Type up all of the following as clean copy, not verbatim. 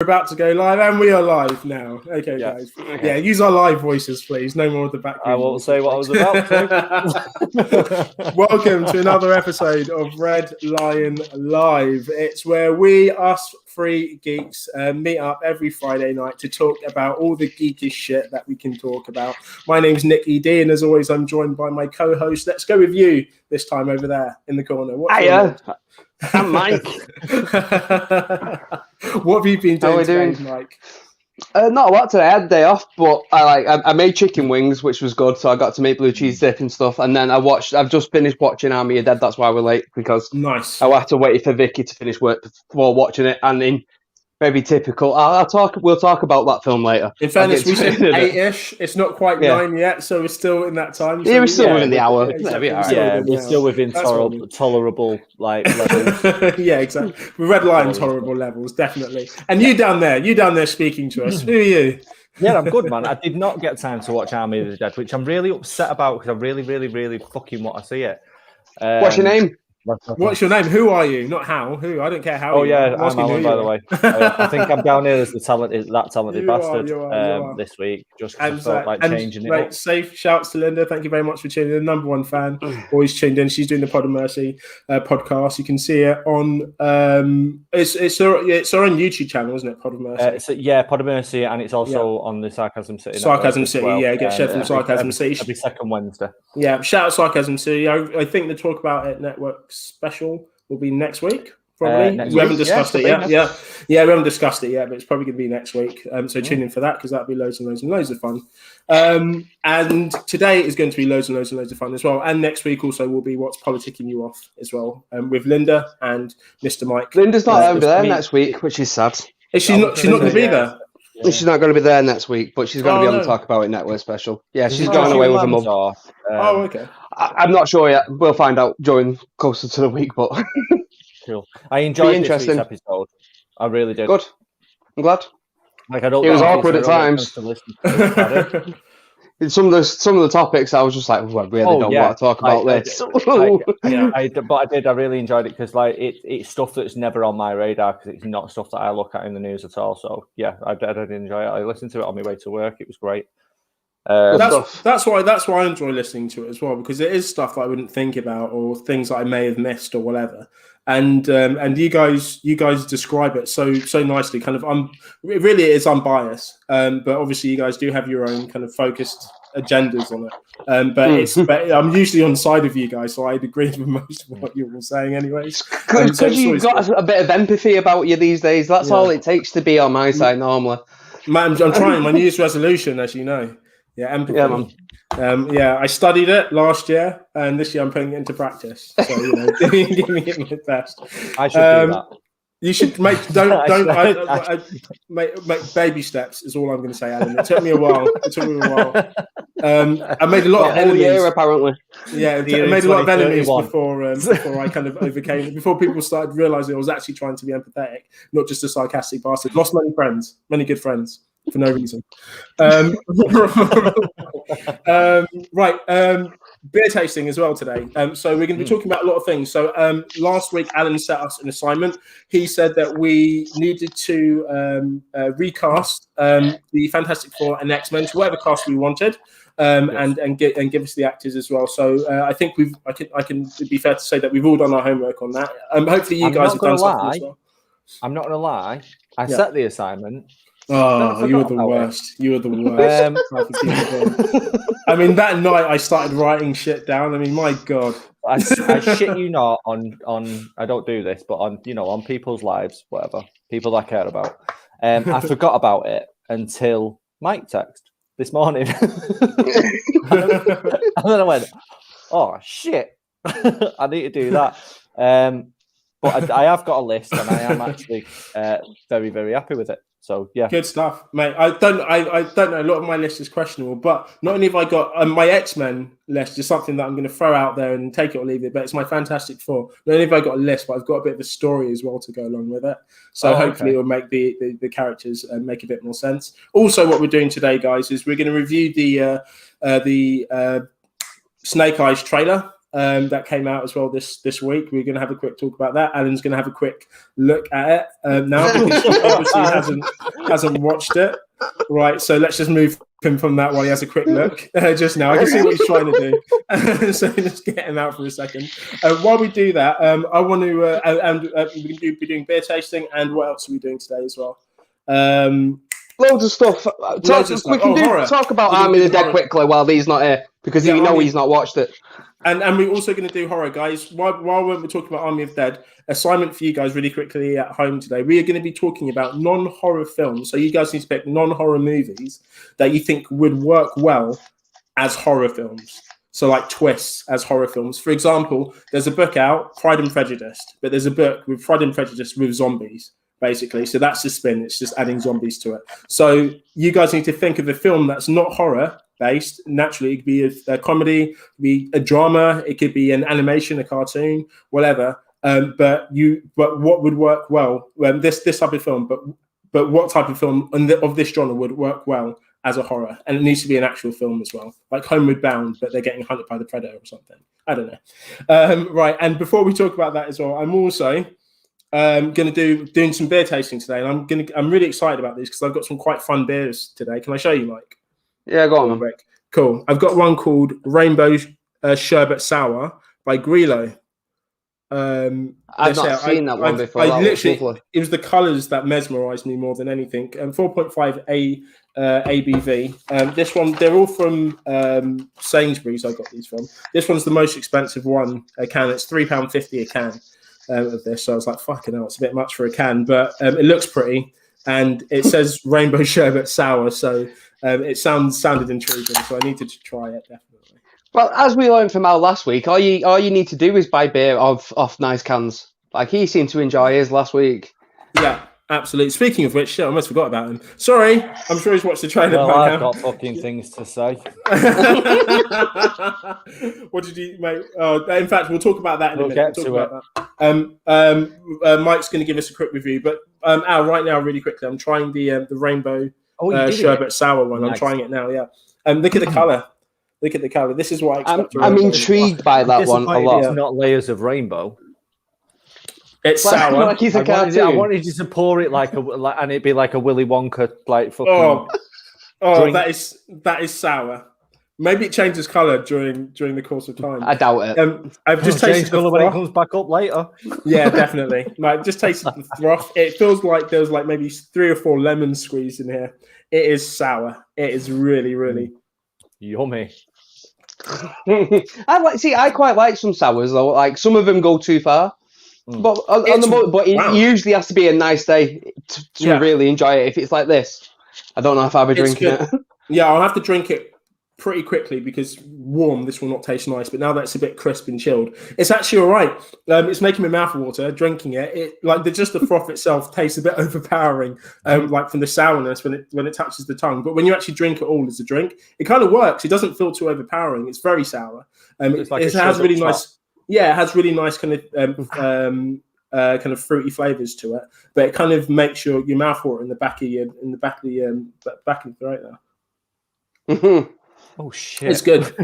We're about to go live, and we are live now. Okay, guys. Yeah, use our live voices, please. No more of the background. I won't say what I was about to. Welcome to another episode of Red Lion Live. It's where we, us three geeks, meet up every Friday night to talk about all the geekish shit that we can talk about. My name's Nick ED, and as always, I'm joined by my co-host. Let's go with you this time over there in the corner. I'm Mike. What have you been doing today, Mike? Not a lot today. I had a day off, but I made chicken wings, which was good. So I got to make blue cheese dip and stuff. And then I've just finished watching Army of Dead. That's why we're late, because nice. I had to wait for Vicky to finish work before watching it. And in very typical, we'll talk about that film later. In fairness, we said 8-ish. It's not quite 9 yet, so we're still in that time. Yeah, we're still within the hour. We're still within tolerable levels. Yeah, exactly. Red line tolerable levels, definitely. And you down there speaking to us. Who are you? Yeah, I'm good, man. I did not get time to watch Army of the Dead, which I'm really upset about because I really fucking want to see it. What's your name? What's your name? Who are you? Not how. Who? I don't care how. Oh yeah, I'm Alan, by the way. I think I'm down here as the talented bastard you are. This week. Just because I felt like changing it up. Safe shouts to Linda. Thank you very much for tuning in. Number one fan, always tuned in. She's doing the Pod of Mercy podcast. You can see it on. It's our own YouTube channel, isn't it? Pod of Mercy. Pod of Mercy, and it's also on the Sarcasm City. Sarcasm City, well. Yeah, get Chef from Sarcasm City every second Wednesday. Yeah, shout out Sarcasm City. I think the Talk About It Network special will be next week. Probably we haven't discussed it yet. Yeah, we haven't discussed it yet, but it's probably going to be next week. So tune in for that, because that'll be loads and loads of fun. And today is going to be loads of fun as well. And next week also will be What's Politicking You Off as well, with Linda and Mr. Mike. Linda's not over there next week, which is sad. She's not going to be there. Yeah. She's not going to be there next week, but she's going to be on the Talk About It Network special. Yeah, she's going away with her mum. Okay. I'm not sure yet. We'll find out during closer to the week, but cool. I enjoyed this week's episode. I really did. Good. I'm glad. Like I don't. It was awkward at times. Some of the topics, I was just like, well, I really don't want to talk about this. I really enjoyed it because it's stuff that's never on my radar, because it's not stuff that I look at in the news at all. So yeah, I did enjoy it. I listened to it on my way to work. It was great. That's why I enjoy listening to it as well, because it is stuff that I wouldn't think about, or things that I may have missed or whatever. And you guys describe it so nicely. Kind of, it really is unbiased. But obviously, you guys do have your own kind of focused agendas on it. But I'm usually on the side of you guys, so I'd agree with most of what you're all saying, anyways. Because you've got a bit of empathy about you these days. That's all it takes to be on my side normally. Man, I'm trying my New Year's resolution, as you know. Yeah, empathy. Yeah, man. I studied it last year, and this year I'm putting it into practice. So giving it my best. I should do that. You should make make baby steps. Is all I'm going to say, Alan. It took me a while. I made a lot of enemies. Year, apparently. Yeah, I made a lot of enemies before I kind of overcame it. Before people started realizing I was actually trying to be empathetic, not just a sarcastic bastard. Lost many good friends. For no reason. Beer tasting as well today. So we're going to be talking about a lot of things. So last week, Alan set us an assignment. He said that we needed to recast the Fantastic Four and X-Men to whatever cast we wanted, and give us the actors as well. So I think I can be fair to say that we've all done our homework on that. Hopefully you guys have done something as well. I'm not going to lie. I set the assignment. Oh, you were the worst. You were the worst. I mean, that night I started writing shit down. I mean, my God. I shit you not on. I don't do this, but on people's lives, whatever, people I care about. I forgot about it until Mike texted this morning, and then I went, "Oh shit, I need to do that." But I have got a list, and I am actually very, very happy with it. So yeah, good stuff, mate. I don't know. A lot of my list is questionable, but not only have I got my X-Men list is something that I'm going to throw out there and take it or leave it, but it's my Fantastic Four. Not only have I got a list, but I've got a bit of a story as well to go along with it. So hopefully it'll make the characters make a bit more sense. Also, what we're doing today, guys, is we're going to review the Snake Eyes trailer. that came out as well this week. We're going to have a quick talk about that. Alan's going to have a quick look at it now because he obviously hasn't watched it. Right, so let's just move him from that while he has a quick look just now. I can see what he's trying to do. So just get him out for a second. While we do that, I want to, we're going to be doing beer tasting, and what else are we doing today as well? Loads of stuff. We can talk about Army of the Dead quickly while he's not here, because he's not watched it. And we're also going to do horror, guys. While we're talking about Army of Dead, assignment for you guys really quickly at home today. We are going to be talking about non-horror films. So you guys need to pick non-horror movies that you think would work well as horror films. So like twists as horror films. For example, there's a book out, Pride and Prejudice, but there's a book with Pride and Prejudice with zombies, basically. So that's the spin. It's just adding zombies to it. So you guys need to think of a film that's not horror based. Naturally, it could be a comedy, it could be a drama, it could be an animation, a cartoon, whatever. But what would work well? This type of film, but what type of film of this genre would work well as a horror? And it needs to be an actual film as well, like Homeward Bound, but they're getting hunted by the predator or something. I don't know. Right. And before we talk about that as well, I'm also going to doing some beer tasting today, and I'm really excited about this because I've got some quite fun beers today. Can I show you, Mike? Yeah, go on, man. Cool. I've got one called Rainbow Sherbet Sour by Grillo. I've not seen that one before. It was the colours that mesmerised me more than anything. 4.5 ABV. This one, they're all from Sainsbury's. I got these from. This one's the most expensive one. A can. It's £3.50 a can of this. So I was like, fucking hell, it's a bit much for a can, but it looks pretty, and it says Rainbow Sherbet Sour. So it sounded intriguing. So I needed to try it definitely. Well, as we learned from Al last week, all you need to do is buy beer off nice cans. Like he seemed to enjoy his last week. Yeah, absolutely. Speaking of which, shit, I almost forgot about him. Sorry, I'm sure he's watched the trailer. Well, I've got fucking things to say. What did you, mate? In fact, we'll talk about that in a minute. We'll get to it. Mike's going to give us a quick review, but Al, right now, really quickly, I'm trying the Rainbow Sherbet Sour one. Nice. I'm trying it now. Yeah, look at the color. Look at the color. This is what I expect. I'm intrigued by that one a lot. It's not layers of rainbow. It's sour. Like he's a cartoon. I wanted you to pour it and it'd be like a Willy Wonka like fucking. Oh, that is sour. Maybe it changes color during the course of time. I doubt it. I've just tasted color when it comes back up later. Yeah, definitely. Like just tasted the froth. It feels like there's like maybe 3 or 4 lemons squeezed in here. It is sour. It is really, really yummy. I quite like some sours though. Like some of them go too far, but it usually has to be a nice day to really enjoy it. If it's like this, I don't know if I'll be drinking it. Yeah, I'll have to drink it pretty quickly because warm, this will not taste nice. But now that it's a bit crisp and chilled, it's actually all right. It's making my mouth water drinking it. Just the froth itself tastes a bit overpowering, like from the sourness when it touches the tongue. But when you actually drink it all as a drink, it kind of works. It doesn't feel too overpowering. It's very sour. It has really nice. Yeah, it has really nice kind of fruity flavors to it. But it kind of makes your mouth water in the back of the throat now. Mm-hmm. Oh shit! It's good.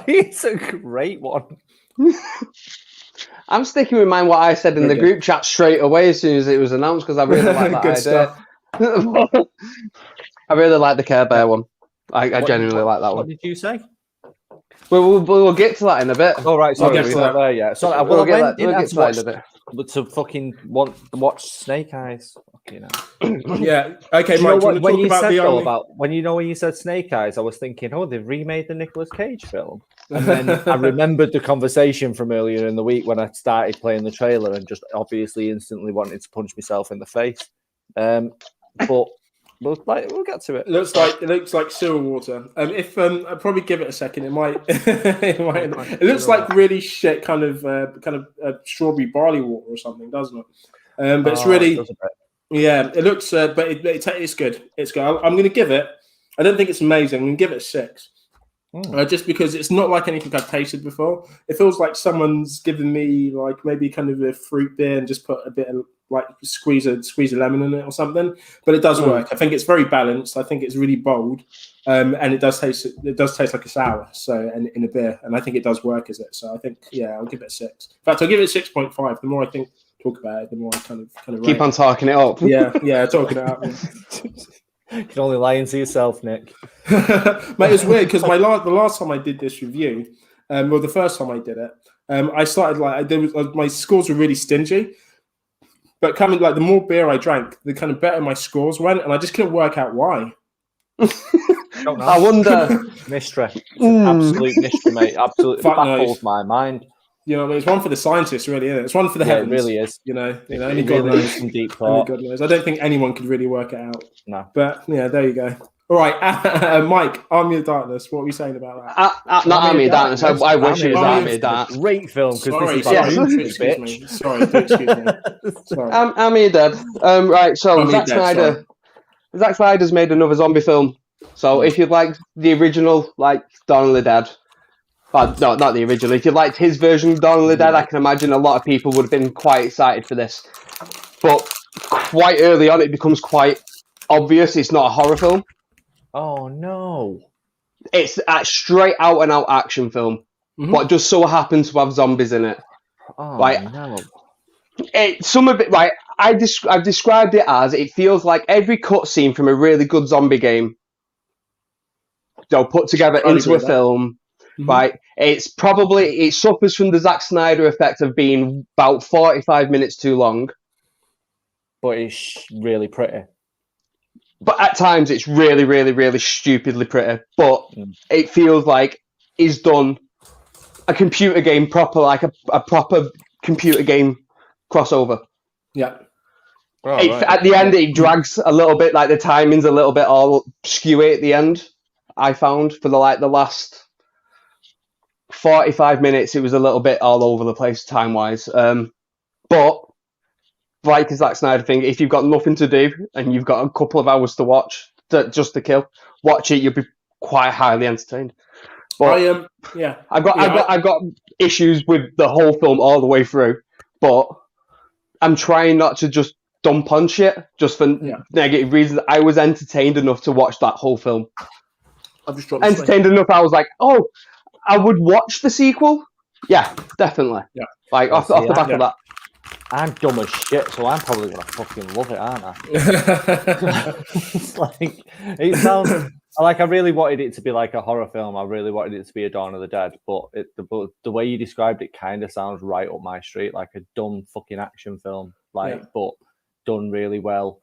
It's a great one. I'm sticking with mine. What I said in the group chat straight away as soon as it was announced because I really like that idea. I really like the Care Bear one. I genuinely like that one. What did you say? We'll get to that in a bit. Oh right, sorry, we're not there yet. So we'll get to that in a bit. To fucking watch Snake Eyes. Yeah. Okay, Mike. When you said Snake Eyes, I was thinking, they've remade the Nicolas Cage film, and then I remembered the conversation from earlier in the week when I started playing the trailer and just obviously instantly wanted to punch myself in the face. But we'll get to it. It looks like sewer water. If I'd probably give it a second, it might. It looks like really shit kind of strawberry barley water or something, doesn't it? But it's really, it looks. But it's good. It's good. I'm going to give it. I don't think it's amazing. I'm going to give it a 6. Just because it's not like anything I've tasted before. It feels like someone's given me like maybe kind of a fruit beer and just put a bit of like squeeze a lemon in it or something. But it does work. I think it's very balanced. I think it's really bold, and it does taste like a sour. So in a beer, and I think it does work as it. So I think I'll give it a 6. In fact, I'll give it a 6.5. The more I talk about it, the more I kind of keep on talking it up. Yeah, talking it up. You can only lie into yourself, Nick. Mate, it's weird because the last time I did this review, the first time I did it, I started my scores were really stingy. But the more beer I drank, the kind of better my scores went, and I just couldn't work out why. I wonder. Mystery. Absolute mystery, mate. Absolutely baffles my mind. You know what I mean? It's one for the scientists, really, isn't it? It's one for the heavens. It really is. Only God knows. Some deep thought. Only God knows. I don't think anyone could really work it out. No. But yeah, there you go. All right, Mike, Army of Darkness. What are we saying about that? Not Army of Darkness. I wish it was Army of Darkness. Great film. Sorry, excuse me. Sorry. Sorry. Army of Dead. Right, so Zack Snyder's made another zombie film. So if you like the original, like Dawn of the Dead, no, not the original. If you liked his version of Dawn of the Dead, I can imagine a lot of people would have been quite excited for this. But quite early on, it becomes quite obvious it's not a horror film. Oh, no. It's a straight out-and-out action film, but just so happens to have zombies in it. Oh, no. Some of it, right, I've described it as, it feels like every cutscene from a really good zombie game, they'll put together into a film. Right, it suffers from the Zack Snyder effect of being about 45 minutes too long. But it's really pretty. But at times it's really, really, really stupidly pretty. But it feels like it's done a computer game proper, like a proper computer game crossover. Yeah. At the end, it drags a little bit, like the timing's a little bit all skewy at the end, I found, for the last 45 minutes, it was a little bit all over the place time-wise. But, like a Zack Snyder thing, if you've got nothing to do and you've got a couple of hours to watch, just to kill, watch it, you'll be quite highly entertained. But I've got issues with the whole film all the way through, but I'm trying not to just dump on shit just for negative reasons. I was entertained enough to watch that whole film. I've just dropped entertained enough, I was like, oh, I would watch the sequel. Yeah, definitely. Yeah, like off the back of that. I'm dumb as shit, so I'm probably gonna fucking love it, aren't I? It sounds like I really wanted it to be like a horror film. I really wanted it to be a Dawn of the Dead, but the way you described it kind of sounds right up my street, like a dumb fucking action film, but done really well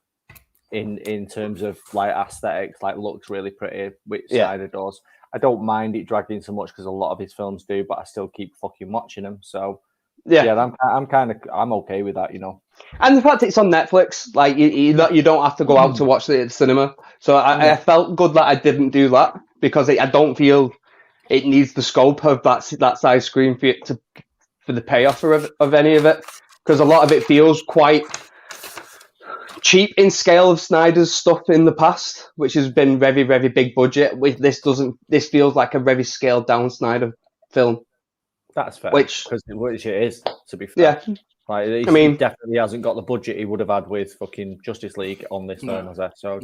in terms of like aesthetics, like looks really pretty, which Snyder does. I don't mind it dragging so much because a lot of his films do, but I still keep fucking watching them. So I'm okay with that, And the fact it's on Netflix, like you don't have to go out to watch it at the cinema. So I felt good that I didn't do that because I don't feel it needs the scope of that size screen for the payoff of any of it, because a lot of it feels quite cheap in scale of Snyder's stuff in the past, which has been very, very big budget. This feels like a very scaled down Snyder film. That's fair. Which it is, to be fair. Yeah. Like, he definitely hasn't got the budget he would have had with fucking Justice League on this film, has it? So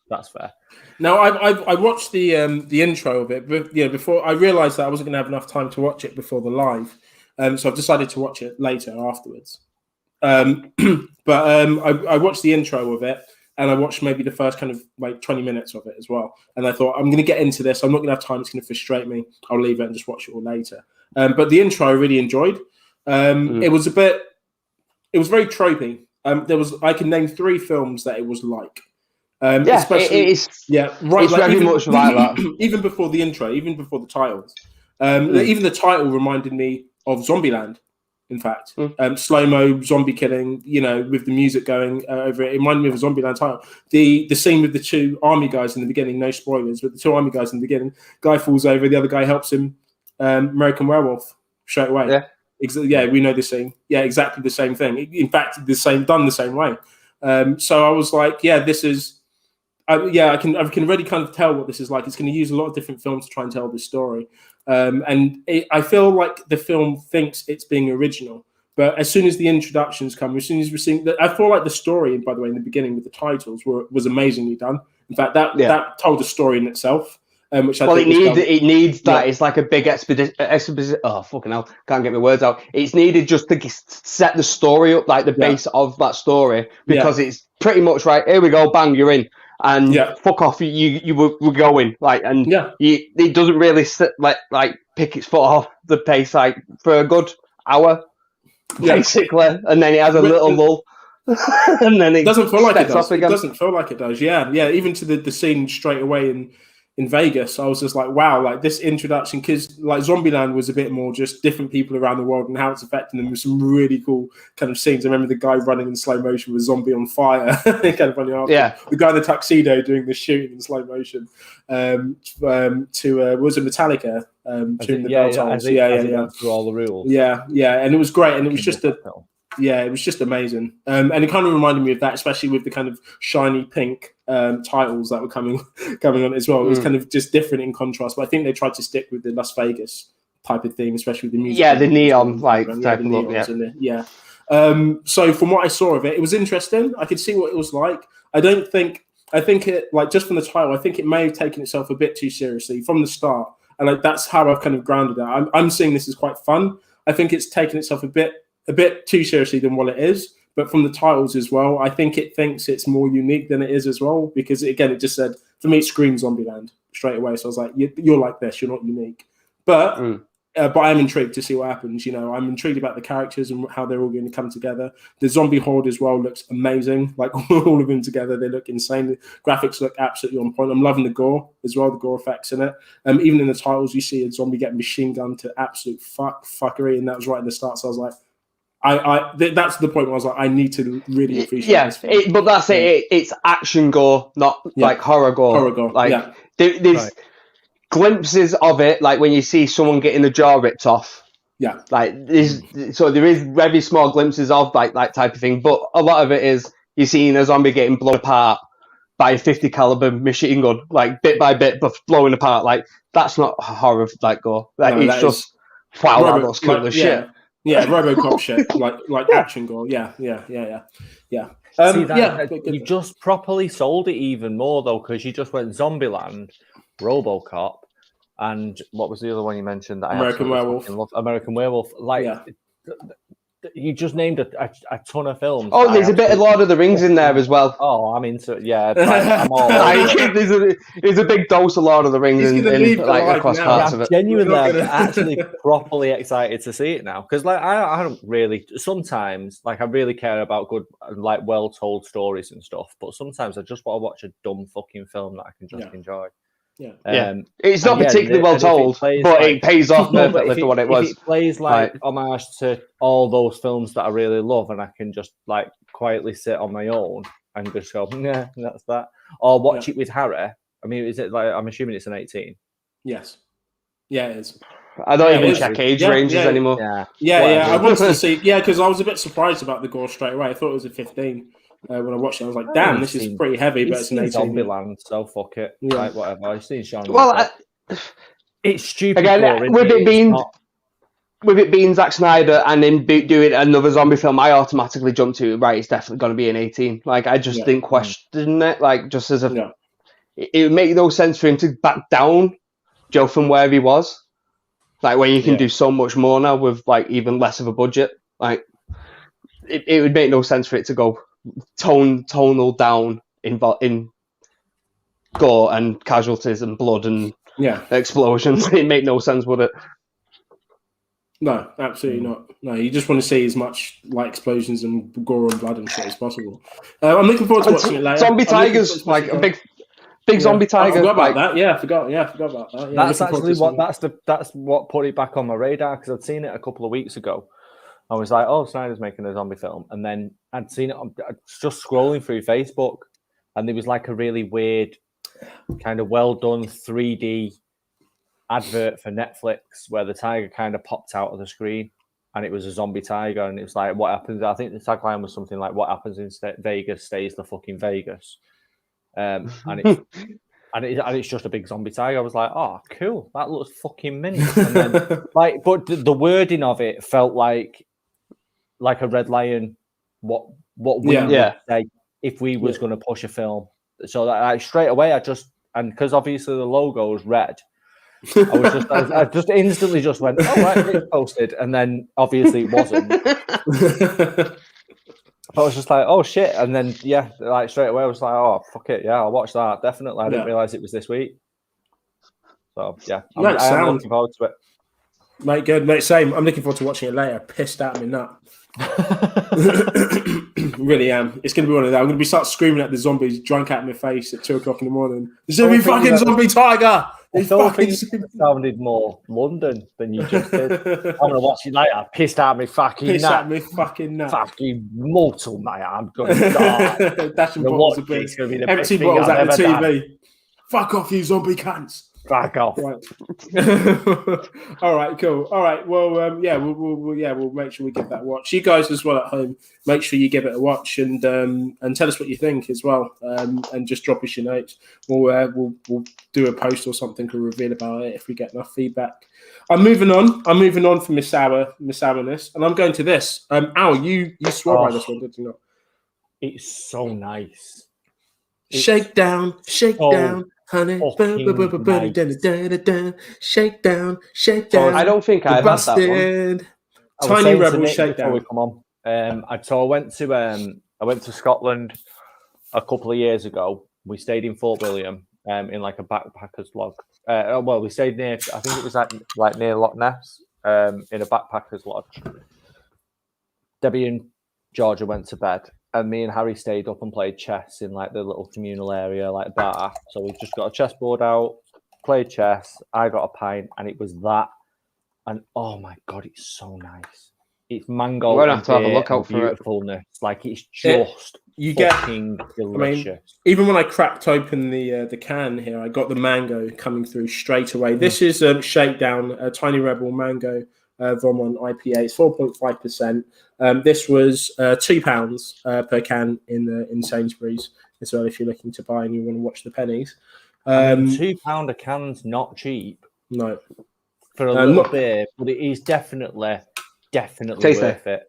that's fair. No, I watched the intro of it, but before I realised that I wasn't going to have enough time to watch it before the live, so I've decided to watch it later afterwards. But I watched the intro of it, and I watched maybe the first kind of like 20 minutes of it as well. And I thought, I'm going to get into this. I'm not going to have time. It's going to frustrate me. I'll leave it and just watch it all later. But the intro I really enjoyed. It was very tropey. I can name 3 films that it was like. It's very much like that. Even before the intro, even before the titles. Even the title reminded me of Zombieland. In fact, slow-mo zombie killing, with the music going over it. It reminded me of a Zombieland title. The scene with the 2 army guys in the beginning, no spoilers, but the 2 army guys in the beginning, guy falls over, the other guy helps him, American Werewolf, straight away. Yeah, we know the scene. Yeah, exactly the same thing. In fact, done the same way. So I was like, this is... I can already kind of tell what this is like. It's going to use a lot of different films to try and tell this story. I feel like the film thinks it's being original, But as soon as the introductions come, as soon as we're seeing, I feel like the story, by the way, in the beginning with the titles was amazingly done. In fact, that told a story in itself. Which I think it needs that. It's like a big exposition. Oh, fucking hell. Can't get my words out. It's needed just to set the story up, like the base of that story, because it's pretty much right. Here we go, bang, you're in. And fuck off, you were going. Like, and it doesn't really like pick its foot off the pace like for a good hour, basically. And then it has a little lull. And then it doesn't feel like it does. It doesn't feel like it does. Yeah. Even to the scene straight away in Vegas, I was just like, wow, like this introduction, because like Zombieland was a bit more just different people around the world and how it's affecting them with some really cool kind of scenes. I remember the guy running in slow motion with zombie on fire, kind of funny after. Yeah, the guy in the tuxedo doing the shooting in slow motion. Was it Metallica? Tuning the bell tolls. Through all the rules. Yeah, and it was great, and it was just it was just amazing. And it kind of reminded me of that, especially with the kind of shiny pink titles that were coming on as well. It was kind of just different in contrast, but I think they tried to stick with the Las Vegas type of theme, especially with the music. Yeah, the neon type of look. So from what I saw of it, it was interesting. I could see what it was like. I think it, like, just from the title, I think it may have taken itself a bit too seriously from the start. And like that's how I've kind of grounded it. I'm seeing this as quite fun. I think it's taken itself a bit too seriously than what it is, but from the titles as well, I think it thinks it's more unique than it is as well, because again, it just said, for me, it screams Zombieland straight away. So I was like, you're like this, you're not unique. But I'm intrigued to see what happens. You know, I'm intrigued about the characters and how they're all going to come together. The zombie horde as well looks amazing. Like all of them together, they look insane. The graphics look absolutely on point. I'm loving the gore as well, the gore effects in it. Even in the titles, you see a zombie getting machine gunned to absolute fuckery, and that was right in the start. So I was like, that's the point where I was like, I need to really appreciate this. But that's it. It's action gore, not like horror gore. Horror gore. Like there's glimpses of it, like when you see someone getting the jaw ripped off. Yeah. Like there is very small glimpses of like that type of thing, but a lot of it is you're seeing a zombie getting blown apart by a 50 caliber machine gun, like bit by bit, but blowing apart. Like that's not horror like gore. Like it's just wow, that looks cool as shit. Yeah, RoboCop shit, like action gore. Yeah. You just properly sold it even more though, because you just went Zombieland, RoboCop, and what was the other one you mentioned? That American Werewolf. American Werewolf. You just named a ton of films. Oh, there's a bit of Lord of the Rings in there as well. Oh, I'm into it. Yeah, I'm all there's a big dose of Lord of the Rings in across parts of it. Genuinely, I'm actually properly excited to see it now, because like I don't really. Sometimes like I really care about good, like well told stories and stuff, but sometimes I just want to watch a dumb fucking film that I can just enjoy. Yeah. It's not particularly well told, but it pays off perfectly for what it was. If it plays like homage to all those films that I really love, and I can just like quietly sit on my own and just go, yeah, that's that. Or watch it with Harry. I mean, is it like, I'm assuming it's an 18? Yes. Yeah, it is. I don't even check age ranges anymore. Yeah. I wanted to see, because I was a bit surprised about the gore straight away. I thought it was a 15. When I watched it, I was like, damn, this is pretty heavy, but it's an 18. Zombieland, so fuck it. Yeah. Like, whatever. I've seen Sean. Well, it's stupid. Again, with it being Zack Snyder and then doing another zombie film, I automatically jumped to, right, it's definitely going to be an 18. Like, I just didn't question it. Like, just as a... It would make no sense for him to back down, Joe, from where he was. Like, when you can do so much more now with, like, even less of a budget. Like, it would make no sense for it to go tonal down in gore and casualties and blood and explosions. It make no sense, would it? No, absolutely not. No, you just want to see as much like explosions and gore and blood and shit as possible. I'm looking forward to watching it later. Zombie tigers, like a big zombie tiger. I forgot about that. Yeah, I forgot about that. Yeah, that's actually that's what put it back on my radar, because I'd seen it a couple of weeks ago. I was like, oh, Snyder's making a zombie film. And then I'd seen it, just scrolling through Facebook, and there was like a really weird, kind of well done 3D advert for Netflix where the tiger kind of popped out of the screen, and it was a zombie tiger. And it was like, what happens? I think the tagline was something like, what happens in Vegas stays the fucking Vegas. And it's just a big zombie tiger. I was like, oh, cool. That looks fucking mint. And then, but the wording of it felt like like a Red Lion, what we would say if we was going to push a film. So that straight away, and because obviously the logo is red, I just instantly just went, oh, right, it's posted, and then obviously it wasn't. I was just like, oh shit, and then like straight away I was like, oh fuck it, yeah, I'll watch that definitely. I didn't realize it was this week, so yeah, I'm looking forward to it. Mate, good, mate. Same. I'm looking forward to watching it later. Pissed out of me nut. Really am. It's going to be one of that. I'm going to start screaming at the zombies drunk out of my face at 2:00 in the morning. There's going to be fucking zombie tiger. I fucking sounded more London than you just did. I'm going to watch it later. Pissed out of me fucking nut. Pissed out of me fucking nut. Fucking mortal, mate. I'm going to die. Dashing bottles of beer. Empty bottles at the TV. Done. Fuck off, you zombie cunts. Back off. Right. All right, cool. All right, well, we'll make sure we give that a watch. You guys as well at home, make sure you give it a watch and tell us what you think as well, and just drop us your notes. We'll do a post or something to reveal about it if we get enough feedback. I'm moving on from Miss Sourness, and I'm going to this. Al, you swore by this one, did you not? It's so nice. Shake down. Honey, shake down. I don't think I've had that one. Tiny Rebel Shakedown. We come on. So I went to Scotland a couple of years ago. We stayed in Fort William in like a backpackers lodge. Well, we stayed near. I think it was like near Loch Ness in a backpackers lodge. Debbie and Georgia went to bed. And me and Harry stayed up and played chess in like the little communal area, like bar. So we just got a chessboard out, played chess. I got a pint, and it was that. And oh my god, it's so nice. It's mango. We're gonna have to have a look out for beautifulness. Like it's just fucking delicious. I mean, even when I cracked open the can here, I got the mango coming through straight away. This is Shakedown, a Tiny Rebel mango. Vermont IPA. It's 4.5%. This was £2 per can in Sainsbury's as well. If you're looking to buy and you want to watch the pennies, £2 a can's not cheap. No, for a little beer, but it is definitely worth it.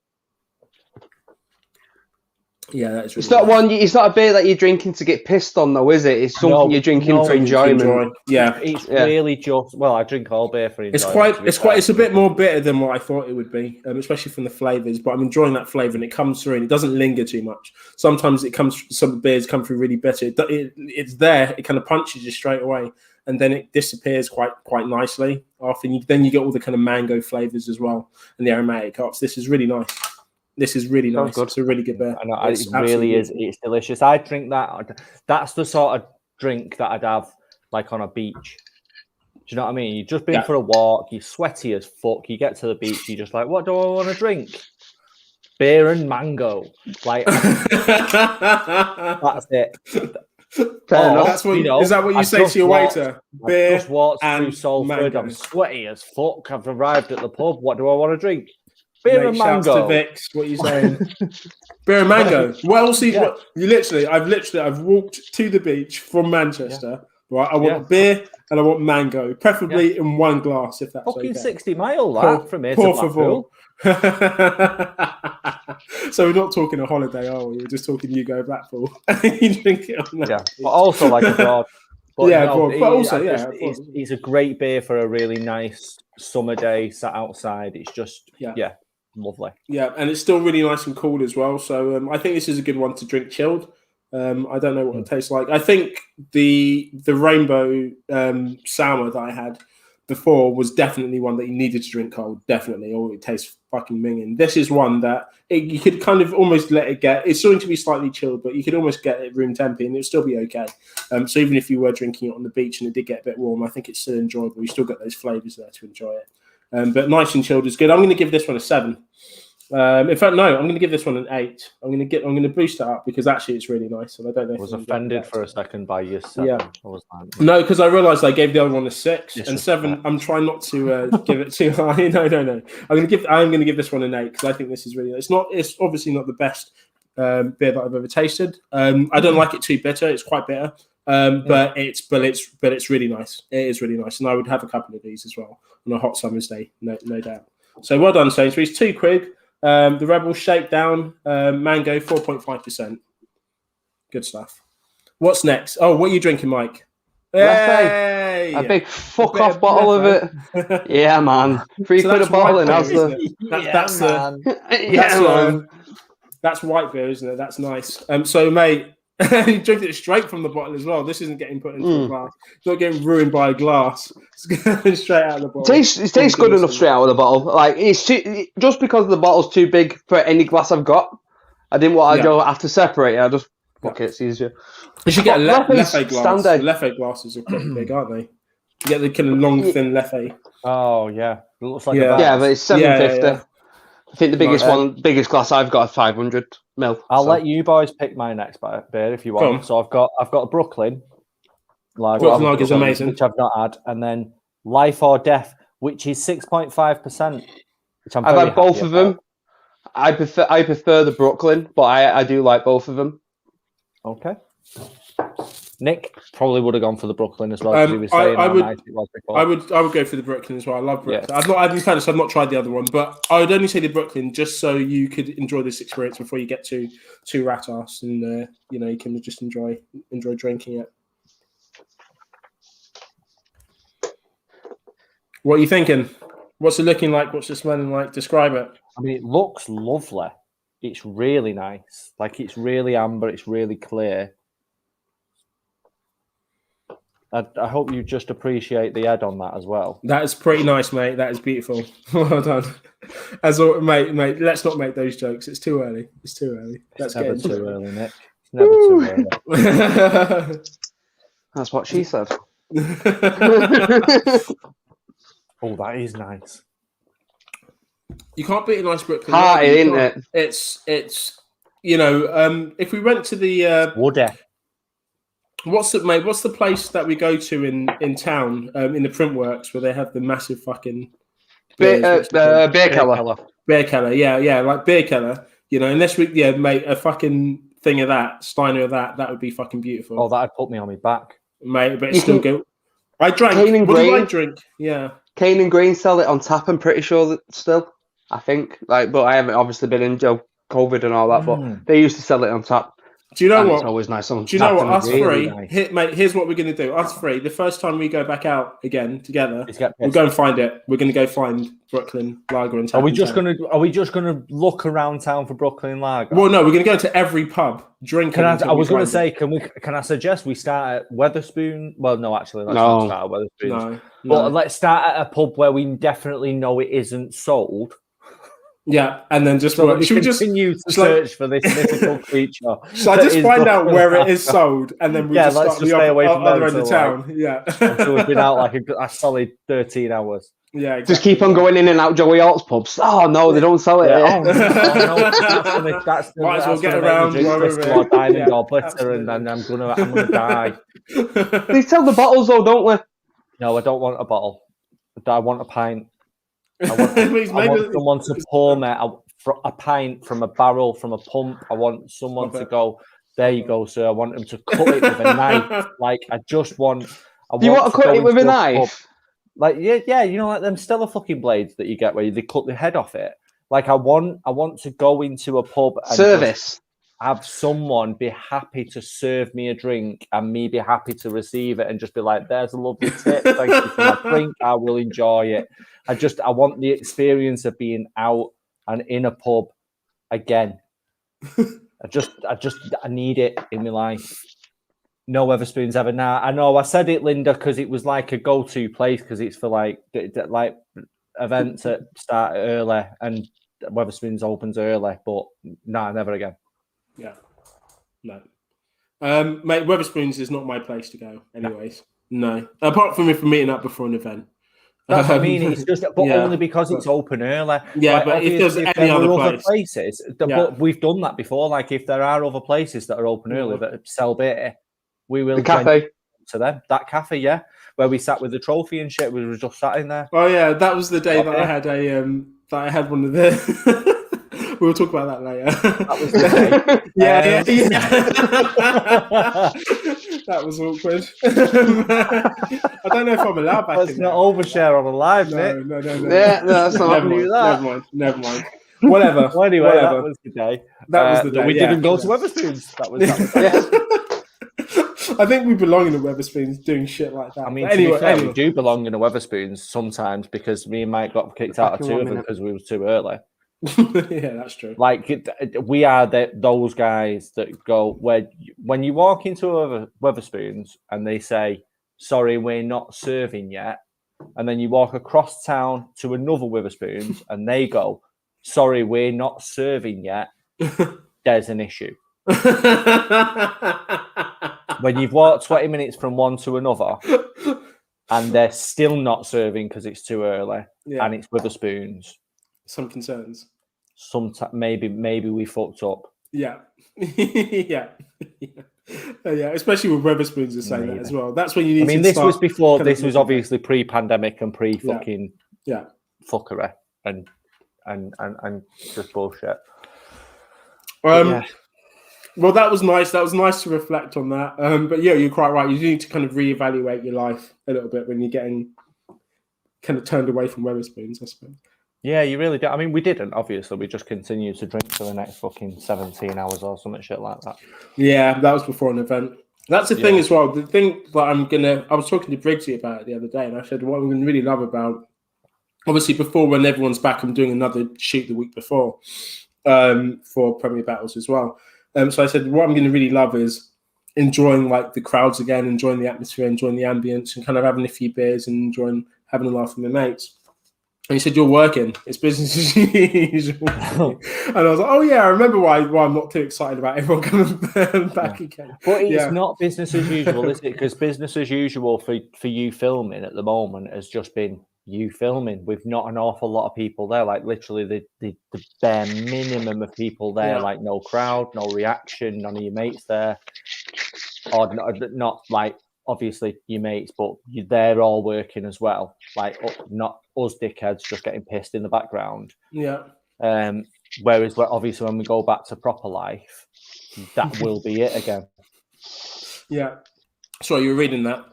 Yeah, that's really it's not one. It's not a beer that you're drinking to get pissed on, though, is it? It's something you're drinking for enjoyment. Yeah, it's really just. Well, I drink all beer for enjoyment. It's a bit more bitter than what I thought it would be, especially from the flavors. But I'm enjoying that flavor, and it comes through, and it doesn't linger too much. Sometimes some beers come through really bitter. It's there. It kind of punches you straight away, and then it disappears quite nicely after. Then you get all the kind of mango flavors as well, and the aromatic hops. This is really nice. This is really nice. It's a really good beer. I know, it really is. It's delicious. I drink that. That's the sort of drink that I'd have like on a beach. Do you know what I mean? You've just been for a walk. You're sweaty as fuck. You get to the beach. You're just like, what do I want to drink? Beer and mango. Like that's it. Fair enough. That's what, is that what you say to your waiter? Beer just walked and through Salford. mango. I'm sweaty as fuck. I've arrived at the pub. What do I want to drink? Beer and mango. Shouts to Vix, what are you saying? Beer and mango. Well, see, I've walked to the beach from Manchester. Yeah. Right, I want a beer and I want mango, preferably in one glass, if that's fucking okay. 60 miles from here to Blackpool. So we're not talking a holiday, are we? We're just talking you go Blackpool. You drink it on that. Yeah, but also like abroad. But it's a great beer for a really nice summer day, sat outside. It's just lovely. Yeah, and it's still really nice and cool as well. So I think this is a good one to drink chilled. I don't know what it tastes like. I think the rainbow sour that I had before was definitely one that you needed to drink cold. Definitely, or it tastes fucking minging. This is one that you could kind of almost let it get. It's going to be slightly chilled, but you could almost get it room temperature and it'll still be okay. So even if you were drinking it on the beach and it did get a bit warm, I think it's still enjoyable. You still got those flavors there to enjoy it. But nice and chilled is good. I'm going to give this one a 7. In fact, no, I'm going to give this one an 8. I'm going to boost it up because actually it's really nice, and I don't know. I was offended for a second by your 7. Yeah, no, because I realised I gave the other one a 6 and 7. I'm trying not to give it too high. No. I'm going to give this one an 8 because I think this is really. It's obviously not the best beer that I've ever tasted. I don't like it too bitter. It's quite bitter. But it's really nice. It is really nice, and I would have a couple of these as well on a hot summer's day, no doubt. So well done, Sainsbury's. £2. The Rebel Shakedown Mango 4.5%. Good stuff. What's next? Oh, what are you drinking, Mike? Hey! A big fuck off bottle of it. Yeah, man. £3 a bottle in Asda. That's white beer, isn't it? That's nice. So, mate, you drink it straight from the bottle as well. This isn't getting put into a glass. It's not getting ruined by a glass. It's going straight out of the bottle. It tastes good enough straight out of the bottle. Like it's just because the bottle's too big for any glass I've got. I didn't want to have to separate it. I just it's easier. You should get a Leffe glass. The Leffe glasses are pretty big, aren't they? You get the kind of long, thin Leffe. Oh yeah, it looks like but it's 750. Yeah. I think the biggest glass I've got is 500 ml. I'll let you boys pick my next beer if you want. So I've got a Brooklyn Lager. Brooklyn Lager is amazing, which I've not had, and then Life or Death, which is 6.5%. I've had both of them. I prefer the Brooklyn, but I do like both of them. Okay. Nick probably would have gone for the Brooklyn as well. He was saying how nice it was before. I would go for the Brooklyn as well. I love Brooklyn. Yeah. I've not tried the other one, but I would only say the Brooklyn just so you could enjoy this experience before you get too rat ass, and you can just enjoy drinking it. What are you thinking? What's it looking like? What's it smelling like? Describe it. I mean, it looks lovely. It's really nice. Like, it's really amber. It's really clear. I hope you just appreciate the head on that as well. That is pretty nice, mate. That is beautiful. Well done. Mate, let's not make those jokes. It's too early. It's never too early, Nick. It's never too early. That's what she said. Oh, that is nice. You can't beat a nice Brooklyn. Party, isn't it? It's if we went to the Woody. What's the place that we go to in town in the Printworks where they have the massive fucking beer keller? Beer keller, yeah, like beer keller. Unless we mate, a fucking thing of that, Steiner of that would be fucking beautiful. Oh, that'd put me on my back, mate. But it's still good. I drank. What did I drink? Yeah, Cane and Green sell it on tap. I'm pretty sure that still. I think but I haven't obviously been in COVID and all that. But they used to sell it on tap. Do you know what? It's always nice. Do you know what? Us three, mate. Here's what we're going to do. Us three. The first time we go back out again together, we'll go and find it. We're going to go find Brooklyn Lager and. Are we just going to look around town for Brooklyn Lager? Well, no. We're going to go to every pub, drink. I was going to say, can I suggest we start at Wetherspoon? Well, no, actually, let's not start at Wetherspoon. But let's start at a pub where we definitely know it isn't sold. Yeah, and then just should we continue to search for this mythical creature? Shall I just find out where it is sold, and then we just start the stay away from other end of town? Until we've been out like a solid 13 hours. Yeah, exactly. Just keep on going in and out Joey Alt's pubs. Oh no, they don't sell it. Might as well get around or diamond or glitter, and then I'm gonna die. They sell the bottles though, don't they? No, I don't want a bottle. I want a pint. I want someone to pour me a pint from a barrel, from a pump. I want someone to go, there you go, sir. I want them to cut it with a knife. Like, I want to cut it with a knife? Like, yeah, like them Stella fucking blades that you get where they cut the head off it. Like, I want to go into a pub and service. Have someone be happy to serve me a drink and me be happy to receive it and just be like, there's a lovely tip. Thank you for my drink. I will enjoy it. I want the experience of being out and in a pub again. I need it in my life. No Wetherspoons ever. Now, I know I said it, Linda, because it was like a go-to place because it's for like events that start early and Wetherspoons opens early, but never again. Yeah, no, mate. Wetherspoons is not my place to go. Anyways, no. Apart from if we're meeting up before an event. That's what I mean. It's just, only because it's open early. Yeah, like, but if there's any other places, but we've done that before. Like if there are other places that are open early that sell beer, we will. The cafe to them. That cafe, where we sat with the trophy and shit. We were just sat in there. Oh yeah, that was the day that I had I had one of the. We'll talk about that later. That was the day. Yeah. That was awkward. I don't know if I'm allowed back. Let's not overshare on a live, Nick. No. Yeah, no, that's not. Never mind. Whatever. Well, anyway, whatever. that was the day. That was the day. We didn't go to Wetherspoons. That was I think we belong in the Wetherspoons doing shit like that. I mean, but anyway, to be fair, we do belong in the Wetherspoons sometimes because me and Mike got kicked out of 2 of them because we were too early. Yeah, that's true. Like, we are those guys that go when you walk into a Wetherspoons and they say, sorry, we're not serving yet. And then you walk across town to another Wetherspoons and they go, sorry, we're not serving yet. There's an issue. When you've walked 20 minutes from one to another and they're still not serving because it's too early and it's Wetherspoons. Some concerns. Maybe we fucked up. Yeah. Yeah, especially with Wetherspoons are saying that as well. That's when you need. I mean, this was before. This was obviously pre-pandemic and pre-fucking fuckery and just bullshit. Well, that was nice. That was nice to reflect on that. But yeah, you're quite right. You need to kind of reevaluate your life a little bit when you're getting kind of turned away from Wetherspoons, I suppose. Yeah, you really do. I mean, we didn't, obviously. We just continued to drink for the next fucking 17 hours or something shit like that. Yeah, that was before an event. That's the thing as well. The thing that I was talking to Briggsy about it the other day, and I said, what I'm going to really love about, obviously, before when everyone's back, I'm doing another shoot the week before for Premier Battles as well. So I said, what I'm going to really love is enjoying like the crowds again, enjoying the atmosphere, enjoying the ambience, and kind of having a few beers and enjoying having a laugh with my mates. And he said, you're working. It's business as usual. And I was like, oh, yeah, I remember why I'm not too excited about everyone coming back again. But it's not business as usual, is it? Because business as usual for you filming at the moment has just been you filming with not an awful lot of people there. Like literally the bare minimum of people there, like no crowd, no reaction, none of your mates there. Or not like, obviously your mates, but they're all working as well. Like not us dickheads just getting pissed in the background. Yeah. Whereas obviously when we go back to proper life, that will be it again. Yeah. Sorry, you were reading that.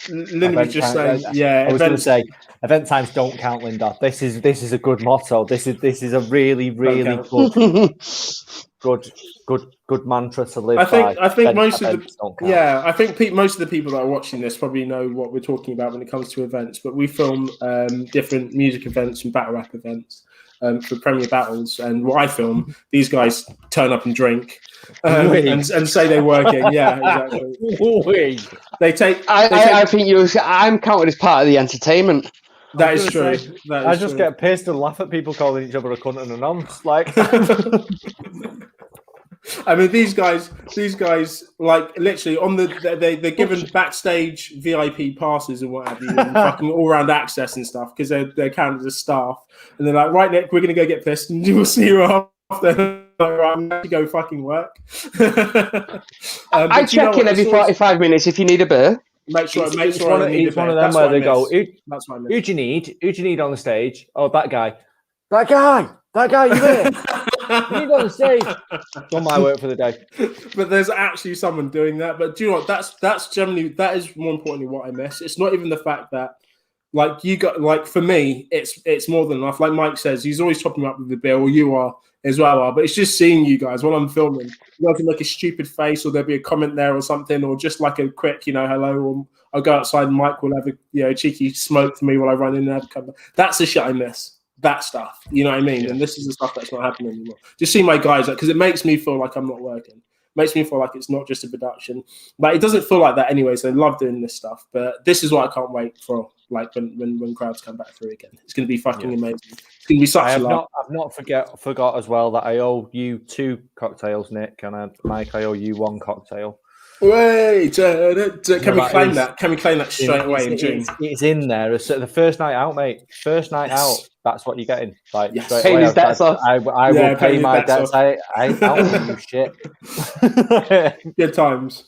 Linda was just saying, I was going to say, event times don't count, Linda. This is a good motto. This is a really, really good mantra to live by. I think most of the people that are watching this probably know what we're talking about when it comes to events. But we film different music events and battle rap events for Premier Battles, and what I film, these guys turn up and drink and say they're working. Yeah, exactly. I think I'm counted as part of the entertainment. That is true. I just get pissed and laugh at people calling each other a cunt and a nonce. Like, I mean, these guys, like literally they're given backstage VIP passes and what have you, and fucking all round access and stuff because they're counted as staff, and they're like, right, Nick, we're gonna go get pissed, and we'll see you after. I'm going to go fucking work. I check in every 45 minutes if you need a beer. Make sure. It's one of them where they go, who do you need? Who do you need on the stage? Oh, that guy. That guy, you there? You need on the stage. Done my work for the day. But there's actually someone doing that. But do you know what? That's generally, that is more importantly what I miss. It's not even the fact that, like, you got, like, for me, it's more than enough. Like Mike says, he's always topping up with the bill, or you are as well. But it's just seeing you guys while I'm filming. You can make a stupid face, or there'll be a comment there or something, or just like a quick, hello, or I'll go outside and Mike will have a cheeky smoke for me while I run in and have a cover. That's the shit I miss. That stuff, you know what I mean? Yeah. And this is the stuff that's not happening anymore. Just see my guys, because it makes me feel like I'm not working. Makes me feel like it's not just a production. But it doesn't feel like that anyway, so I love doing this stuff. But this is what I can't wait for, like when crowds come back through again. It's going to be fucking amazing. It's going to be such a lot. I've not forgot as well that I owe you 2 cocktails, Nick, and Mike, I owe you 1 cocktail. Wait, can we claim that? Can we claim that straight away in June? It's in there. It's the first night out, mate. First night out. That's what you're getting. Like, yes. Pay his debts off. I will pay my debts. I ain't out on you shit. Good times.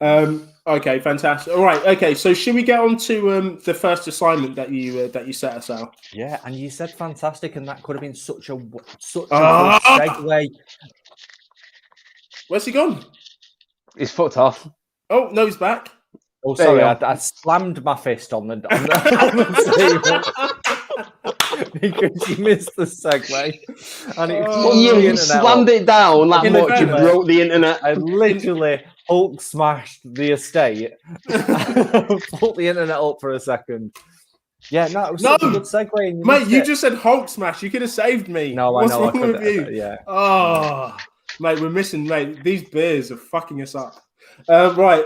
Okay, fantastic. All right. Okay, so should we get on to the first assignment that you set us out? Yeah, and you said fantastic, and that could have been such a good segue. Where's he gone? He's fucked off. Oh no, he's back. Oh, sorry, I slammed my fist on the table. because you missed the segue. And it You slammed it down that much, you broke the internet. I literally Hulk smashed the estate, put the internet up for a second. Yeah, no, it was such a good segue. Mate, you just said Hulk smash. You could have saved me. No, What's I know. wrong with you? Yeah. Oh, mate, we're missing. Mate, these beers are fucking us up. Right.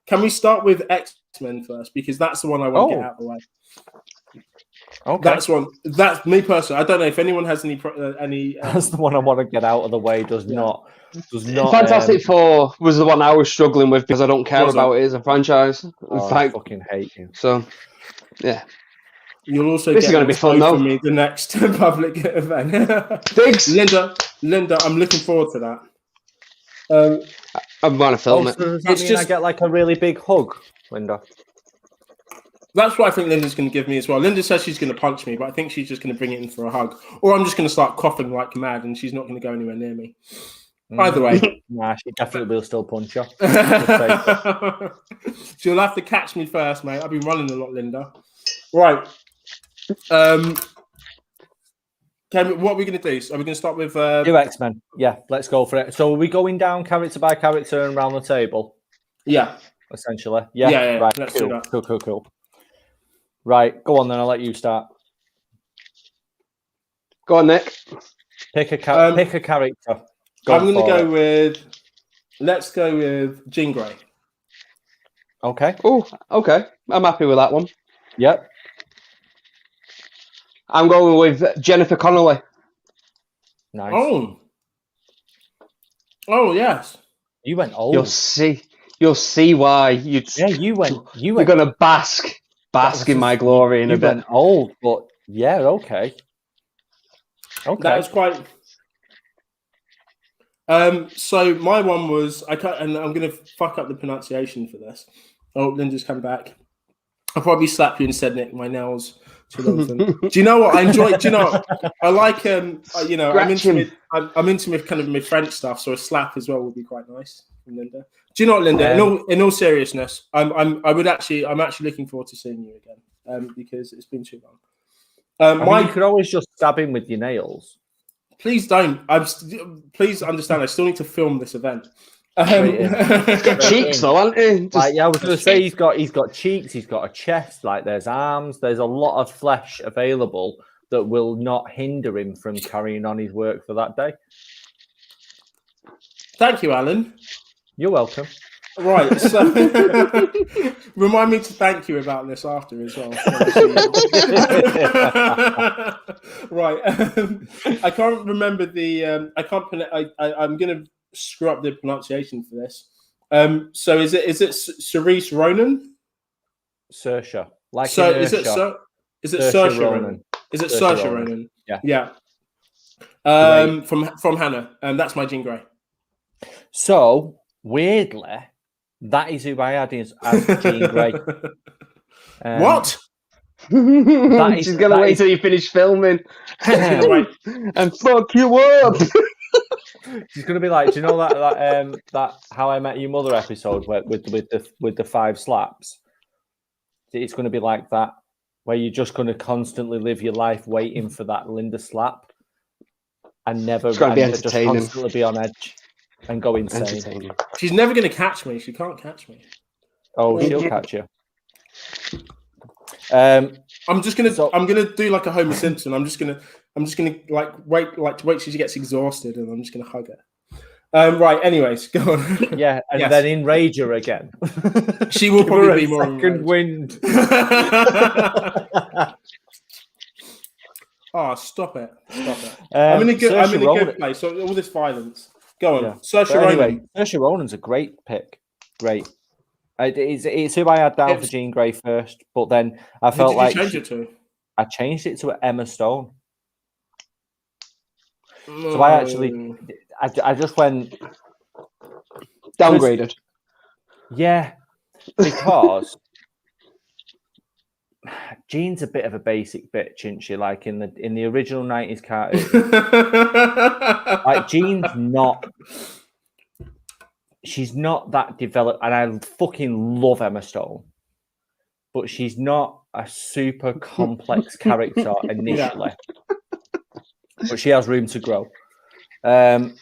Can we start with X-Men first, because that's the one I want to get out of the way. Okay. That's me personally. I don't know if anyone has any. That's the one I want to get out of the way. Does not. Fantastic Four was the one I was struggling with because I don't care about it as a franchise. I fucking hate you. So, yeah. You'll also this is going to be fun, though. For me, the next public event. Thanks, Linda. I'm looking forward to that. I'm going to film it. So does that mean I get like a really big hug, Linda? That's what I think Linda's going to give me as well. Linda says she's going to punch me, but I think she's just going to bring it in for a hug. Or I'm just going to start coughing like mad and she's not going to go anywhere near me. Either way. Nah, she definitely will still punch you. She'll have to catch me first, mate. I've been running a lot, Linda. Right. What are we going to do? Are we going to start with... Do X-Men. Yeah, let's go for it. So are we going down character by character and around the table? Yeah. Essentially. Yeah. Right. Let's do that. Cool. Right, go on then. I'll let you start. Go on, Nick. Pick a character. I'm going to go with... Let's go with Jean Grey. Okay. Oh, okay. I'm happy with that one. Yep. I'm going with Jennifer Connelly. Nice. Oh, yes. You went old. You'll see why. You went. You're going to bask in my glory in a bit. You went old, but yeah, okay. Okay. That was quite... So my one was and I'm gonna fuck up the pronunciation for this. Oh, Linda's come back. I'll probably slap you instead, Nick. My nails too long. Do you know what I enjoy? Do you know what? I like I'm into my kind of my French stuff, so a slap as well would be quite nice from Linda. Do you know what, Linda? In all seriousness, I'm actually looking forward to seeing you again. Because it's been too long. You could always just stab him with your nails. Please don't. Please understand. I still need to film this event. Cheeks, though, aren't he? I was going to say he's got cheeks. He's got a chest. Like there's arms. There's a lot of flesh available that will not hinder him from carrying on his work for that day. Thank you, Alan. You're welcome. Right, so remind me to thank you about this after as well. Right, I can't remember the. I'm going to screw up the pronunciation for this. So is it Cerise Ronan? Saoirse. Is it Saoirse Ronan? Is it Saoirse Ronan? Yeah. From Hannah, and that's my Jean Grey. So weirdly, that is who I had as Jean Grey. What? She's going to wait till you finish filming and fuck you up. She's going to be like, do you know that How I Met Your Mother episode with the 5 slaps? It's going to be like that, where you're just going to constantly live your life waiting for that Linda slap and never it's going to be entertaining. Just constantly be on edge. And go insane. She's never going to catch me. She can't catch me. Oh, she'll catch you. I'm gonna do like a Homer Simpson. I'm just gonna wait till she gets exhausted, and I'm just gonna hug her. Right. Anyways, go on. Yeah, and then enrage her again. She will probably be more second wind. Oh, stop it! I'm in a good place. So all this violence. Go on. Yeah. Saoirse Ronan's a great pick. Great. It's who I had down for Jean Grey first, but then I felt like I changed it to Emma Stone. No. So I just went downgraded. Yeah, because Jean's a bit of a basic bitch, isn't she? Like in the original 90s cartoon. Like she's not that developed, and I fucking love Emma Stone, but she's not a super complex character initially, but she has room to grow. And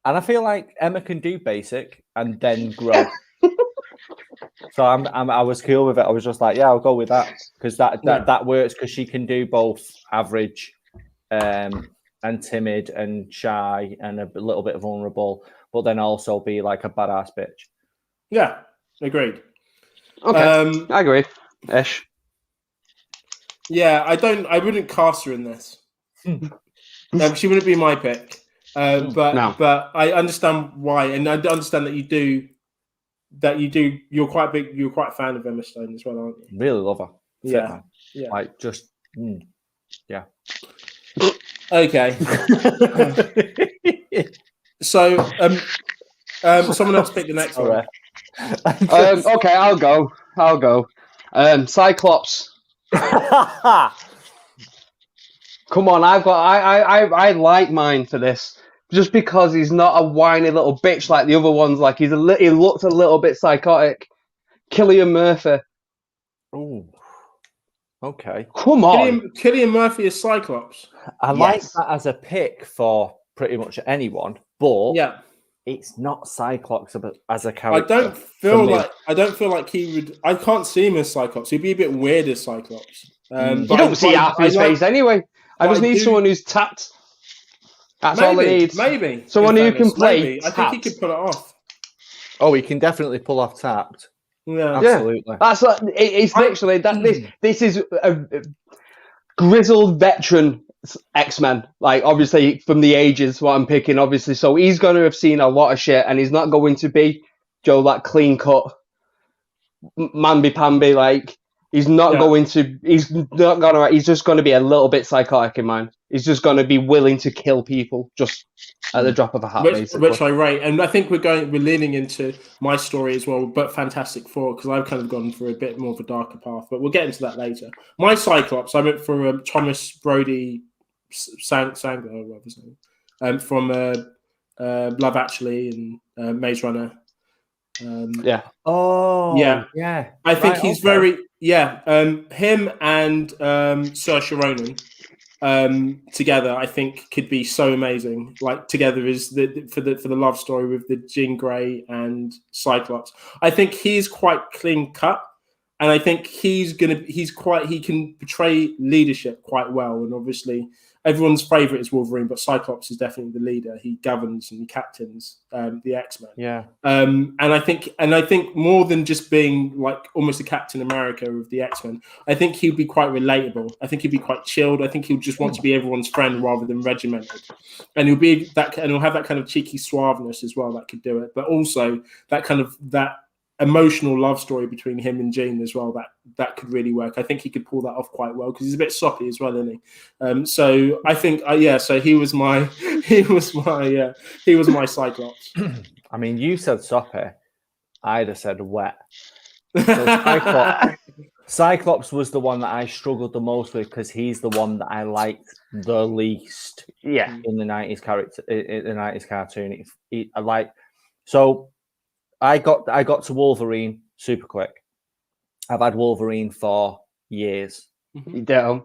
I feel like Emma can do basic and then grow. So I was cool with it. I was just like, yeah, I'll go with that because that works because she can do both average and timid and shy and a little bit vulnerable, but then also be like a badass bitch. Yeah, agreed. Okay, I agree. Ish. Yeah, I wouldn't cast her in this. She wouldn't be my pick. But I understand why, and I understand that you do. You're quite big. You're quite a fan of Emma Stone as well, aren't you? Really love her. Yeah. Like just, yeah. Okay. So, someone else pick the next one. Okay, I'll go. Cyclops. Come on, I like mine for this. Just because he's not a whiny little bitch like the other ones, like he looks a little bit psychotic. Cillian Murphy. Oh, okay. Come on, Cillian Murphy is Cyclops. I like that as a pick for pretty much anyone, but it's not Cyclops as a character. I don't feel like he would. I can't see him as Cyclops. He'd be a bit weird as Cyclops. You don't see half his face anyway. I just need someone who's tapped. That's all I need. Maybe someone who can play. I think he could pull it off. Oh, he can definitely pull off tapped. Yeah, absolutely. That's it's literally that. This is a grizzled veteran X-Men. Like obviously from the ages, what I'm picking, obviously. So he's going to have seen a lot of shit, and he's not going to be Joe that clean cut, mamby pamby. Like he's not going to. He's not going to. He's just going to be a little bit psychotic in mine. He's just going to be willing to kill people just at the drop of a hat, which I rate. And I think we're leaning into my story as well, but Fantastic Four, because I've kind of gone for a bit more of a darker path, but we'll get into that later. My Cyclops, I went for Thomas Brody Sangler, whatever his name, from Love Actually and Maze Runner. I think he's very him and Saoirse Ronan together, I think could be so amazing. Like together is for the love story with the Jean Grey and Cyclops. I think he's quite clean cut, and I think he can portray leadership quite well. And obviously, everyone's favorite is Wolverine, but Cyclops is definitely the leader. He governs and he captains the X-Men. Yeah. And I think more than just being like almost a Captain America of the X-Men, I think he'd be quite relatable. I think he'd be quite chilled. I think he'll just want to be everyone's friend rather than regimented. And he'll have that kind of cheeky suaveness as well that could do it. But also that emotional love story between him and Jean as well, that could really work. I think he could pull that off quite well because he's a bit soppy as well, isn't he? So I think so he was my Cyclops. I mean, you said soppy, I'd have said wet. So Cyclops was the one that I struggled the most with because he's the one that I liked the least. Yeah, in the 90s character, in the 90s cartoon, so. I got to Wolverine super quick. I've had Wolverine for years. You don't.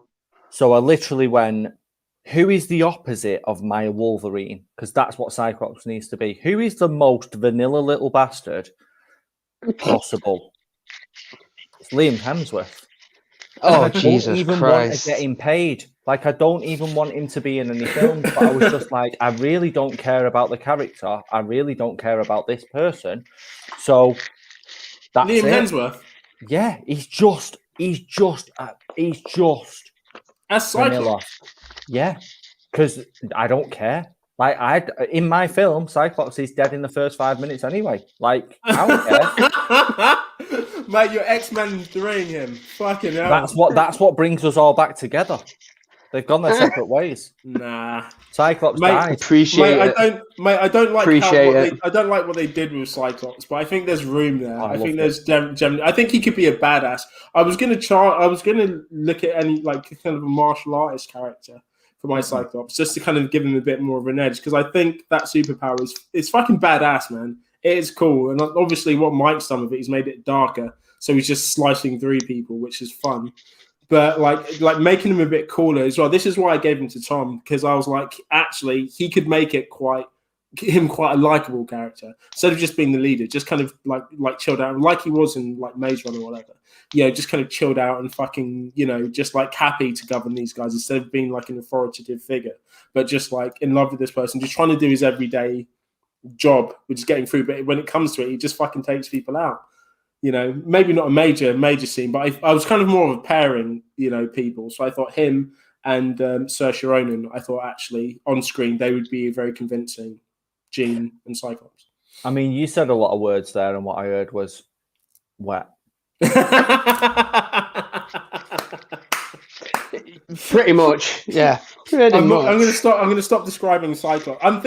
So I literally went, who is the opposite of my Wolverine? Because that's what Cyclops needs to be. Who is the most vanilla little bastard possible? It's Liam Hemsworth. Oh, Jesus Christ. I don't even want to get him paid. Like, I don't even want him to be in any films, but I was just like, I really don't care about the character. I really don't care about this person. So that's Liam Hemsworth. Yeah, he's just as Cyclops. Yeah, because I don't care. Like in my film, Cyclops is dead in the first 5 minutes anyway. Like I don't care. Mate, you're X-Men 3ing him. Fucking hell. That's what brings us all back together. They've gone their separate ways. Nah. Cyclops died. I don't like I don't like what they did with Cyclops, but I think there's room there. I think there's I think he could be a badass. I was gonna look at any like kind of a martial artist character for my Cyclops, just to kind of give him a bit more of an edge, because I think that superpower is fucking badass, man. It is cool, and obviously what Mike's done with it, he's made it darker. so he's just slicing through people, which is fun. But like making him a bit cooler as well. This is why I gave him to Tom, because I was like, actually, he could make it quite a likable character instead of just being the leader, just kind of like chilled out, like he was in like Maze Runner or whatever. Just kind of chilled out and fucking, just like happy to govern these guys instead of being like an authoritative figure, but just like in love with this person, just trying to do his everyday job, which is getting through. But when it comes to it, he just fucking takes people out. Maybe not a major scene, but I was kind of more of a pairing, people. So I thought him and Saoirse Ronan, I thought actually on screen they would be very convincing, Jean and Cyclops. I mean, you said a lot of words there, and what I heard was wet. Pretty much, yeah. I'm going to stop describing Cyclops. I'm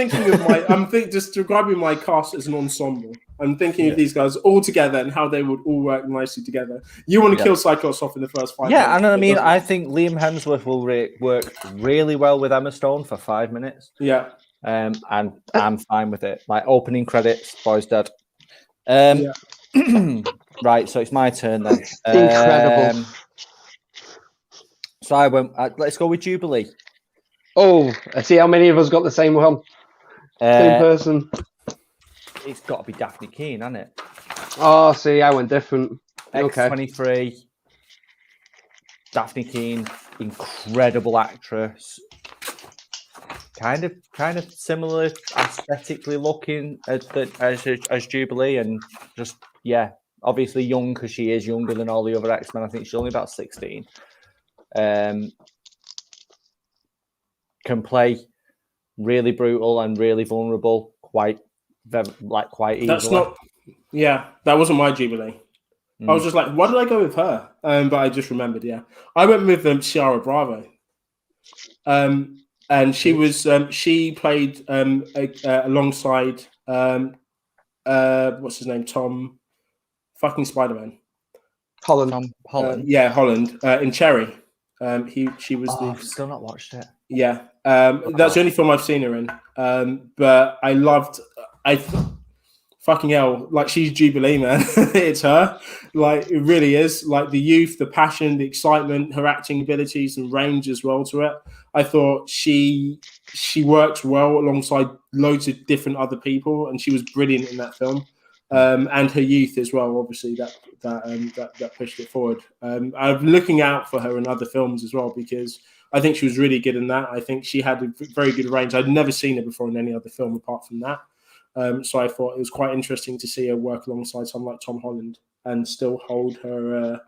just describing my cast as an ensemble. I'm thinking of these guys all together and how they would all work nicely together. You want to kill Cyclops off in the first 5 minutes. Yeah, and I mean, I think Liam Hemsworth will work really well with Emma Stone for 5 minutes. Yeah. And I'm fine with it. Like opening credits, boy's dead. Right, so it's my turn then. Incredible. So I went. Let's go with Jubilee. Oh, I see how many of us got the same one. Same person. It's got to be Daphne Keane, hasn't it? Oh, see, I went different. X-23. Daphne Keane, incredible actress. Kind of similar aesthetically looking as Jubilee, and just obviously young because she is younger than all the other X-Men. I think she's only about 16. Can play really brutal and really vulnerable quite easily. That's not. Yeah, that wasn't my Jubilee. I was just like, why did I go with her? But I just remembered. Yeah, I went with Ciara Bravo. And she was she played alongside what's his name, Tom fucking Spider-Man. Holland. Tom Holland. Holland in Cherry. She was I've still not watched it. Yeah. That's the only film I've seen her in. But I loved fucking hell, like she's Jubilee, man. It's her. Like it really is. Like the youth, the passion, the excitement, her acting abilities and range as well to it. I thought she worked well alongside loads of different other people, and she was brilliant in that film. And her youth as well, obviously that pushed it forward. I'm looking out for her in other films as well, because I think she was really good in that. I think she had a very good range. I'd never seen her before in any other film apart from that. So I thought it was quite interesting to see her work alongside someone like Tom Holland and still hold her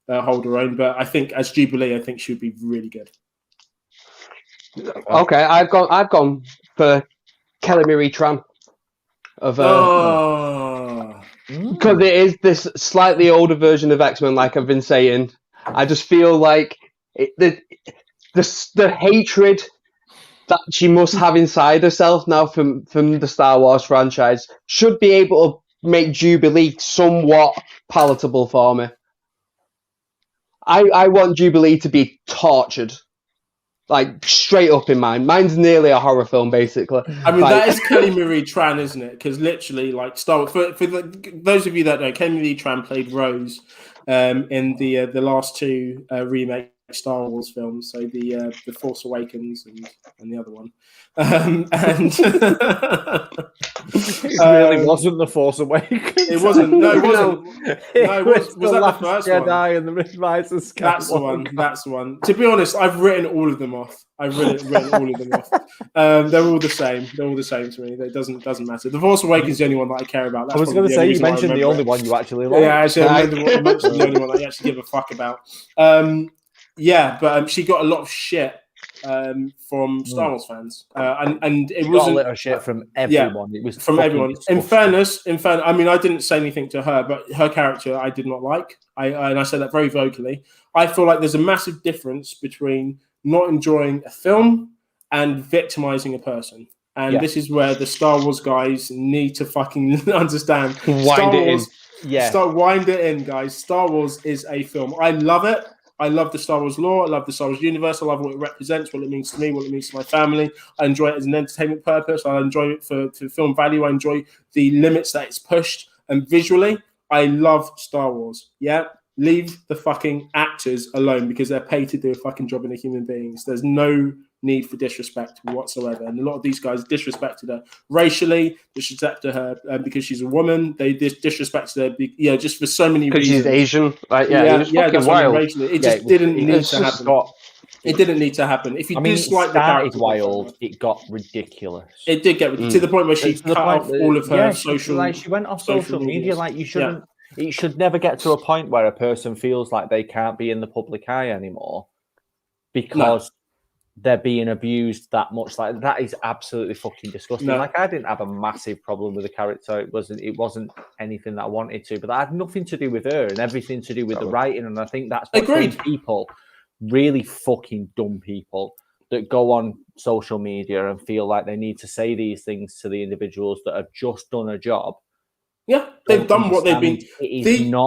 own. But I think as Jubilee, I think she would be really good. Okay, I've gone for Kelly Marie Tran because it is this slightly older version of X-Men, like I've been saying. I just feel like the hatred that she must have inside herself now from the Star Wars franchise should be able to make Jubilee somewhat palatable for me. I want Jubilee to be tortured. Like, straight up in mine. Mine's nearly a horror film, basically. I mean, that is Kelly Marie Tran, isn't it? Because literally, like, Star Wars... For those of you that know, Kelly Marie Tran played Rose in the last two remake Star Wars films. So the Force Awakens and the other one. It really wasn't the Force Awakens. It wasn't. No, it wasn't. No, was that the first Jedi one? And the Rise of Skywalker. That's the one. That's the one. To be honest, I've written all of them off. I've written all of them off. They're all the same. They're all the same to me. It doesn't matter. The Force Awakens is the only one that I care about. That's I was going to say you mentioned the only one you actually like. Yeah, actually, I mentioned the only one I actually give a fuck about. Yeah, but she got a lot of shit from Star Wars fans, and it wasn't a lot of shit from everyone. It was from everyone. In fairness, I mean, I didn't say anything to her, but her character I did not like. I said that very vocally. I feel like there's a massive difference between not enjoying a film and victimizing a person. And this is where the Star Wars guys need to fucking understand. Wind it in. Yeah. Wind it in, guys. Star Wars is a film. I love it. I love the Star Wars lore. I love the Star Wars universe. I love what it represents, what it means to me, what it means to my family. I enjoy it as an entertainment purpose. I enjoy it for film value. I enjoy the limits that it's pushed. And visually, I love Star Wars. Yeah, leave the fucking actors alone because they're paid to do a fucking job in the human beings. There's no need for disrespect whatsoever. And a lot of these guys disrespected her racially, disrespected her because she's a woman. They disrespected her, just for so many reasons. Because she's Asian. Like, that's wild. Racially. It just didn't need to happen. It didn't need to happen. If you dislike the character, wild, it got ridiculous. It did get to the point where she cut off all of her social. Like she went off social media. Like you shouldn't. It should never get to a point where a person feels like they can't be in the public eye anymore because they're being abused that much. Like that is absolutely fucking disgusting. Like I didn't have a massive problem with the character. It wasn't anything that I wanted to, but that had nothing to do with her and everything to do with the writing. And I think that's what some people, really fucking dumb people, that go on social media and feel like they need to say these things to the individuals that have just done a job. Yeah, they've done what they've been.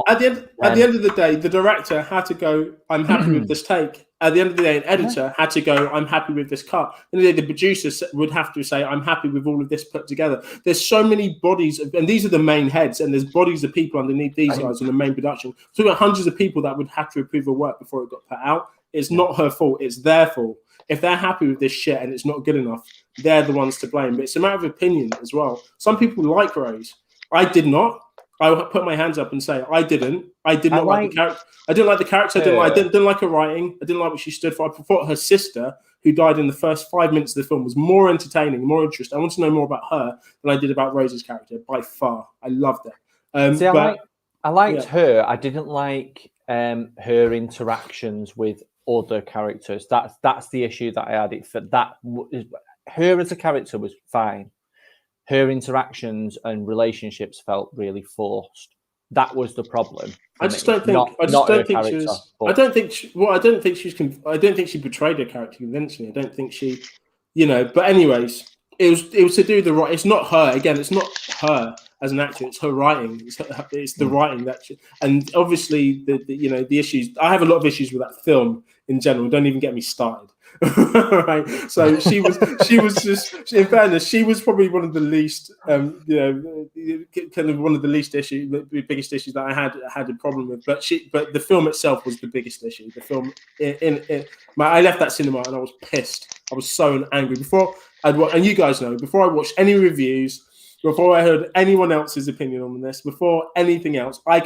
At the end of the day, the director had to go, I'm happy with this take. At the end of the day, an editor had to go, I'm happy with this cut. And then the producer would have to say, I'm happy with all of this put together. There's so many bodies, and these are the main heads, and there's bodies of people underneath these guys in the main production. So we've got hundreds of people that would have to approve her work before it got put out. It's not her fault. It's their fault. If they're happy with this shit and it's not good enough, they're the ones to blame. But it's a matter of opinion as well. Some people like Rose. I did not. I put my hands up and say I didn't. I did not like the character. I didn't like the character. I didn't like her writing. I didn't like what she stood for. I thought her sister, who died in the first 5 minutes of the film, was more entertaining, more interesting. I want to know more about her than I did about Rose's character by far. I loved it. I liked her. I didn't like her interactions with other characters. That's the issue that I had. Her as a character was fine. Her interactions and relationships felt really forced. That was the problem. I don't think she betrayed her character convincingly. I don't think she, But anyways, it was to do the right. It's not her. Again, it's not her as an actor. It's her writing. It's the writing and obviously the issues. I have a lot of issues with that film in general. Don't even get me started. Right. So she was just, in fairness, she was probably one of the least, kind of one of the least issues, the biggest issues that I had a problem with. But the film itself was the biggest issue. The film, I left that cinema and I was pissed. I was so angry and you guys know, before I watched any reviews, before I heard anyone else's opinion on this, before anything else, I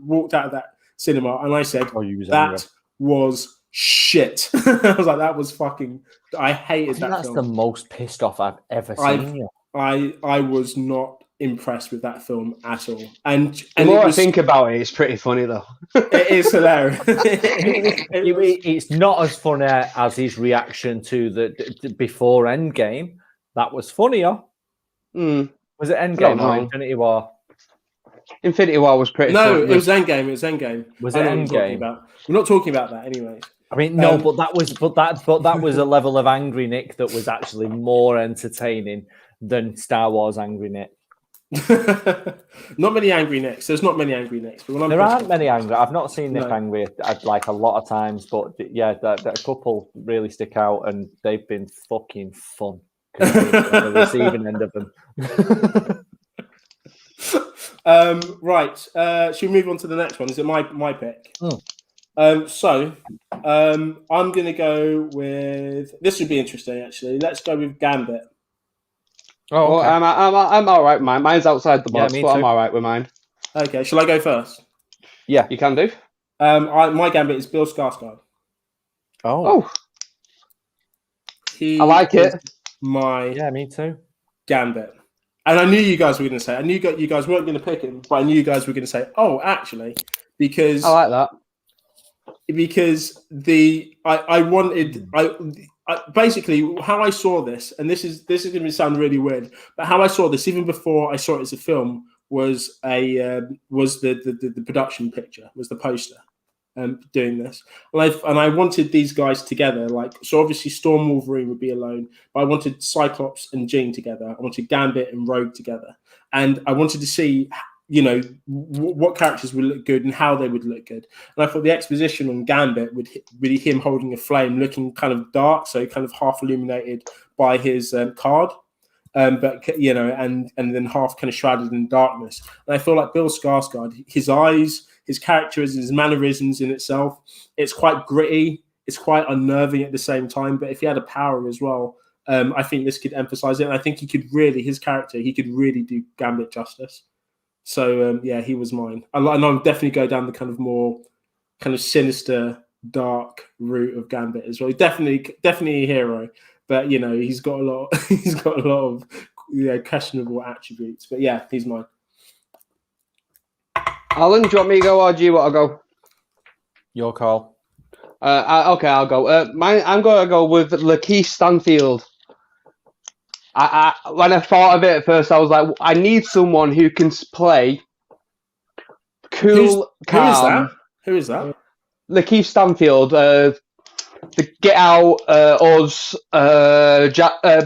walked out of that cinema and I said, that was shit. I was like, that was fucking. I hated that. That's film. The most pissed off I've ever seen you. I was not impressed with that film at all. And the more I think about it, it's pretty funny though. It is hilarious. It's not as funny as his reaction to the before Endgame. That was funnier. Was it Endgame or Infinity War? Infinity War was pretty. No, it was Endgame. Was it Endgame? We're not talking about that anyway. I mean, no, but that was a level of angry Nick that was actually more entertaining than Star Wars angry Nick. Not many angry Nicks. There's not many angry Nicks. But there aren't many angry. I've not seen Nick angry like a lot of times, but yeah, that a couple really stick out, and they've been fucking fun. The receiving end of them. Right. Should we move on to the next one? Is it my pick? I'm going to go with. This would be interesting, actually. Let's go with Gambit. Oh, okay. I'm all right with mine. Mine's outside the box, but I'm all right with mine. Okay, shall I go first? Yeah, you can do. My Gambit is Bill Skarsgård. Oh. I like it. Me too. Gambit. And I knew you guys were going to say. I knew you guys weren't going to pick him, but I knew you guys were going to say, "Oh, actually," because I like that. Because basically how I saw this, and this is going to sound really weird, but how I saw this even before I saw it as a film was the production picture, was the poster. Doing this, and I wanted these guys together. So obviously Storm Wolverine would be alone, but I wanted Cyclops and Jean together. I wanted Gambit and Rogue together, and I wanted to see, what characters would look good and how they would look good. And I thought the exposition on Gambit would be him holding a flame, looking kind of dark, so kind of half illuminated by his card. but you know, and then half kind of shrouded in darkness. And I feel like Bill Skarsgård, his eyes, his characters, his mannerisms in itself, it's quite gritty, it's quite unnerving at the same time. But if he had a power as well, I think this could emphasize it. And I think he could really do Gambit justice. So yeah, he was mine. And I'll definitely go down the kind of more kind of sinister, dark route of Gambit as well. Definitely a hero, but you know, he's got a lot of questionable attributes. But yeah, he's mine. Alan, do you want me to go or do you want to go? Your call. Okay, I'll go. I'm going to go with Lakeith Stanfield. When I thought of it at first, I was like, I need someone who can play cool, calm. Who is that? Lakeith Stanfield, the Get Out, Us,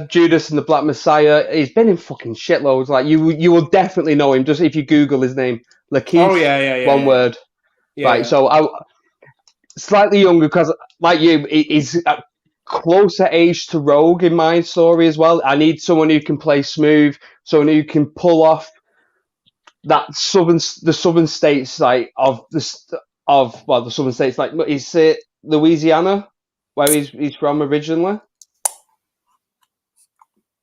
Judas and the Black Messiah. He's been in fucking shitloads. Like you will definitely know him just if you Google his name. Lakeith. Oh yeah. One word. Yeah, right. yeah. So I slightly younger because, like you, he's a closer age to Rogue in my story as well. I need someone who can play smooth, someone who can pull off that the southern states like the southern states, like is it Louisiana where he's from originally?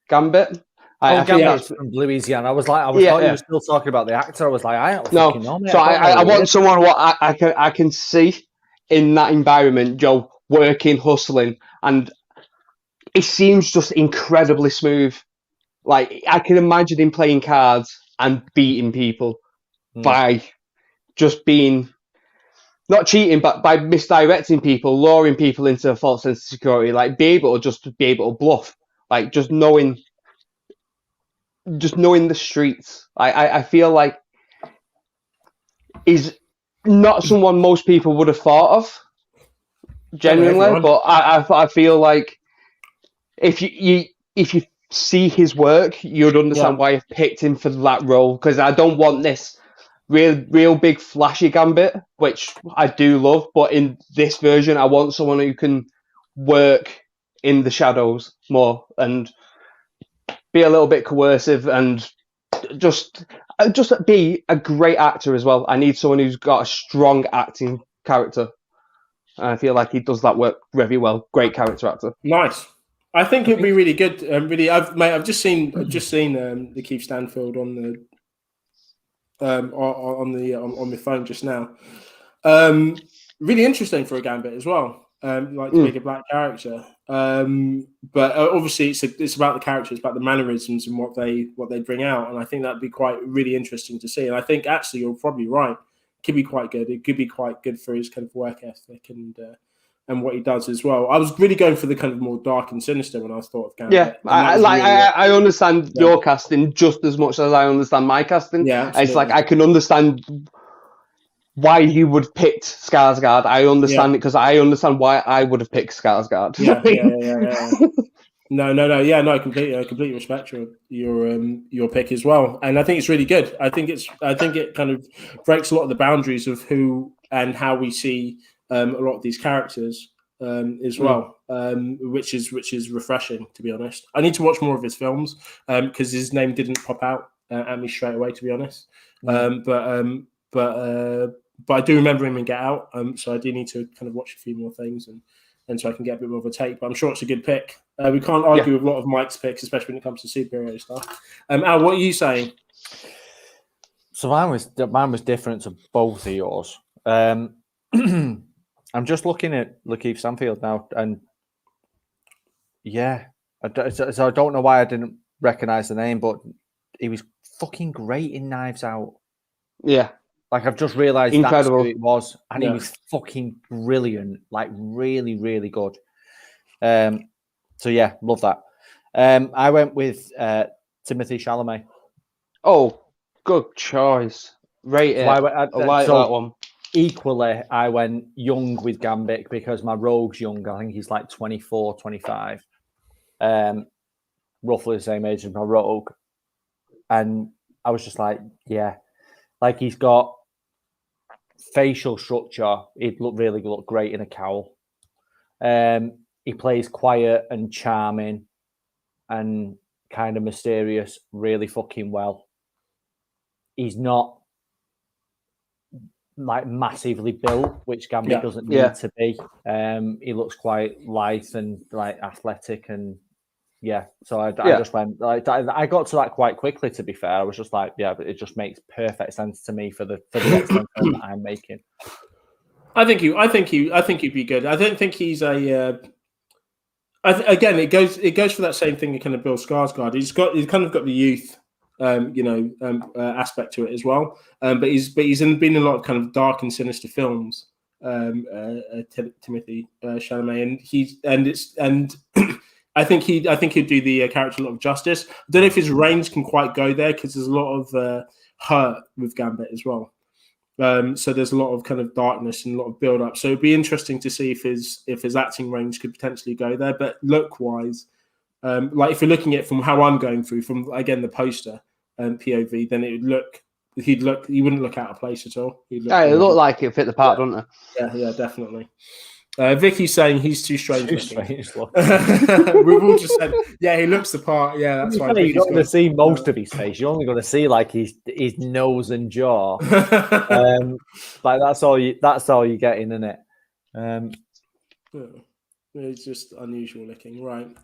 Gambit. Gambit's from Louisiana. I thought you were still talking about the actor. I was like, I don't fucking know, mate. So I want someone what I can see in that environment, Joe, working, hustling, and it seems just incredibly smooth. Like I can imagine him playing cards and beating people by just being not cheating, but by misdirecting people, luring people into a false sense of security. Like be able to bluff, like just knowing the streets. I feel like he's not someone most people would have thought of, genuinely. But I feel like if you see his work, you'd understand why I've picked him for that role. Because I don't want this real big flashy Gambit, which I do love. But in this version, I want someone who can work in the shadows more and be a little bit coercive and just be a great actor as well. I need someone who's got a strong acting character. And I feel like he does that work very well. Great character actor. Nice. I think it'd be really good. I've just seen Lakeith Stanfield on my phone just now. Really interesting for a Gambit as well. To make a black character. But obviously it's about the characters, about the mannerisms and what they bring out, and I think that'd be quite really interesting to see. And I think actually you're probably right. It could be quite good. It could be quite good for his kind of work ethic and what he does as well. I was really going for the kind of more dark and sinister when I thought of Gambit. Yeah, I understand your casting just as much as I understand my casting. Yeah, absolutely. It's like I can understand why you would have picked Skarsgård. I understand it because I understand why I would have picked Skarsgård. Yeah. No. Yeah, no. I completely respect your pick as well, and I think it's really good. I think it kind of breaks a lot of the boundaries of who and how we see a lot of these characters as well, which is refreshing, to be honest. I need to watch more of his films because his name didn't pop out at me straight away, to be honest. But I do remember him in Get Out, so I do need to kind of watch a few more things and so I can get a bit more of a take. But I'm sure it's a good pick. We can't argue with a lot of Mike's picks, especially when it comes to superhero stuff. Al, what are you saying? So mine was different to both of yours. I'm just looking at Lakeith Stanfield now, and so I don't know why I didn't recognize the name, but he was fucking great in Knives Out. Yeah. Like, I've just realised that's who it was. And he was fucking brilliant. Like, really, really good. So, yeah, love that. I went with Timothée Chalamet. Oh, good choice. Rate it. So I like that one. Equally, I went young with Gambit because my rogue's young. I think he's like 24, 25. Roughly the same age as my rogue. And I was just like, yeah. Like, he's got facial structure. He'd look great in a cowl. He plays quiet and charming and kind of mysterious, really fucking well. He's not like massively built, which Gambit doesn't need to be. He looks quite lithe and like athletic, and so I just went like I got to that quite quickly. To be fair, I was just like, but it just makes perfect sense to me for the extent that I'm making. I think he'd be good. I don't think he's a. Again, it goes for that same thing. Kind of Bill Skarsgård. He's kind of got the youth. Aspect to it as well. But he's been in a lot of kind of dark and sinister films. Timothy Chalamet, and I think he'd do the character a lot of justice. I don't know if his range can quite go there because there's a lot of hurt with Gambit as well. So there's a lot of kind of darkness and a lot of build up. So it'd be interesting to see if his acting range could potentially go there. But look wise. Like if you're looking at it from how I'm going through, from again the poster POV, then he wouldn't look out of place at all. It looked like it fit the part, doesn't it? Yeah, definitely. Vicky's saying he's too strange. We've all just said, he looks the part. Yeah, that's right. You're not going to see most of his face. You're only going to see like his nose and jaw. Like that's all you're getting, isn't it? It's just unusual looking, right?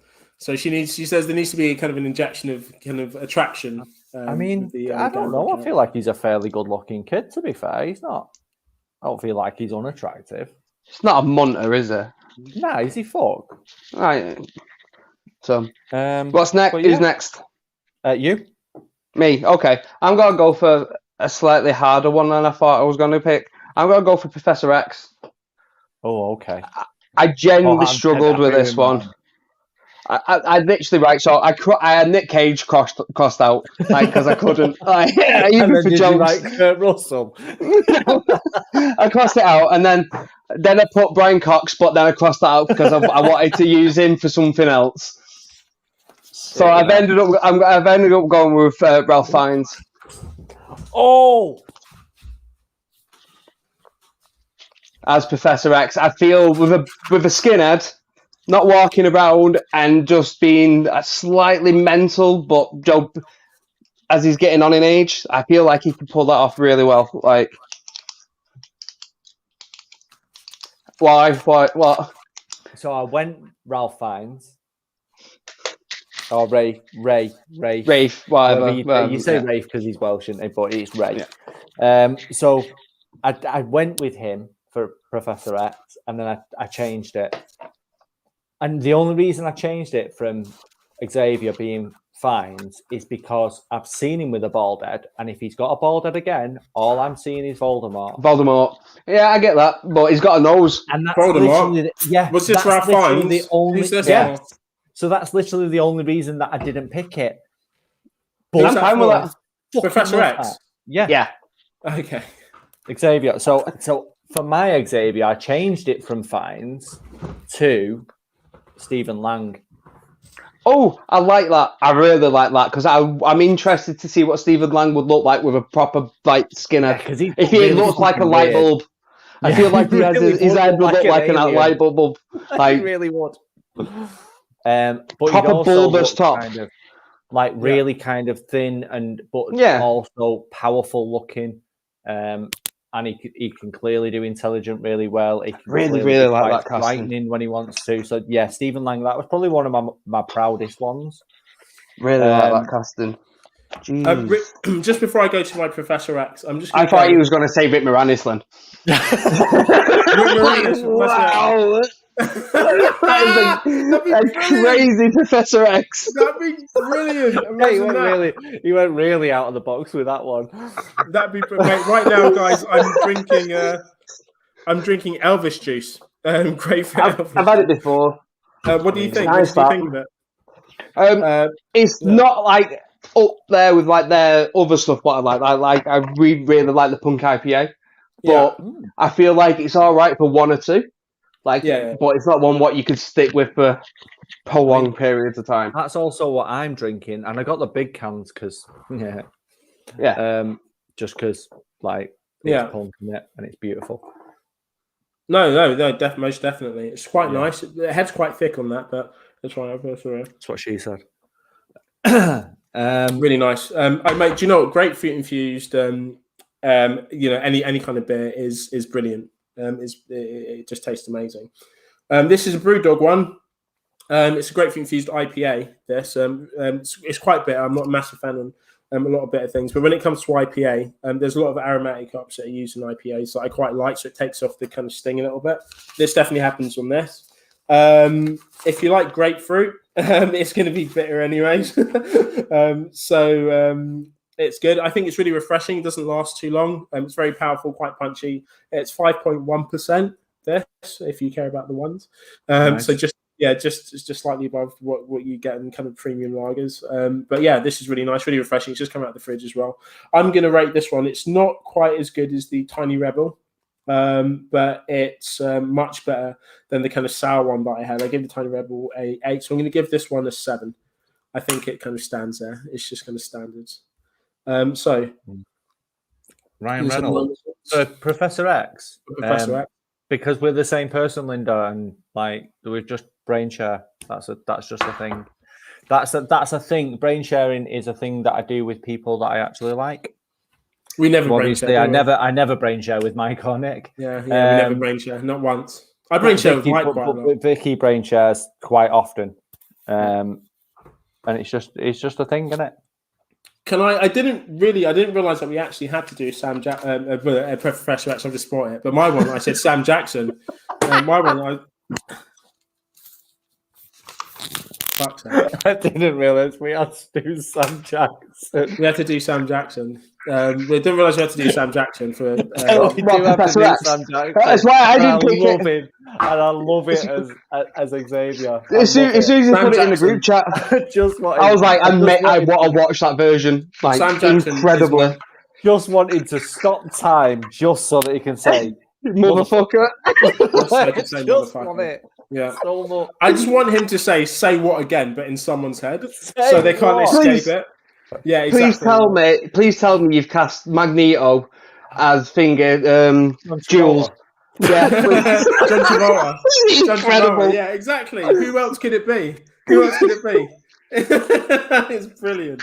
So she says there needs to be kind of an injection of kind of attraction. I mean, I don't know. I feel like he's a fairly good-looking kid. To be fair, he's not. I don't feel like he's unattractive. It's not a munter, is it? Nah, is he fuck? Right. So, what's next? Who's next? You. Me. Okay. I'm gonna go for a slightly harder one than I thought I was going to pick. I'm gonna go for Professor X. Oh, okay. I genuinely struggled with this one. I literally so I had Nick Cage crossed out because I couldn't even for jokes. Like Kurt Russell. I crossed it out and then I put Brian Cox, but then I crossed that out because I wanted to use him for something else. So I've ended up going with Ralph Fiennes. Oh, as Professor X, I feel with a skinhead. Not walking around and just being slightly mental, but as he's getting on in age, I feel like he can pull that off really well. Like, why? What? So I went Ralph Fiennes. Or Rafe, whatever. You say Rafe because he's Welsh, isn't he? But it's Ray. Yeah. So I went with him for Professor X, and then I changed it. And the only reason I changed it from Xavier being Fiennes is because I've seen him with a bald head, and if he's got a bald head again, all I'm seeing is Voldemort. Yeah, I get that, but he's got a nose. And that's Voldemort. Was this Ralph Fiennes? Who's this? Yeah. So that's literally the only reason that I didn't pick it. But I'm fine with that. Professor X. Yeah. Okay. Xavier. So for my Xavier, I changed it from Fiennes to Stephen Lang. Oh, I like that. I really like that because I'm interested to see what Stephen Lang would look like with a proper skinhead. If he looked like a light bulb, I feel like his head would look like a light bulb. Like, he really would. But proper bulbous top, kind of, like really kind of thin but also powerful looking. And he can clearly do intelligent really well. He can really like that casting. Frightening when he wants to. So yeah, Stephen Lang, that was probably one of my proudest ones. Really like that casting. Just before I go to my Professor X, I thought he was going to say Rick Moranis. Wow. That'd be crazy Professor X. That'd be brilliant. He went really out of the box with that one. That'd be right now, guys. I'm drinking Elvis juice. Great for Elvis. I've had it before. What do you think? What do you think of it? It's not like up there with like their other stuff. What I like. I really like the Punk IPA, but I feel like it's all right for one or two. But it's not one what you could stick with for prolonged periods of time. That's also what I'm drinking, and I got the big cans because just because it's punk in it and it's beautiful. No, most definitely. It's quite nice. The head's quite thick on that, but that's why I've That's what she said. Really nice. Mate, do you know what? Grapefruit infused, any kind of beer is brilliant. It just tastes amazing. This is a Brewdog one. It's a grapefruit infused IPA. This it's quite bitter. I'm not a massive fan of a lot of bitter things, but when it comes to IPA, there's a lot of aromatic hops that are used in IPAs that I quite like, so it takes off the kind of sting a little bit. This definitely happens on this. If you like grapefruit, it's going to be bitter anyways. It's good. I think it's really refreshing. It doesn't last too long. It's very powerful, quite punchy. It's 5.1%. This, if you care about the ones. Nice. So just slightly above what you get in kind of premium lagers. But yeah, this is really nice, really refreshing. It's just come out of the fridge as well. I'm going to rate this one. It's not quite as good as the Tiny Rebel, but it's much better than the kind of sour one that I had. I gave the Tiny Rebel a 8, so I'm going to give this one a 7. I think it kind of stands there. It's just kind of standards. So Ryan Reynolds, Professor X. Professor X. Because we're the same person, Linda, and like we've just brain share. That's just a thing. That's a thing. Brain sharing is a thing that I do with people that I actually like. We never brain share. I never brain share with Mike or Nick. Yeah, we never brain share, not once. I brain share with Mike quite a lot. Vicky brain shares quite often, and it's just a thing, isn't it? I didn't realize that we actually had to do Professor X. I've just spotted it, but my one I said Sam Jackson. My one I didn't realize we had to do Sam Jackson. We had to do Sam Jackson. We didn't realize we had to do Sam Jackson for. We do have to do Sam Jackson. That's why I didn't pick it. And I love it as Xavier. As soon as you put it in the group chat, I was like, I want to watch that version. Like, Sam Jackson, incredibly. Just wanted to stop time just so that he can say, motherfucker. Just want it. Yeah. I just want him to say what again, but in someone's head, so they can't escape it. Yeah, exactly. Please tell me you've cast Magneto as Jules. Yeah, John Travolta. Incredible. Yeah, exactly. Who else could it be? It's brilliant.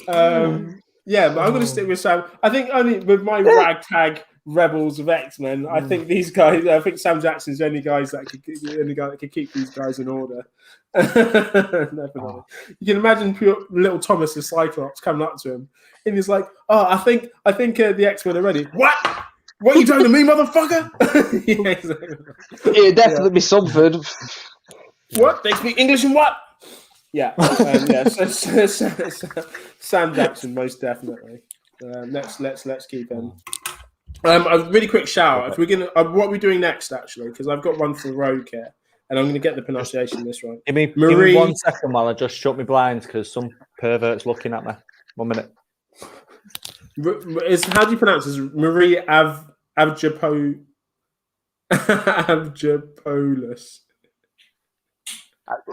Yeah, but I'm going to stick with Sam. I think only with my ragtag rebels of X-Men, I think these guys. I think Sam Jackson's the only guy that could keep these guys in order. Definitely. You can imagine little Thomas the Cyclops coming up to him, and he's like, "Oh, I think the X-Men are ready." What are you doing to me, motherfucker? Yeah, exactly. It'd definitely be something. What? They speak English and what? Yeah, Sam Jackson, most definitely. Let's keep him. A really quick shout out. If we're gonna, what are we doing next? Actually, because I've got one for Rogue here, and I'm going to get the pronunciation of this right. Give me 1 second while I just shut my blinds because some pervert's looking at me. 1 minute. How do you pronounce this? Marie Avgeropoulos.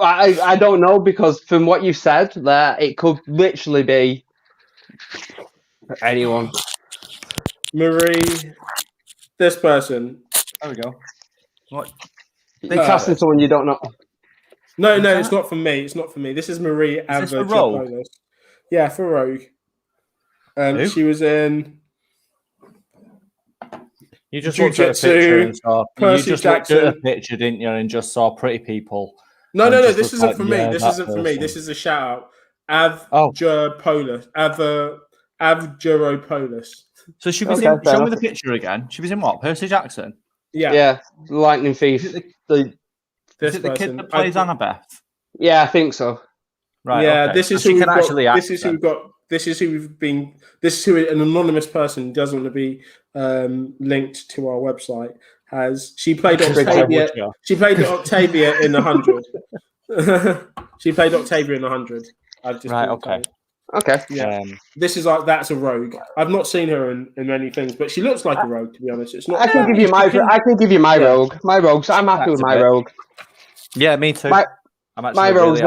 I don't know, because from what you said there, it could literally be anyone. Marie, this person. There we go. What? You're casting someone you don't know. No, it's not for me. It's not for me. This is Marie Avgeropoulos. Yeah, for Rogue. She was in. You just looked at a picture and saw. You just looked at a picture, didn't you, and just saw pretty people. No. This isn't for me. This isn't for me. This is a shout out. Avgeropoulos. Avgeropoulos. So she was in. Show me the picture again. She was in what? Percy Jackson. Yeah. Lightning Thief. Is it the kid that plays Annabeth? Yeah, I think so. Right. Yeah. Okay. This is who can actually act. This is who we've got. This is who we've been. This is who an anonymous person doesn't want to be linked to our website has. She played Octavia. She played Octavia in 100. She played Octavia in 100. I've just Okay. Yeah. This is that's a rogue. I've not seen her in many things, but she looks like a rogue, to be honest. It's not. I can give you my rogue. My rogue. So I'm happy with my rogue. Yeah, me too. My rogue's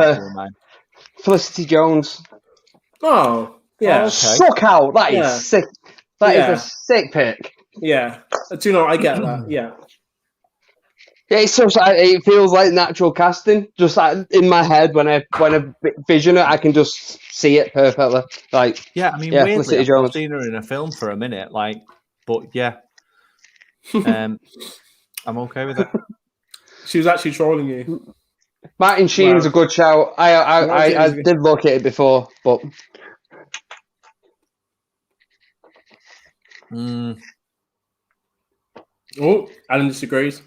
Felicity Jones. Oh, yeah. Suck out. That is sick. That is a sick pick. Yeah. Do you know, I get that. Yeah. It's just it feels like natural casting. Just like in my head when I vision it, I can just see it perfectly. Like yeah, I mean, yeah, weirdly, Felicity I've Jones. not seen her in a film for a minute. Like, but yeah, I'm okay with it. She was actually trolling you. Martin Sheen's a good shout. I did look at it before, but Oh, Alan disagrees.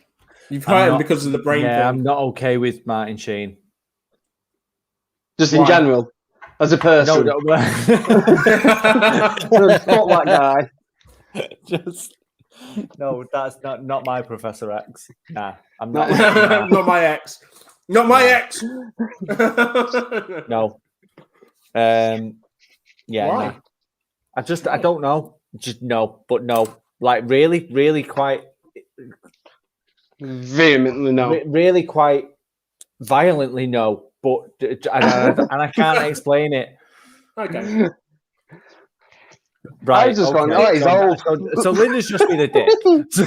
You've hurt him because of the brain thing. I'm not okay with Martin Sheen. Just in general, as a person. No. Fuck that guy. Just no. That's not my Professor X. Nah, I'm not. Not my ex. Not my ex. No. Yeah. Why? No. I don't know. Just no, but no. Like really quite vehemently no. Really quite violently no. But and I can't explain it. Okay. Right. I was just going, he's old. So Linda's just been a dick.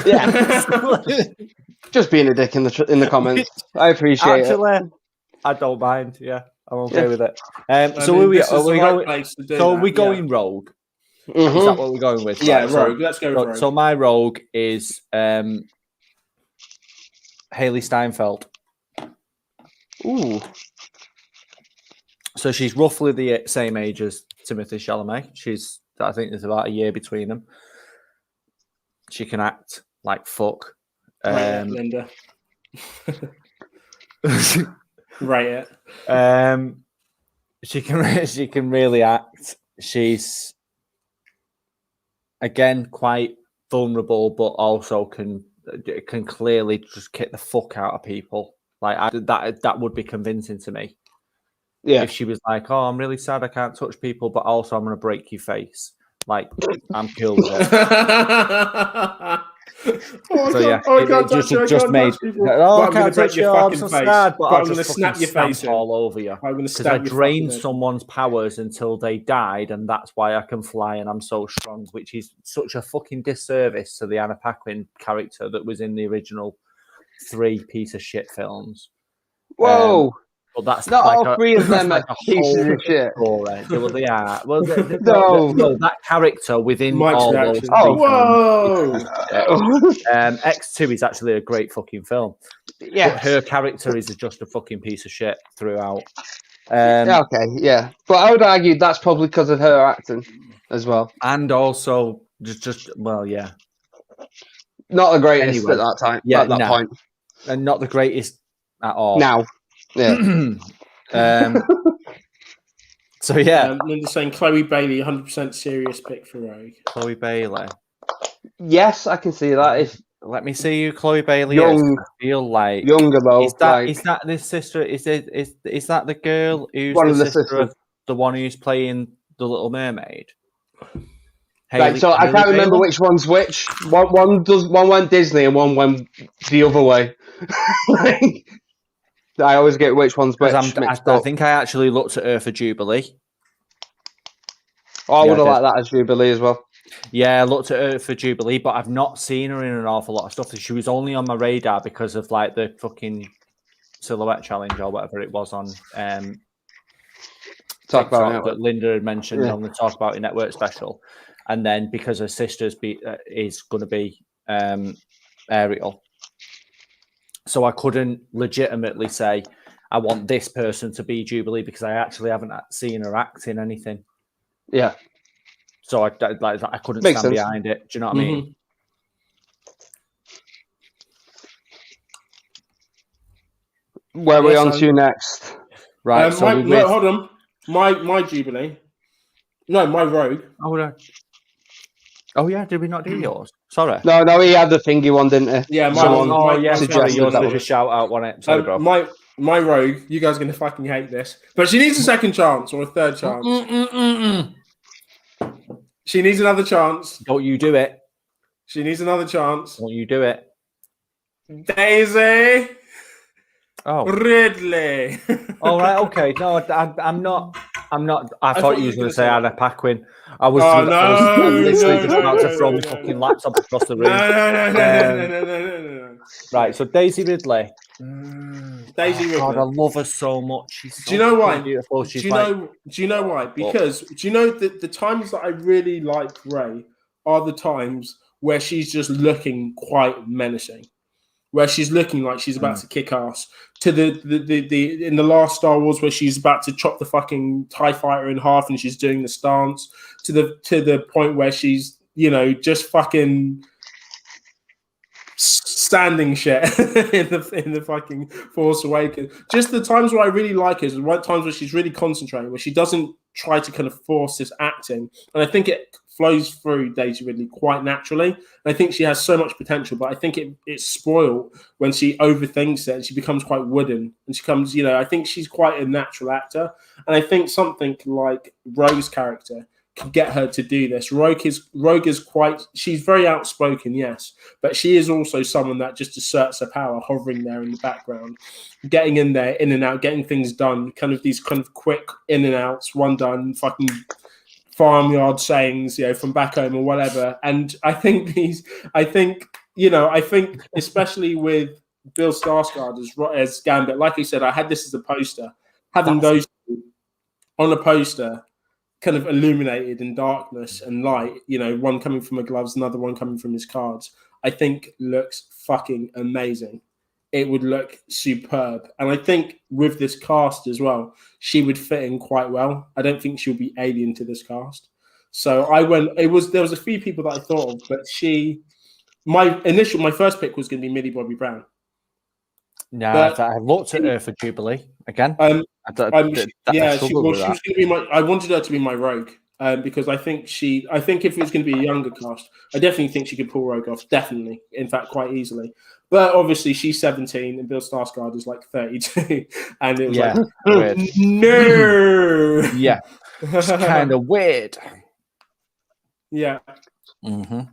Yeah. Just being a dick in the comments. I appreciate it. I don't mind. Yeah, I'm okay with it. So are we going rogue? Mm-hmm. Is that what we're going with? Yeah, right, rogue. Let's go rogue. So my rogue is Haley Steinfeld. Ooh. So she's roughly the same age as Timothée Chalamet. I think there's about a year between them. She can act like fuck. Linda. Right. She can really act. She's again quite vulnerable, but also can clearly just kick the fuck out of people. Like that would be convincing to me. Yeah. If she was like, "Oh, I'm really sad I can't touch people, but also I'm going to break your face," like I'm cool with it. So yeah, it just made. Oh, I can't touch you. I'm so sad, but I'm going to snap your face all over you. I'm going to because I drained someone's powers until they died, and that's why I can fly and I'm so strong. Which is such a fucking disservice to the Anna Paquin character that was in the original 3 piece of shit films. Whoa. But that's not like all 3 of them are pieces of shit. Well, they are. Well, no, that character within Mike's all reaction. those. Whoa! X2 is actually a great fucking film. Yeah, but her character is just a fucking piece of shit throughout. Okay, yeah, but I would argue that's probably because of her acting as well, and also just yeah, not the greatest at that time. Yeah, at that point, and not the greatest at all. Now. Yeah. So yeah, Linda's saying Chloe Bailey, 100% serious pick for Rogue. Chloe Bailey. Yes, I can see that. If let me see you, Chloe Bailey. Young, I feel like younger though. Is that this sister? Is that the girl who's one the of the sister sisters? Of the one who's playing the Little Mermaid? Right, so I can't remember which one's which. One went Disney and one went the other way. I always get which one's which. I think I actually looked at her for Jubilee. Oh, I would have liked that as Jubilee as well. Yeah, I looked at her for Jubilee, but I've not seen her in an awful lot of stuff. She was only on my radar because of like the fucking silhouette challenge or whatever it was on Talk about that Linda had mentioned on the Talk About It Network special. And then because her sister's is going to be Ariel. So I couldn't legitimately say I want this person to be Jubilee because I actually haven't seen her act in anything. Yeah. So I couldn't Makes stand sense. behind it. Do you know what I mean? Where are we on to next? Right. Hold on. My Jubilee. No, my Rogue. Oh yeah, did we not do yours? Sorry. No, he had the thingy one, didn't he? Yeah, sorry, yours was a shout out on it. Sorry, bro. My Rogue, you guys are going to fucking hate this, but she needs a second chance or a third chance. She needs another chance. Don't you do it. She needs another chance. Don't you do it. Daisy. Oh. Ridley. All right, okay. No, I'm not. I'm not. I thought you were going to say Anna Paquin. I was literally just about to throw my fucking laptop across the room. No. Right, so Daisy Ridley. Daisy Ridley. God, I love her so much. She's so do you know why? Beautiful. Do you know why? Because do you know that the times that I really like Rey are the times where she's just looking quite menacing, where she's looking like she's about to kick ass. To the in the last Star Wars where she's about to chop the fucking TIE fighter in half and she's doing the stance. To the point where she's just fucking standing shit in the fucking Force Awakens. Just the times where I really like her is the right times where she's really concentrating, where she doesn't try to kind of force this acting. And I think it flows through Daisy Ridley quite naturally. And I think she has so much potential, but I think it's spoiled when she overthinks it and she becomes quite wooden. And she comes, I think she's quite a natural actor. And I think something like Rogue's character can get her to do this. Rogue is she's very outspoken, yes, but she is also someone that just asserts her power, hovering there in the background, getting in there, in and out, getting things done, kind of these kind of quick in and outs, one done, fucking farmyard sayings, from back home or whatever. And I think especially with Bill Skarsgård as Gambit, like I said, I had this as a poster, having those two on a poster kind of illuminated in darkness and light, one coming from her gloves, another one coming from his cards, I think looks fucking amazing. It would look superb. And I think with this cast as well, she would fit in quite well. I don't think she'll be alien to this cast. So there was a few people that I thought of, but my first pick was going to be Millie Bobby Brown. No, I looked at her for Jubilee again. She was going to be I wanted her to be my Rogue because I think if it was going to be a younger cast, I definitely think she could pull Rogue off. Definitely, in fact, quite easily. But obviously, she's 17 and Bill Skarsgård is like 32, and it was weird. No, yeah, it's kind of weird. Yeah. Mm-hmm.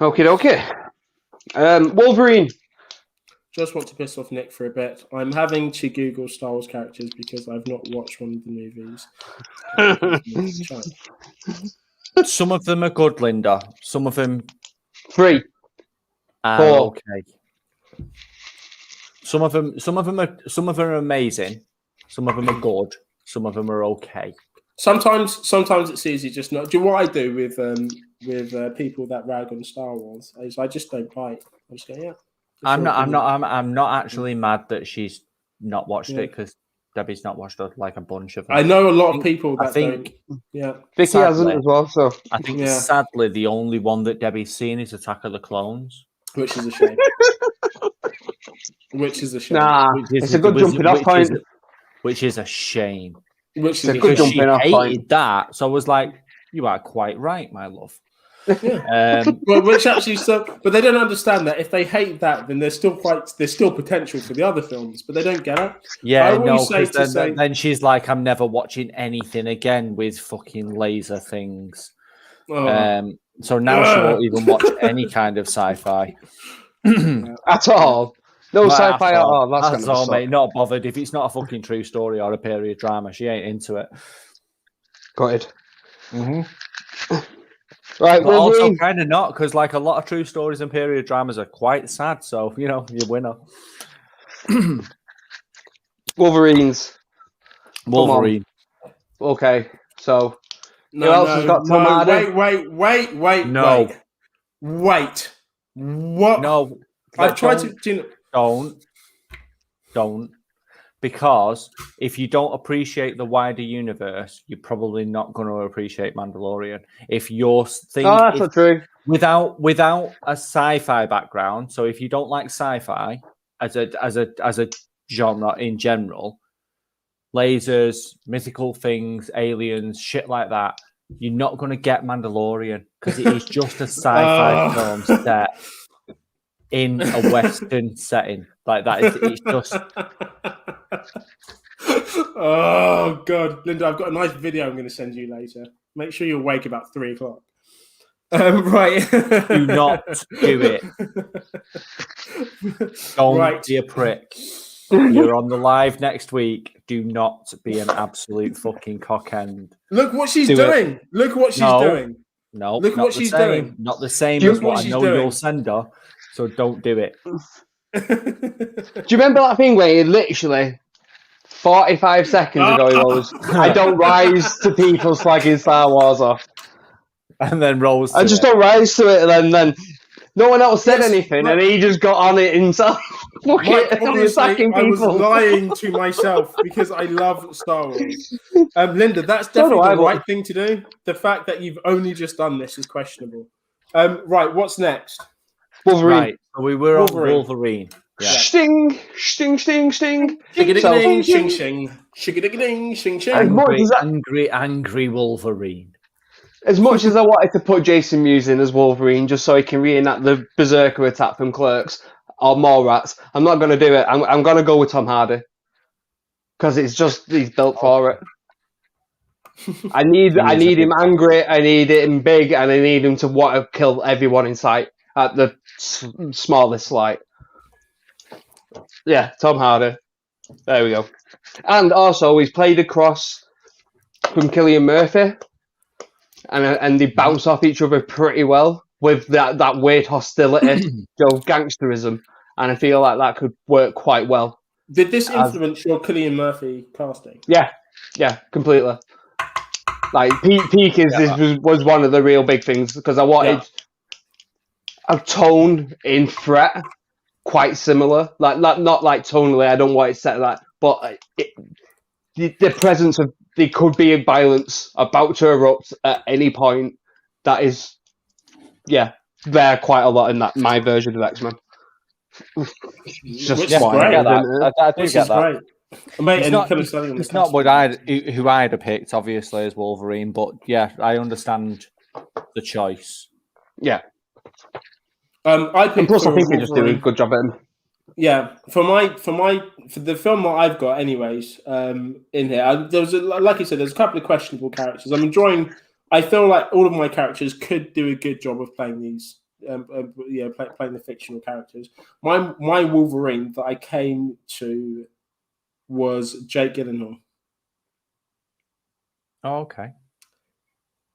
Okay. Wolverine. Just want to piss off Nick for a bit. I'm having to Google Star Wars characters because I've not watched one of the movies. Some of them are good, Linda. Some of them 3, 4. Okay. Some of them are amazing. Some of them are good. Some of them are okay. Sometimes it's easy just not. Do you know what I do with people that rag on Star Wars? I just don't bite. I just go, yeah. I'm not actually mad that she's not watched it because Debbie's not watched like a bunch of them. I know a lot of people that don't. Yeah, Vicky hasn't as well. So I think sadly the only one that Debbie's seen is Attack of the Clones, which is a shame. Nah, it's a good jumping off point. Which is a shame. Which is a good jumping off point. That, so I was like, you are quite right, my love. Yeah. But they don't understand that if they hate that, then there's still potential for the other films, but they don't get it. Yeah, then she's like, I'm never watching anything again with fucking laser things. So now she won't even watch any kind of sci-fi at all. No sci-fi at all. That's all, mate. Not bothered if it's not a fucking true story or a period drama. She ain't into it. Got it. Mm-hmm. Right, but also kind of not, because like a lot of true stories and period dramas are quite sad. So you're winner. Wolverine. Okay, so who else has got Tom Hardy? Wait. No. Wait. What? No. I've tried to. Don't. Because if you don't appreciate the wider universe, you're probably not going to appreciate Mandalorian. If your thing that's not true. Without a sci-fi background, so if you don't like sci-fi as a genre in general, lasers, mythical things, aliens, shit like that, you're not going to get Mandalorian because it is just a sci-fi film set in a Western setting. Like that, it's just. Oh God, Linda, I've got a nice video I'm going to send you later. Make sure you're awake about 3:00. Right. Do not do it. Don't be a prick. You're on the live next week. Do not be an absolute fucking cockend. Look what she's doing. Look what she's doing. No, look what she's doing. Not the same as what I know you'll send her. So don't do it. Do you remember that thing where he literally 45 seconds ago he goes, "I don't rise to people slagging Star Wars off," and then rolls. I just don't rise to it, and then no one else said anything, and he just got on it himself. Honestly, I was lying to myself because I love Star Wars. Linda, that's definitely the right thing to do. The fact that you've only just done this is questionable. Right, what's next? Wolverine. Right, so we were on Wolverine. Yeah. Sting, sting, sting, sting. Shing, shing, shing. Shing, shing, shing. Angry Wolverine. As much as I wanted to put Jason Mewes in as Wolverine just so he can reenact the Berserker attack from Clerks or Mallrats, I'm not going to do it. I'm going to go with Tom Hardy because he's built for it. I need him angry, I need him big, and I need him to want to kill everyone in sight at the smallest slight. Yeah, Tom Hardy. There we go. And also, he's played across from Cillian Murphy, and they bounce off each other pretty well with that weird hostility, gangsterism, and I feel like that could work quite well. Did this influence your Cillian Murphy casting? Yeah, completely. Like Peak was one of the real big things because I wanted a tone in threat quite similar, like not like tonally. I don't want it set like, but the presence of there could be a violence about to erupt at any point. That is, there quite a lot in that my version of X-Men. Just great. I do get that. Great. Mate, it's not who I'd have picked, obviously, as Wolverine, but yeah, I understand the choice. Yeah. I think they just do a good job at him. Yeah, for the film that I've got, anyways, in here, there was like I said, there's a couple of questionable characters. I'm enjoying. I feel like all of my characters could do a good job of playing these, playing the fictional characters. My Wolverine that I came to was Jake Gyllenhaal. Oh, okay.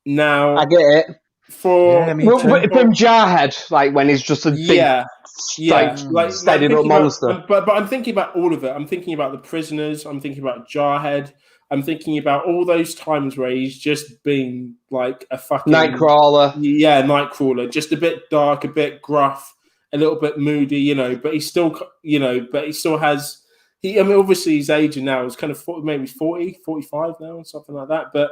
Now I get it. From Jarhead, like when he's just a big, steadied up monster. But I'm thinking about all of it. I'm thinking about the prisoners. I'm thinking about Jarhead. I'm thinking about all those times where he's just been like a fucking Nightcrawler. Yeah, Nightcrawler. Just a bit dark, a bit gruff, a little bit moody, but he's still, but he still has. Obviously he's aging now. He's kind of maybe 40, 45 now, or something like that. But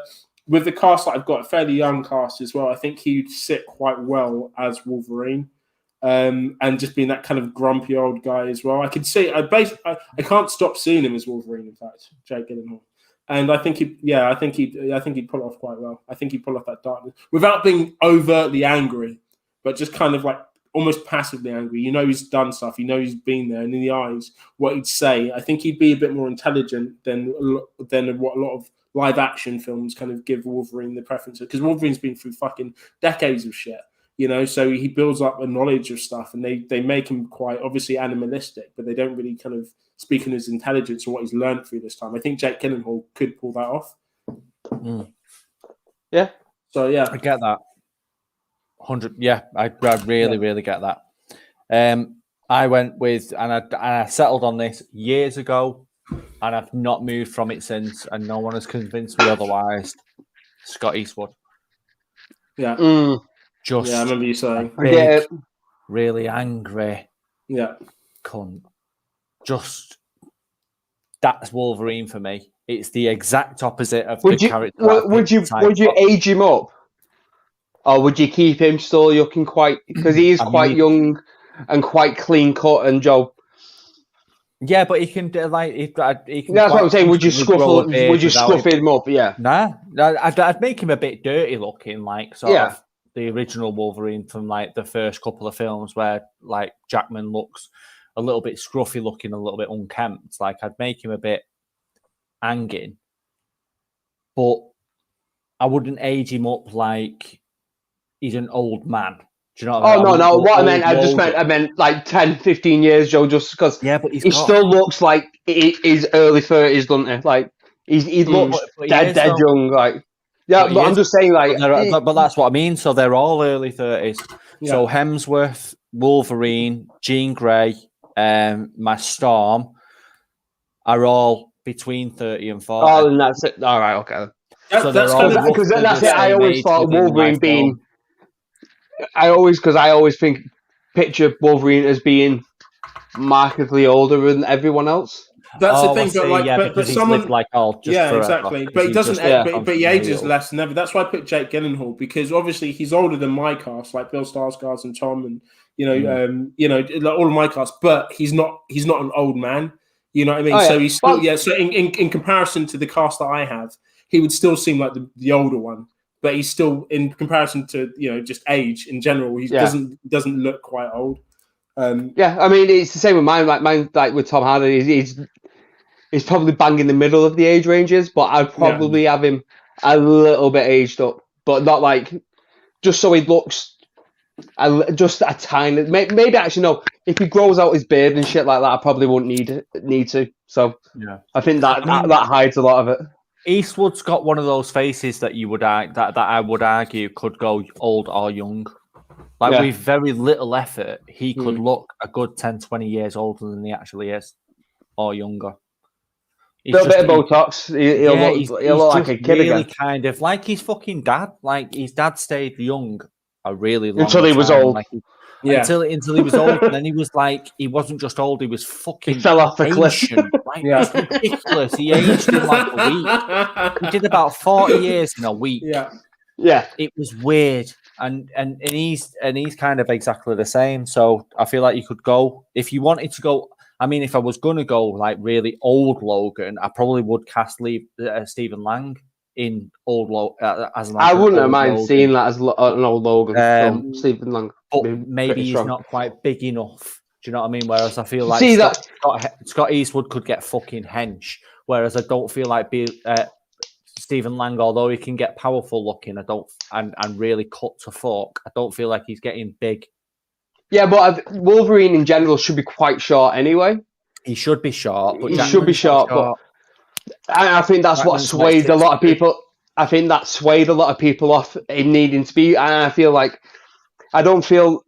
with the cast that I've got, a fairly young cast as well, I think he'd sit quite well as Wolverine, and just being that kind of grumpy old guy as well. I could see. I can't stop seeing him as Wolverine. In fact, Jake Gyllenhaal, and I think he'd pull off quite well. I think he'd pull off that darkness without being overtly angry, but just kind of like almost passively angry. He's done stuff. He's been there, and in the eyes, what he'd say. I think he'd be a bit more intelligent than what a lot of live action films kind of give Wolverine the preference, because Wolverine's been through fucking decades of shit, so he builds up a knowledge of stuff, and they make him quite obviously animalistic, but they don't really kind of speak on his intelligence or what he's learned through this time. I think Jake Gyllenhaal could pull that off. Yeah. So yeah, I get that. 100. Yeah, I really get that. I went with and I settled on this years ago. And I've not moved from it since, and no one has convinced me otherwise. Scott Eastwood. Yeah. I remember you saying. Big, really angry. Yeah. Cunt. Just that's Wolverine for me. It's the exact opposite of the character. Would you age him up, or would you keep him still looking quite? Because he is quite young and quite clean cut and Joe. Yeah, but he can he can. That's what I'm saying. Would you scruff him up? Yeah. Nah, I'd make him a bit dirty looking, like sort of the original Wolverine from like the first couple of films, where like Jackman looks a little bit scruffy looking, a little bit unkempt. Like I'd make him a bit hanging, but I wouldn't age him up like he's an old man. Do you know what I mean? No. What I meant like 10, 15 years, Joe, just because but he still looks like he's early 30s, doesn't he? Like, he looks dead young. Like, but I'm just saying, like... But that's what I mean. So they're all early 30s. Yeah. So Hemsworth, Wolverine, Jean Grey, my Storm are all between 30 and 40. Oh, and that's it. All right, okay. That's it. I always thought Wolverine being... I always picture Wolverine as being markedly older than everyone else. That's the thing, but someone like exactly. But he doesn't. But he ages less than ever. That's why I put Jake Gyllenhaal, because obviously he's older than my cast, like Bill Skarsgård and Tom, and like all of my cast. But he's not an old man. You know what I mean? So he's still So in comparison to the cast that I have, he would still seem like the older one. But he's still, in comparison to just age in general, he doesn't look quite old. I mean, it's the same with mine. Like with Tom Hardy, he's probably bang in the middle of the age ranges, but I'd probably have him a little bit aged up, but not like just so he looks just a tiny. Maybe actually no. If he grows out his beard and shit like that, I probably wouldn't need to. So I think that hides a lot of it. Eastwood's got one of those faces that you would that I would argue could go old or young. Like with very little effort, he could look a good 10, 20 years older than he actually is, or younger. A little bit of Botox. He'll look like a kid really again. Kind of like his fucking dad. Like his dad stayed young a really long until he was old. Like until he was old, and then he was like, he wasn't just old, he was fucking. He fell off the cliff. Like, it's ridiculous. He aged in like a week. He did about 40 years in a week. Yeah. It was weird, and he's kind of exactly the same. So I feel like you could go if you wanted to go. I mean, if I was going to go like really old Logan, I probably would cast Stephen Lang in old Logan as an. I wouldn't have mind seeing that as an old Logan from Stephen Lang. But maybe he's not quite big enough. Do you know what I mean? Whereas I feel like Scott Eastwood could get fucking hench. Whereas I don't feel like Stephen Lang, although he can get powerful looking, and really cut to fuck, I don't feel like he's getting big. Yeah, but Wolverine in general should be quite short anyway. He should be short. But but I think that's what swayed a lot of people. I think that swayed a lot of people off him needing to be. And I feel like I don't feel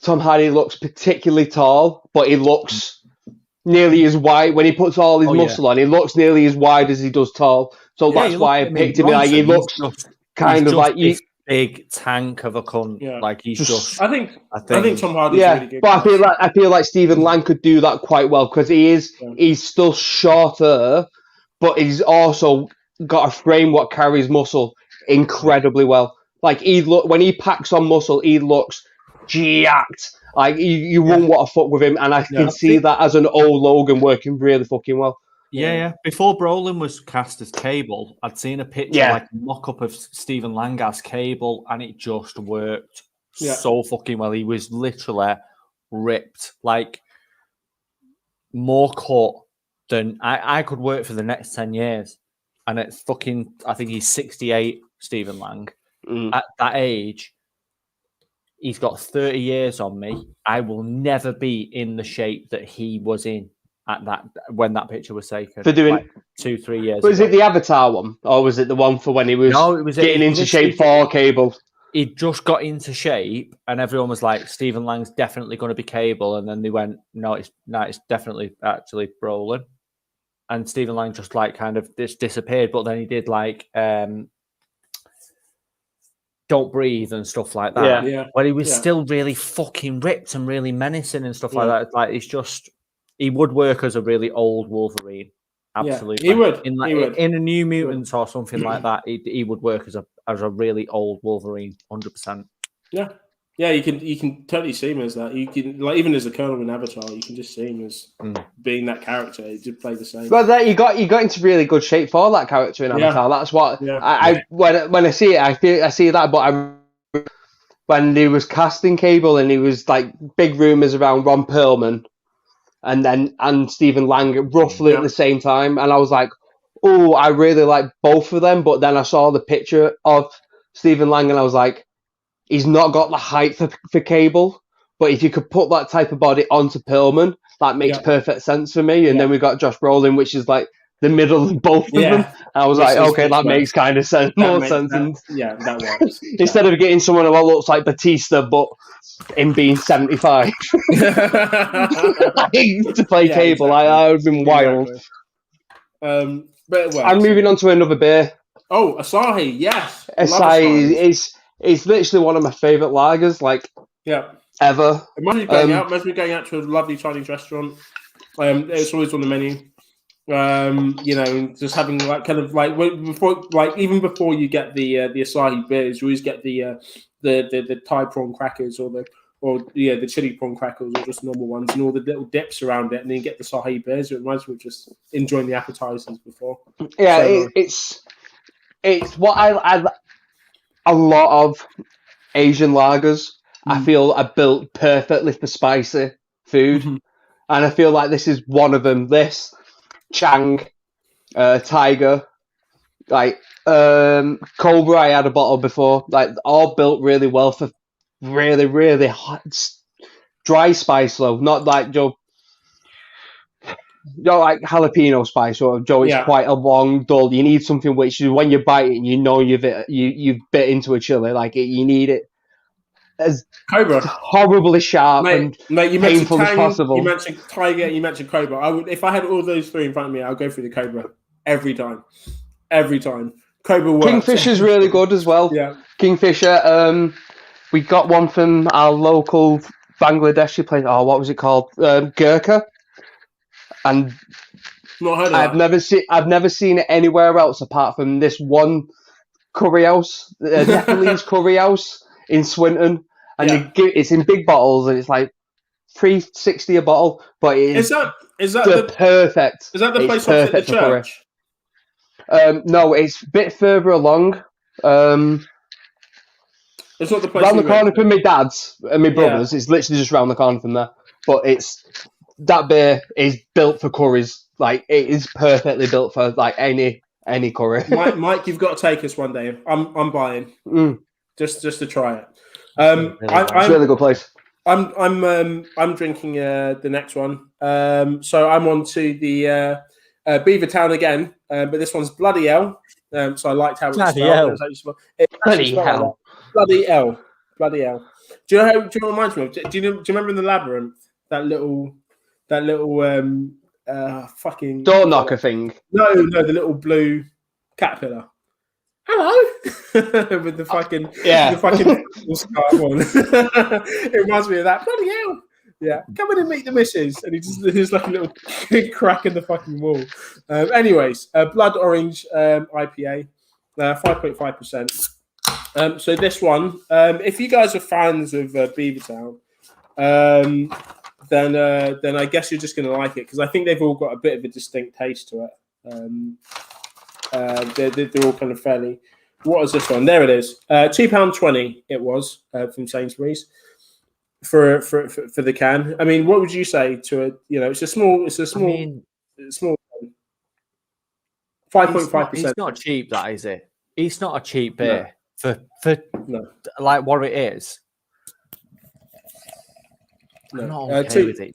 Tom Hardy looks particularly tall, but he looks nearly as wide when he puts all his muscle on. He looks nearly as wide as he does tall. So that's why I picked him. Like he looks kind of like this big tank of a cunt. Yeah. Like he's just. I think Tom Hardy's really good. But I feel like Stephen Lang could do that quite well because he's still shorter, but he's also got a frame what carries muscle incredibly well. Like when he packs on muscle, he looks jacked. Like you won't want to fuck with him, and I can see that as an old Logan working really fucking well. Yeah. Before Brolin was cast as Cable, I'd seen a picture like a mock-up of Stephen Lang as Cable, and it just worked so fucking well. He was literally ripped, like more cut than I could work for the next 10 years. And it's fucking, I think he's 68, Stephen Lang. At that age, he's got 30 years on me. I will never be in the shape that he was in at that when that picture was taken. For doing 2-3 years. Was it the Avatar one, or was it the one for when he was getting into shape for Cable? He just got into shape, and everyone was like, "Stephen Lang's definitely going to be Cable," and then they went, "No, it's definitely actually Brolin." And Stephen Lang just like kind of disappeared, but then he did like Don't Breathe and stuff like that. Yeah. But he was still really fucking ripped and really menacing and stuff like that. Like he would work as a really old Wolverine. Absolutely. Yeah, he would. In a New Mutants or something like that, he would work as a really old Wolverine, 100%. Yeah. Yeah, you can totally see him as that. You can, like, even as a Colonel in Avatar, you can just see him as being that character. He did play the same. Well, you got into really good shape for that character in Avatar. That's what when I see it, I see that. But when he was casting Cable, and he was like big rumors around Ron Perlman, and Stephen Lang roughly at the same time, and I was like, oh, I really like both of them. But then I saw the picture of Stephen Lang, and I was like, he's not got the height for Cable. But if you could put that type of body onto Pillman, that makes perfect sense for me. And then we've got Josh Brolin, which is like the middle of both of them. I was like, okay, that makes kind of sense, more sense. That works. Instead of getting someone who looks like Batista, but in being 75 to play Cable, exactly. I would have been wild. But it works. I'm moving on to another beer. Oh, Asahi, yes. Asahi is literally one of my favourite lagers, ever. It must be going out to a lovely Chinese restaurant. It's always on the menu. Just having even before you get the Asahi beers, you always get the Thai prawn crackers or the chili prawn crackers or just normal ones and all the little dips around it, and then you get the Asahi beers. It reminds me of just enjoying the appetizers before. Yeah, so, it's what I a lot of Asian lagers. I feel are built perfectly for spicy food, and I feel like this is one of them. This Chang, Tiger, Cobra. I had a bottle before. All built really well for really, really hot, dry spice though. Not like Joe. Like jalapeno spice or Joe. It's quite a long, dull. You need something which when you bite it, you know you've bit into a chili. You need it as Cobra horribly sharp and painful as possible. You mentioned Tiger, you mentioned Cobra. I would, if I had all those three in front of me, I'd go for the Cobra every time. Cobra works. Kingfisher's really good as well. Yeah, Kingfisher. We got one from our local Bangladeshi place. Oh, what was it called? Gurkha. And not heard of I've never seen it anywhere else apart from this one curry house, Nepalese curry house in Swinton, and it's in big bottles, and it's like $3.60 a bottle. But is that the perfect? Is that the place opposite the church? No, it's a bit further along. It's not the place around the corner from my dad's and my brother's. It's literally just around the corner from there. But that beer is built for curries. It is perfectly built for any curry. Mike, you've got to take us one day. I'm buying. Just to try it. It's a really good place. I'm drinking the next one. So I'm on to the Beavertown again, but this one's Bloody Hell. So I liked how it's spelled. Bloody Hell. Bloody Hell. Do you know what it reminds me of? Do you remember in the Labyrinth that little fucking door knocker thing? No, the little blue caterpillar. Hello, with the fucking scarf on. It reminds me of that. Bloody hell! Yeah, come in and meet the missus, and he's like a little crack in the fucking wall. Anyways, Blood Orange IPA, 5.5%. So this one, if you guys are fans of Beavertown, then I guess you're just going to like it because I think they've all got a bit of a distinct taste to it. They're all kind of fairly. What is this one? There it is. £2.20. It was from Sainsbury's for the can. I mean, what would you say to it? It's a small. Small. 5.5%. It's not cheap, that is it? It's not a cheap beer for like what it is. No. I'm not okay with it,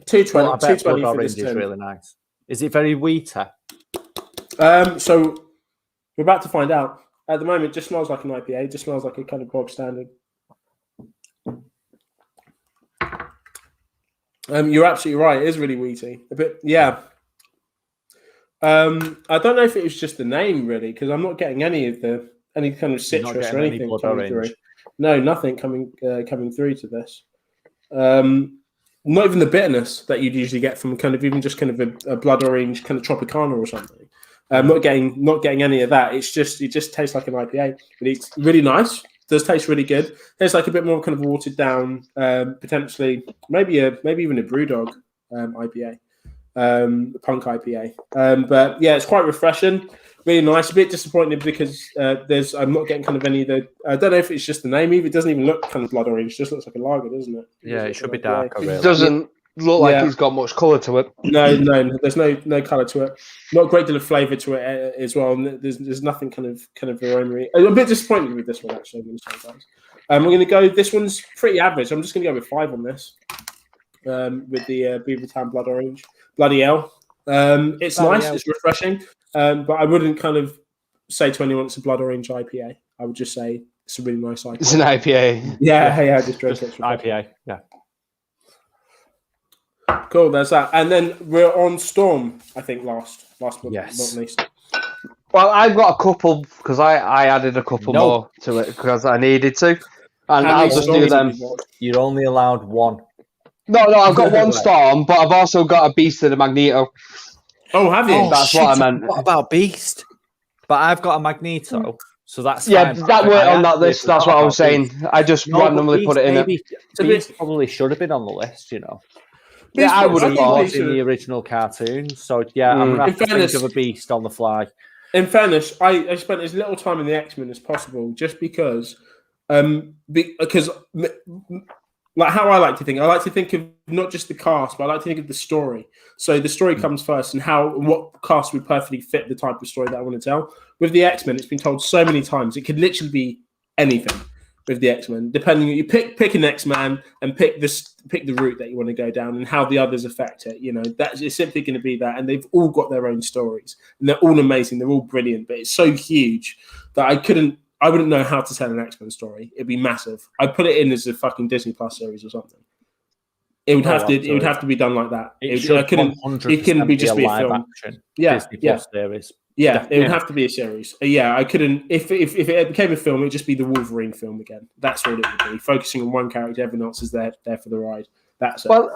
220. I bet Blood Orange is really nice. Is it very wheaty? So we're about to find out. At the moment, it just smells like an IPA. It just smells like a kind of bog standard. You're absolutely right. It is really wheaty. A bit, yeah. I don't know if it was just the name, really, because I'm not getting any kind of citrus or anything coming through. No, nothing coming through to this. Not even the bitterness that you'd usually get from kind of even just kind of a blood orange kind of Tropicana or something. Not getting any of that. It just tastes like an IPA, but it's really nice. Does taste really good. Tastes like a bit more kind of watered down, potentially maybe even a BrewDog IPA, punk IPA. But yeah, it's quite refreshing, really nice. A bit disappointed because I'm not getting kind of any of the. I don't know if it's just the name. It doesn't even look kind of blood orange. It just looks like a lager, doesn't it? Yeah, it should be darker. Really. It doesn't look like it's got much colour to it. No, there's no colour to it. Not a great deal of flavour to it as well. And there's nothing kind of aroma. I'm a bit disappointed with this one actually. We're going to go. This one's pretty average. I'm just going to go with 5 on this. With the Beavertown Blood Orange, Bloody Hell. It's nice. It's refreshing. But I wouldn't kind of say to anyone it's a Blood Orange IPA. I would just say it's a really nice IPA. It's an IPA. Yeah. Just drink it. IPA. Yeah. Cool. There's that. And then we're on Storm. I think last but not least. Well, I've got a couple because I added a couple more to it because I needed to, and I'll just do them. You're only allowed one. No, I've got one Storm, but I've also got a Beast of the Magneto. Oh, have you? Oh, that's what I meant. What about Beast? But I've got a Magneto, so that's fine. That weren't on that list. That's what I was saying. Beast. I just randomly put it in it. Beast probably should have been on the list, you know. Yeah, I would have thought in the original cartoon. So yeah, I'm gonna have to think of a Beast on the fly. In fairness, I spent as little time in the X-Men as possible, just because like how I like to think of not just the cast, but I like to think of the story. So the story comes first, and what cast would perfectly fit the type of story that I want to tell. With the X-Men, it's been told so many times. It could literally be anything with the X-Men, depending. You pick an X-Man and pick the route that you want to go down and how the others affect it. You know, it's simply going to be that, and they've all got their own stories, and they're all amazing. They're all brilliant, but it's so huge that I wouldn't know how to tell an X-Men story. It'd be massive. I'd put it in as a fucking Disney Plus series or something. It would have to. It would have to be done like that. It couldn't be just be a film. Action Disney Plus series. Yeah, definitely. It would have to be a series. Yeah, I couldn't. If it became a film, it'd just be the Wolverine film again. That's what it would be. Focusing on one character, everyone else is there for the ride. That's it. Well,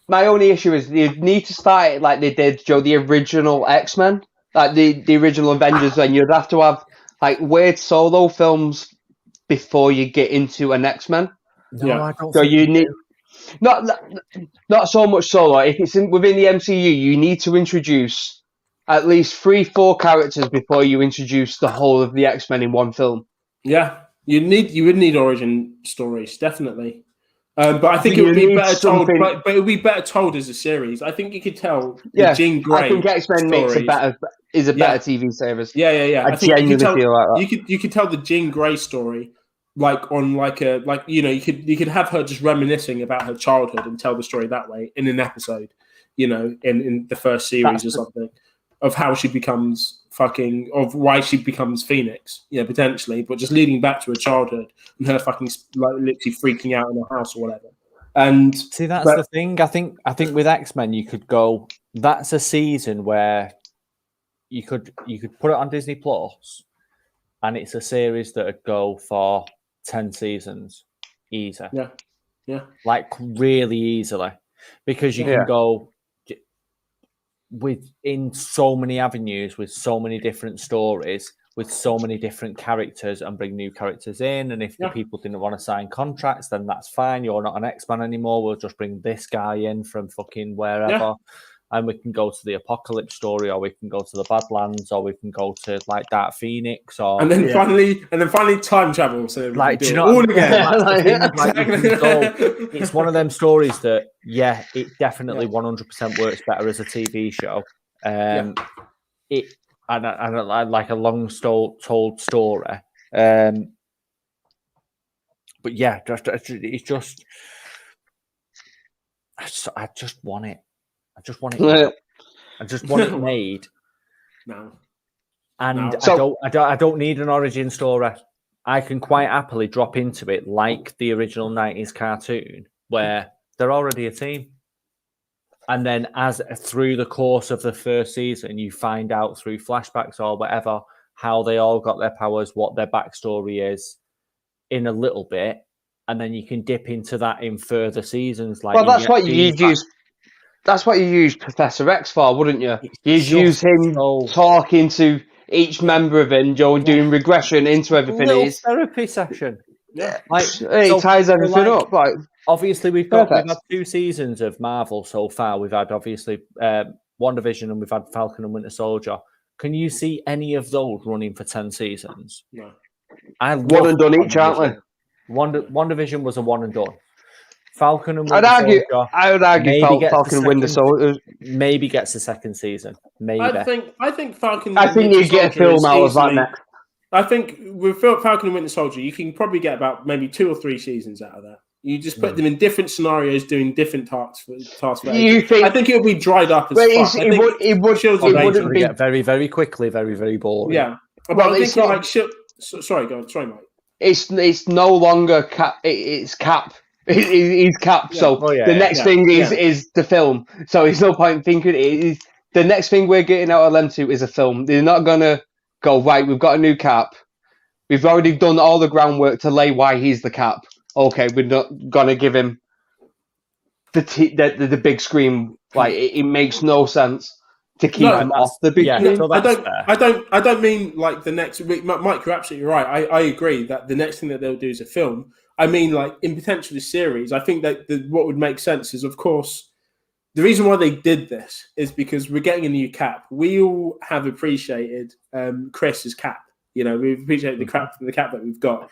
my only issue is you need to start it like they did, Joe, the original X-Men, like the original Avengers, and you'd have to have like weird solo films before you get into an X-Men. No, I don't. So you need not so much solo. If it's within the MCU, you need to introduce at least 3-4 characters before you introduce the whole of the X-Men in one film. Yeah, you would need origin stories, definitely. But I think it would be better told. But it would be better told as a series. I think you could tell. Yeah, Jean Grey. I think X-Men is a better TV series. Yeah. I genuinely feel like that. You could tell the Jean Grey story you could have her just reminiscing about her childhood and tell the story that way in an episode. You know, in the first series or something. Of how she becomes of why she becomes Phoenix, potentially, but just leading back to her childhood and her literally freaking out in her house or whatever. And see, that's the thing. I think with X-Men, you could go. That's a season where you could put it on Disney Plus, and it's a series that would go for 10 seasons, easy. Yeah, like really easily, because you can go within so many avenues with so many different stories with so many different characters and bring new characters in. And if the people didn't want to sign contracts, then that's fine. You're not an X-Man anymore. We'll just bring this guy in from fucking wherever. And we can go to the Apocalypse story, or we can go to the Badlands, or we can go to like Dark Phoenix, or finally time travel. So like, do you know all again? It's one of them stories that it definitely 100% works better as a TV show. It and like a long told story. But yeah, it's just I just want it. I just want it. I just want it made. No. And I don't need an origin story. I can quite happily drop into it like the original 90s cartoon, where they're already a team. And then as through the course of the first season, you find out through flashbacks or whatever, how they all got their powers, what their backstory is in a little bit. And then you can dip into that in further seasons. That's what you'd use. That's what you use Professor X for, wouldn't you? You'd use him talking to each member of it, Joe, doing regression into everything. A therapy session. Yeah, it ties everything up. Obviously, we've had 2 seasons of Marvel so far. We've had obviously WandaVision, and we've had Falcon and Winter Soldier. Can you see any of those running for 10 seasons? No. One and done each, aren't they? WandaVision was a one and done. Falcon and Winter Soldier. I would argue Falcon and Winter Soldier maybe gets the second season. Maybe. I think Falcon. I think you get a film out of that next. I think with Falcon and Winter Soldier, you can probably get about maybe 2 or 3 seasons out of that. You just put them in different scenarios, doing different tasks. You think? I think it would be dried up as fuck. It wouldn't be get very, very quickly, very, very boring. Yeah, but well, I'm thinking like sorry, go on. Sorry, Mike. It's no longer Cap. It's Cap. He's Cap. Yeah. So the next thing is the film. So it's no point thinking the next thing we're getting out of them two is a film. They're not gonna go right. We've got a new Cap. We've already done all the groundwork to lay why he's the Cap. Okay, we're not gonna give him the big screen. Like it makes no sense to keep him off the big screen. So I don't mean like the next. Mike, you're absolutely right. I agree that the next thing that they'll do is a film. I mean, like in potentially a series. I think that what would make sense is, of course, the reason why they did this is because we're getting a new Cap. We all have appreciated Chris's Cap. You know, we've appreciated the Cap that we've got.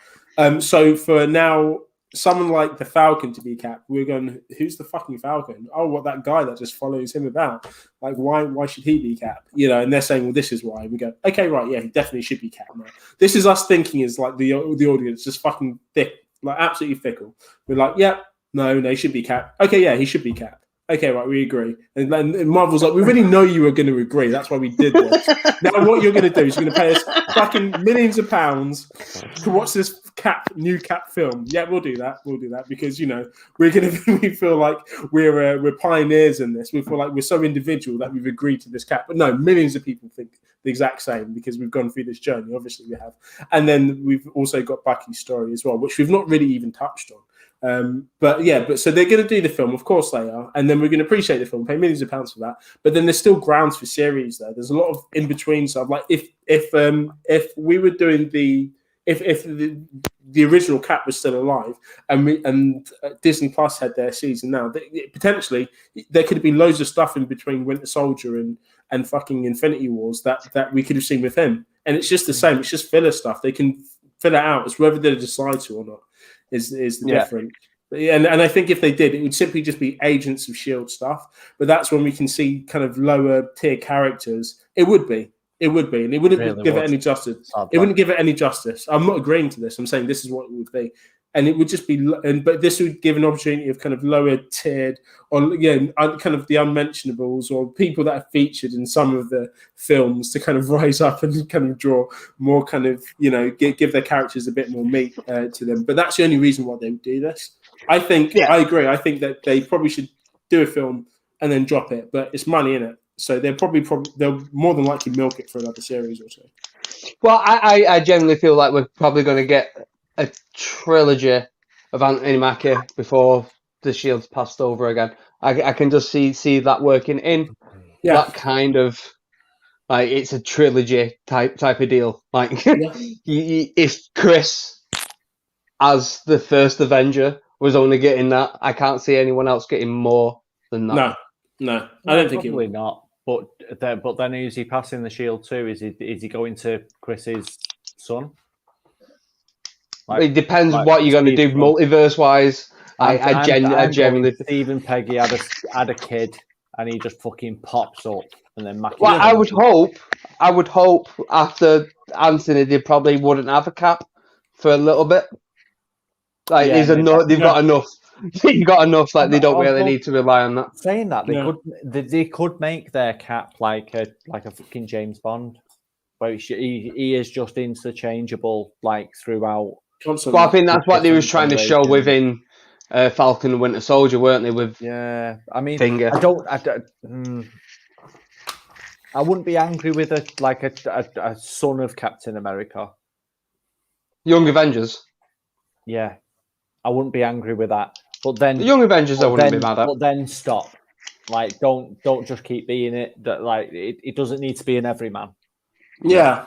So for now, someone like the Falcon to be Cap, we're going, who's the fucking Falcon? Oh, what, that guy that just follows him about? Like, why should he be Cap? You know, and they're saying, well, this is why. We go, okay, right, yeah, he definitely should be Cap. Now. This is us thinking is like the audience just fucking thick, like absolutely fickle. We're like, yeah, no, he should be Cap. Okay, yeah, he should be Cap. Okay, right, we agree. And Marvel's like, we really know you were going to agree. That's why we did this. Now what you're going to do is you're going to pay us fucking millions of pounds to watch this new Cap film. Yeah, we'll do that. We'll do that because, you know, we feel like we're pioneers in this. We feel like we're so individual that we've agreed to this Cap. But no, millions of people think the exact same because we've gone through this journey. Obviously we have. And then we've also got Bucky's story as well, which we've not really even touched on. But so they're going to do the film, of course they are, and then we're going to appreciate the film, pay millions of pounds for that. But then there's still grounds for series there. There's a lot of in between stuff. Like if we were doing if the original Cap was still alive, and Disney Plus had their season now, potentially there could have been loads of stuff in between Winter Soldier and fucking Infinity Wars that we could have seen with him, and it's just the same. It's just filler stuff. They can fill it out. It's whether they decide to or not. Is the difference. And I think if they did, it would simply just be Agents of S.H.I.E.L.D. stuff. But that's when we can see kind of lower tier characters. It would be. And it wouldn't give it any justice. It wouldn't give it any justice. I'm not agreeing to this. I'm saying this is what it would be. And it would just be, but this would give an opportunity of kind of lower tiered, or kind of the unmentionables, or people that are featured in some of the films to kind of rise up and kind of draw more kind of, give their characters a bit more meat to them. But that's the only reason why they would do this. I think, I agree. I think that they probably should do a film and then drop it, but it's money in it. So they'll more than likely milk it for another series or so. Well, I generally feel like we're probably going to get a trilogy of Anthony Mackie before the Shield's passed over again. I can just see that working in that kind of, like, it's a trilogy type of deal. Like if Chris as the first Avenger was only getting that, I can't see anyone else getting more than that. No, I don't think probably not. But then who's he passing the Shield to? Is he going to Chris's son? It depends what you're going to do multiverse-wise. I genuinely... Stephen Peggy had a kid, and he just fucking pops up, and then Mackie... Well, I would hope after Anthony, they probably wouldn't have a Cap for a little bit. Like, they've got enough. You got enough. Like, they don't really need to rely on that. Saying that, they could make their Cap like a fucking James Bond, where he is just interchangeable, like, throughout. Well, I think that's what they was trying to show within Falcon and Winter Soldier, weren't they? With I mean, Finger. I wouldn't be angry with a son of Captain America. Young Avengers. Yeah, I wouldn't be angry with that. But then the Young Avengers, I wouldn't be mad at. But then stop. Like, don't just keep being it. That, like, it doesn't need to be an everyman. Yeah.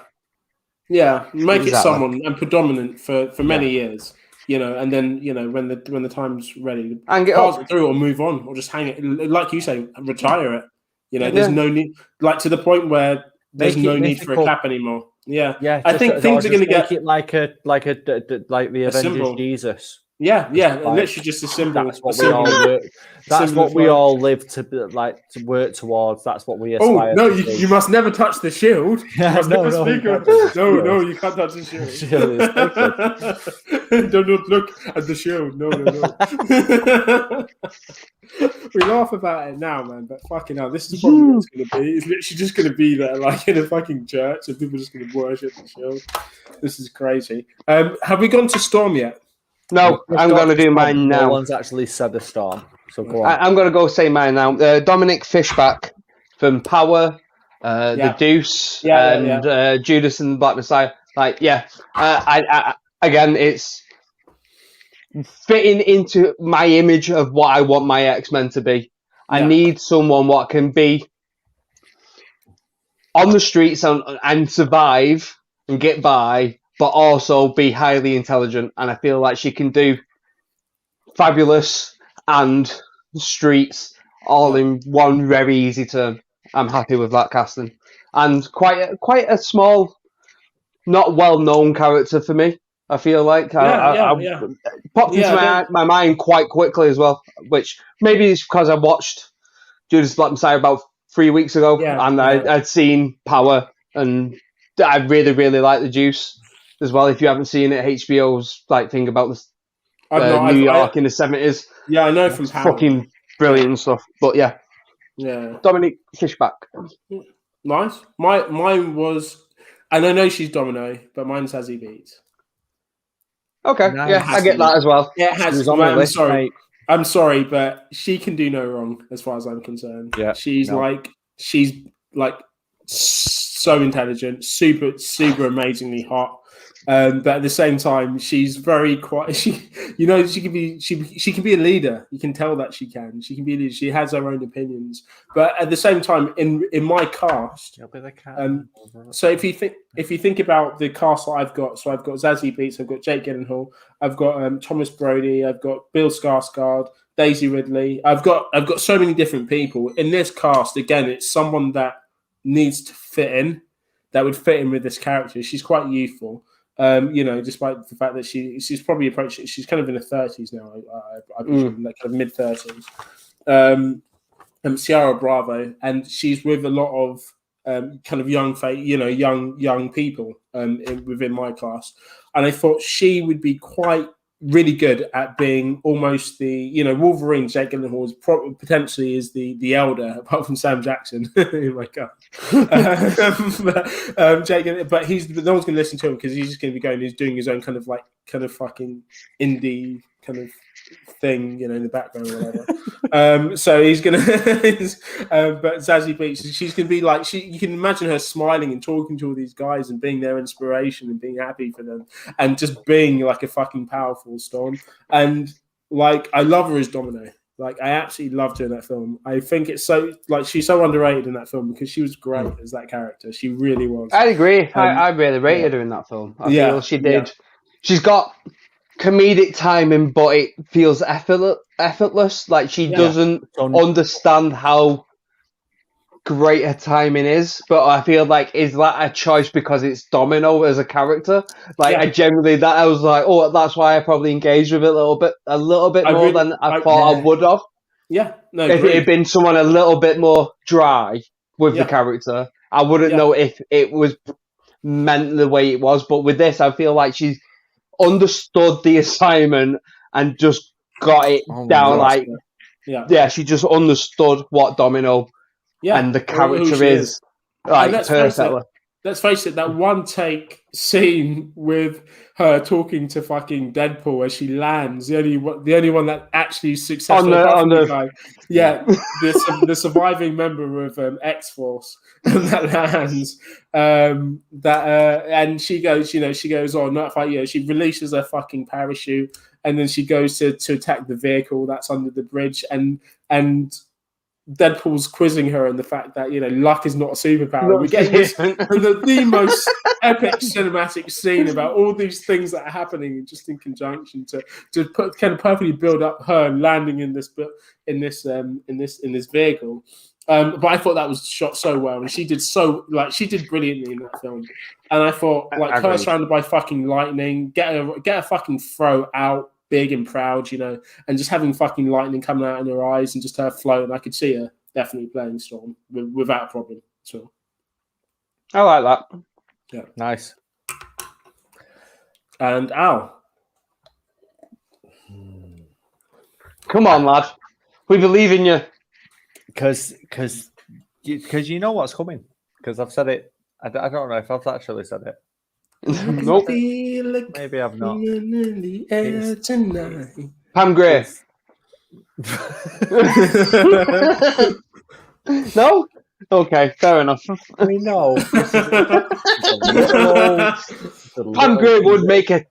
Yeah, make it someone and predominant for many years, and then when the time's ready, and pass it through or move on or just hang it, like you say, retire it. There's no need, like, to the point where there's no need for a Cap anymore. Yeah. I think things are going to get it like the Avengers symbol. Jesus. Yeah, literally just a symbol. That's what we all work. That's what we all live to work towards. That's what we aspire. No, to you must never touch the shield. You must never speak. No, you can't touch the shield. Do not look at the shield. No. We laugh about it now, man, but fucking hell, this is probably what it's going to be. It's literally just going to be there, like in a fucking church, and people are just going to worship the shield. This is crazy. Have we gone to Storm yet? No, I'm going to do mine now. No one's actually said the Storm, so go on. I'm going to go say mine now. Dominic Fishback from Power, The Deuce, and Judas and the Black Messiah. I again, it's fitting into my image of what I want my X-Men to be. I need someone what can be on the streets and survive and get by, but also be highly intelligent. And I feel like she can do fabulous and streets all in one very easy term. I'm happy with that casting. And quite a small, not well-known character for me. I feel like I popped into my mind quite quickly as well, which maybe it's because I watched Judas Black Messiah about 3 weeks ago, and I'd seen Power, and I really, really like The Deuce as well. If you haven't seen it, HBO's thing about New York in the 70s. Yeah, I know from Power. Fucking brilliant stuff. But yeah, Dominic Fishback. Nice. Mine was, and I know she's Domino, but mine's Zazie Beetz. Okay, I get that as well. Yeah, it has. I'm sorry, but she can do no wrong as far as I'm concerned. Yeah, she's so intelligent, super amazingly hot. But at the same time, she's very quiet. She can be a leader. You can tell that she can. She can be a leader. She has her own opinions. But at the same time, in my cast, so if you think about the cast that I've got, so I've got Zazie Beetz, I've got Jake Gyllenhaal, I've got Thomas Brody, I've got Bill Skarsgård, Daisy Ridley. I've got so many different people in this cast. Again, it's someone that needs to fit in, that would fit in with this character. She's quite youthful. Despite the fact that she's probably approaching, she's kind of in her 30s now, I presume, like kind of mid-30s. Ciara Bravo, and she's with a lot of kind of young people within my class, and I thought she would be quite really good at being almost the Wolverine. Jake Gyllenhaal is potentially is the elder, apart from Sam Jackson. Oh my god! Jake, but no one's going to listen to him because he's just going to be going. He's doing his own kind of fucking indie kind of thing, in the background or whatever. So he's gonna. But Zazie Beetz, she's gonna be like you can imagine her smiling and talking to all these guys and being their inspiration and being happy for them and just being like a fucking powerful Storm. And I love her as Domino. I absolutely loved her in that film. I think it's so she's so underrated in that film because she was great as that character. She really was. I agree. I really rated her in that film. I feel she did. Yeah. She's got comedic timing, but it feels effortless. She doesn't understand how great her timing is. But I feel is that a choice because it's Domino as a character? I genuinely I was like, oh, that's why I probably engaged with it a little bit more than I thought I would have. Yeah, no. If it had been someone a little bit more dry with the character, I wouldn't know if it was meant the way it was. But with this, I feel like she's understood the assignment and just got it down. She just understood what Domino and the character is. Perfectly. Let's face it, that one take scene with her talking to fucking Deadpool as she lands, the only one that actually successfully the surviving member of X-Force that lands, and she goes on, not fight, she releases her fucking parachute, and then she goes to attack the vehicle that's under the bridge, and Deadpool's quizzing her on the fact that luck is not a superpower. We're getting the most epic cinematic scene about all these things that are happening just in conjunction to kind of perfectly build up her landing in this vehicle. But I thought that was shot so well, and she did brilliantly in that film. And I thought her surrounded by fucking lightning, get a fucking throw out big and proud, you know, and just having fucking lightning coming out in her eyes and just her floating. I could see her definitely playing Storm without a problem at all. I like that. Yeah, nice. And Al, come on, lad, we believe in you. Because you know what's coming. Because I've said it. I don't know if I've actually said it. Nope. Maybe I've not. Pam Grier. No? Okay, fair enough. We know. Pam Grier would make a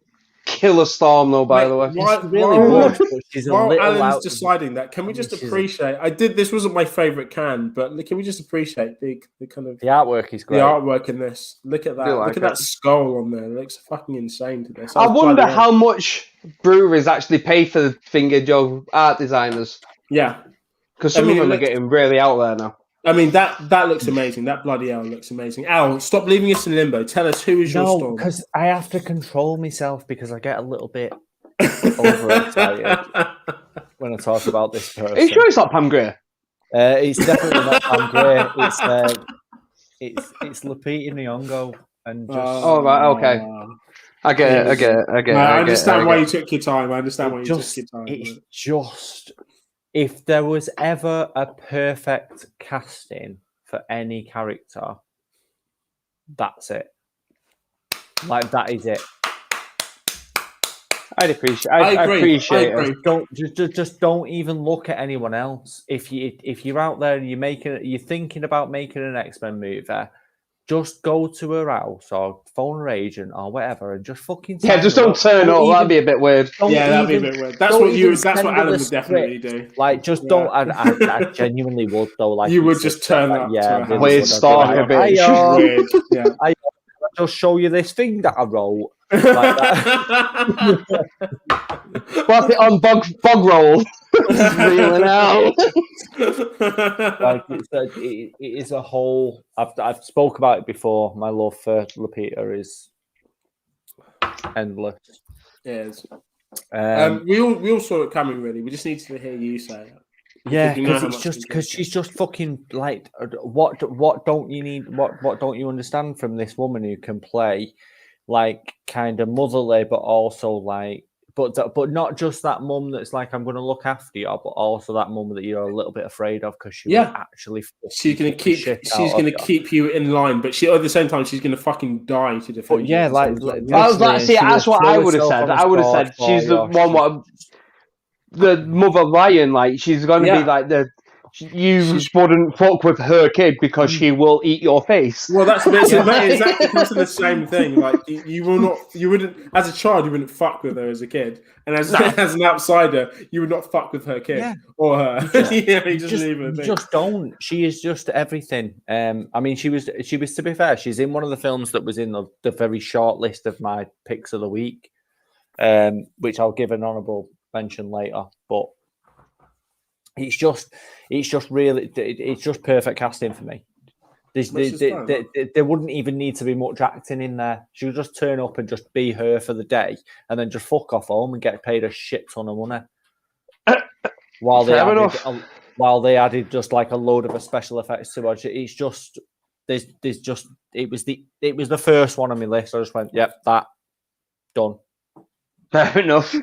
killer Storm, though, by the way. While Alan's deciding that, can we just appreciate? This wasn't my favourite can, but can we just appreciate the kind of the artwork is great. The artwork in this. Look at that. Look at that skull on there. It looks fucking insane to this. I wonder how much breweries actually pay for the Finger Joe art designers. Yeah, because some of them are getting really out there now. I mean, that looks amazing. That bloody hell looks amazing. Al, stop leaving us in limbo. Tell us who is your Storm. No, because I have to control myself because I get a little bit overexcited when I talk about this person. Are you sure it's not Pam Grier? It's definitely not Pam Grier. It's Lupita Nyong'o and just. Oh right, okay. I get it. I understand why you took your time. It's just. If there was ever a perfect casting for any character, that's it. Like that is it. I appreciate it. Just don't even look at anyone else. If you're out there and you're thinking about making an X-Men movie, just go to her house or phone her agent or whatever and just fucking just don't turn up. That'd be a bit weird. That'd be a bit weird. That's what Alan would definitely do. Like, just don't. I genuinely would though. Like, you would just turn up. Weird stalker bitch. Yeah. I just show you this thing that I wrote. Like that. What's it on bog roll? Reeling out. Like it is a whole. I've spoke about it before. My love for Lupita is endless. Yes. We all saw it coming. Really, we just need to hear you say it. Yeah, because she's just fucking like. What don't you need? What don't you understand from this woman who can play like kind of motherly, but also like. But not just that mum that's like, I'm going to look after you, but also that mum that you're a little bit afraid of because she's she's going to keep you in line, but at the same time she's going to fucking die to defend you. Yeah, that's what I would have said. I would have said she's the one, the mother lion. Like she's going to be like you wouldn't fuck with her kid because she will eat your face. Well, that's exactly the same thing. Like you wouldn't, as a child, you wouldn't fuck with her as a kid, and as an outsider, you would not fuck with her kid or her. You just leave her. Just don't. She is just everything. I mean, she was. To be fair, she's in one of the films that was in the very short list of my picks of the week, which I'll give an honourable mention later, but. It's just perfect casting for me. There wouldn't even need to be much acting in there. She would just turn up and just be her for the day, and then just fuck off home and get paid a shit ton of money. While they added just like a load of special effects to it. It's just it was the first one on my list. I just went, yep, that done. Fair enough.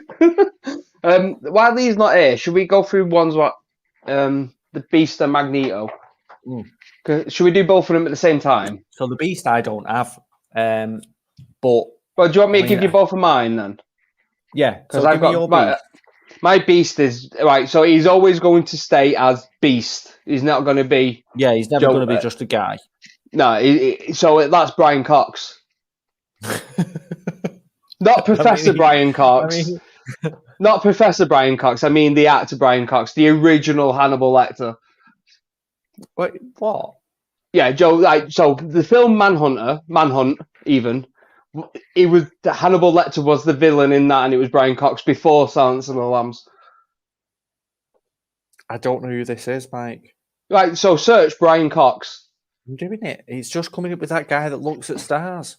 While these not here, should we go through ones what the Beast and Magneto? Should we do both of them at the same time? So the Beast I don't have, but well, do you want me to give you both of mine then? Yeah, because I've got my Beast is right. So he's always going to stay as Beast. He's not going to be. Yeah, he's never going to be just a guy. No, so that's Brian Cox. Not Professor Brian Cox. Not Professor Brian Cox. I mean the actor Brian Cox, the original Hannibal Lecter. Wait, what? Yeah, Joe. Like, so the film Manhunt, even Hannibal Lecter was the villain in that, and it was Brian Cox before Silence of the Lambs. I don't know who this is, Mike. Right, so search Brian Cox. I'm doing it. It's just coming up with that guy that looks at stars.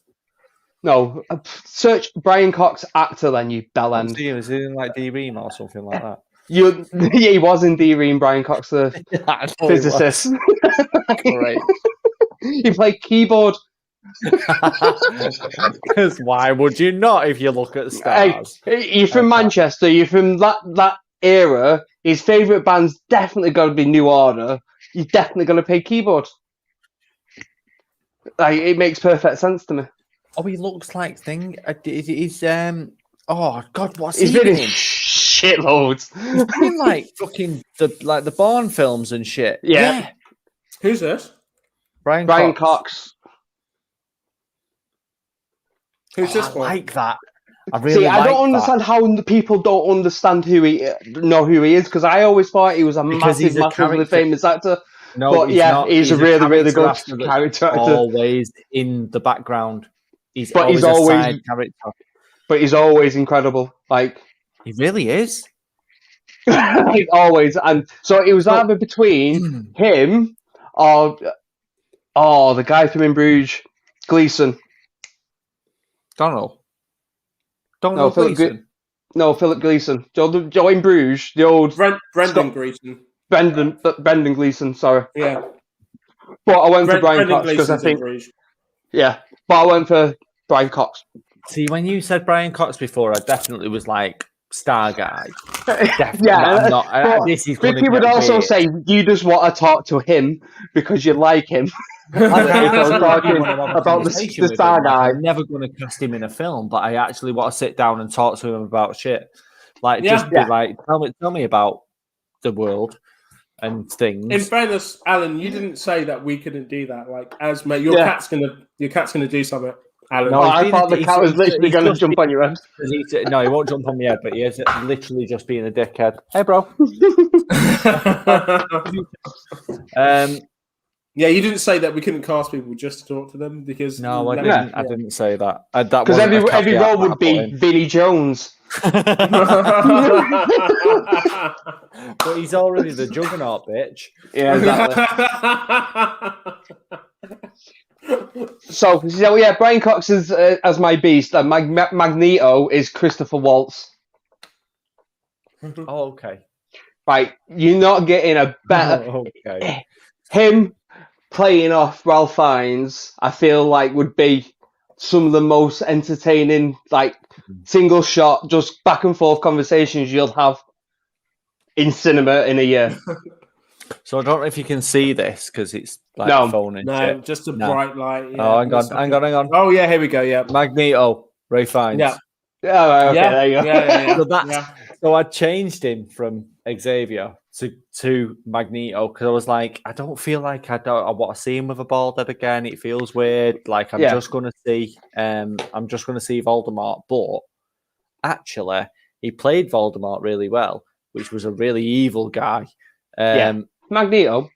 No, search Brian Cox actor, then you bellend. Was he in like D-Ream or something like that? Yeah, he was in D-Ream, Brian Cox, the physicist. Great. He played keyboard. Because why would you not if you look at stars? Hey, you're from Manchester, you're from that era. His favourite band's definitely got to be New Order. You're definitely going to play keyboard. Like, it makes perfect sense to me. Oh, he looks like thing. He's oh God, what's He's he been in in? shitloads. He's been in like fucking the Bourne films and shit. Yeah. Who's this? Brian Cox. Who's this I for? like that. I really I don't understand how people don't understand who he is, because I always thought he was a massively famous actor. No, but he's a really, really good character actor. Always in the background. He's always side character. But he's always incredible. Like, he really is. Always. And so it was either between him or the guy from In Bruges, Gleeson. Donald Gleeson. Philip Gleeson. Joe In Bruges, the old Brendan Gleeson. Brendan Gleeson, sorry. Yeah. But I went for Brian Cox because I think. Yeah, but I went for Brian Cox. See, when you said Brian Cox before, I definitely was like Star Guy. Definitely. Yeah, not. Vicky would also say you just want to talk to him because you like him. Talking about the Star Guy. I'm never going to cast him in a film, but I actually want to sit down and talk to him about shit. Like, just be like, tell me about the world and things. In fairness, Alan, you didn't say that we couldn't do that. Like, as mate, your cat's gonna do something. Alan. No, I thought the cat was literally going to jump on your head. No, he won't jump on my head, but he is literally just being a dickhead. Hey, bro. Yeah, you didn't say that we couldn't cast people just to talk to them because no, I didn't. I didn't say that. Because every role would be Vinnie Jones. But he's already the juggernaut, bitch. Yeah, exactly. So yeah, Brian Cox is as my beast, and Magneto is Christopher Waltz. Oh, okay. Right, you're not getting a better. Okay. Him playing off Ralph Fiennes, I feel like would be some of the most entertaining, like single shot, just back and forth conversations you'll have in cinema in a year. So I don't know if you can see this because it's like phone and shit. Just a bright light. Yeah. Oh, hang on. Oh yeah, here we go. Yeah, Magneto, Ray Fiennes. Yeah. Oh, okay, there you go. Yeah. So I changed him from Xavier to Magneto because I was like, I don't feel like I want to see him with a bald head again. It feels weird. Like I'm just gonna see Voldemort. But actually, he played Voldemort really well, which was a really evil guy. Magneto.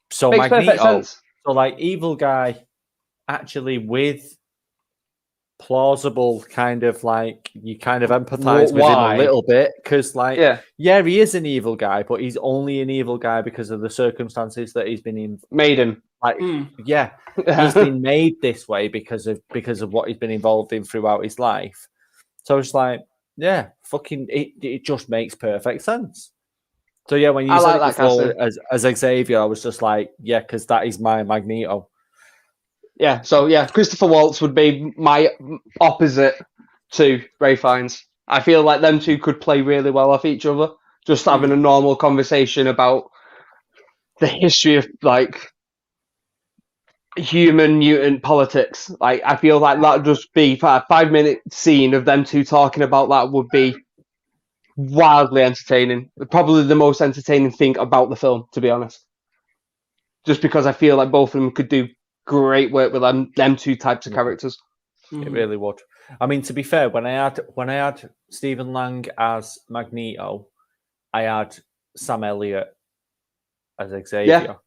So Makes Magneto, so like evil guy, actually with plausible kind of like you kind of empathize with him a little bit because he is an evil guy, but he's only an evil guy because of the circumstances that he's been in. Made him he's been made this way because of what he's been involved in throughout his life. So it's like it just makes perfect sense. So yeah, when you said it before as Xavier, I was just like, yeah, because that is my Magneto. Yeah, so yeah, Christopher Waltz would be my opposite to Ray Fiennes. I feel like them two could play really well off each other, just having a normal conversation about the history of like human mutant politics. Like I feel like that would just be a 5-minute scene of them two talking about that would be wildly entertaining. Probably the most entertaining thing about the film, to be honest. Just because I feel like both of them could do great work with them two types of characters. It really would. I mean, to be fair, when I had Stephen Lang as Magneto, I had Sam Elliott as Xavier,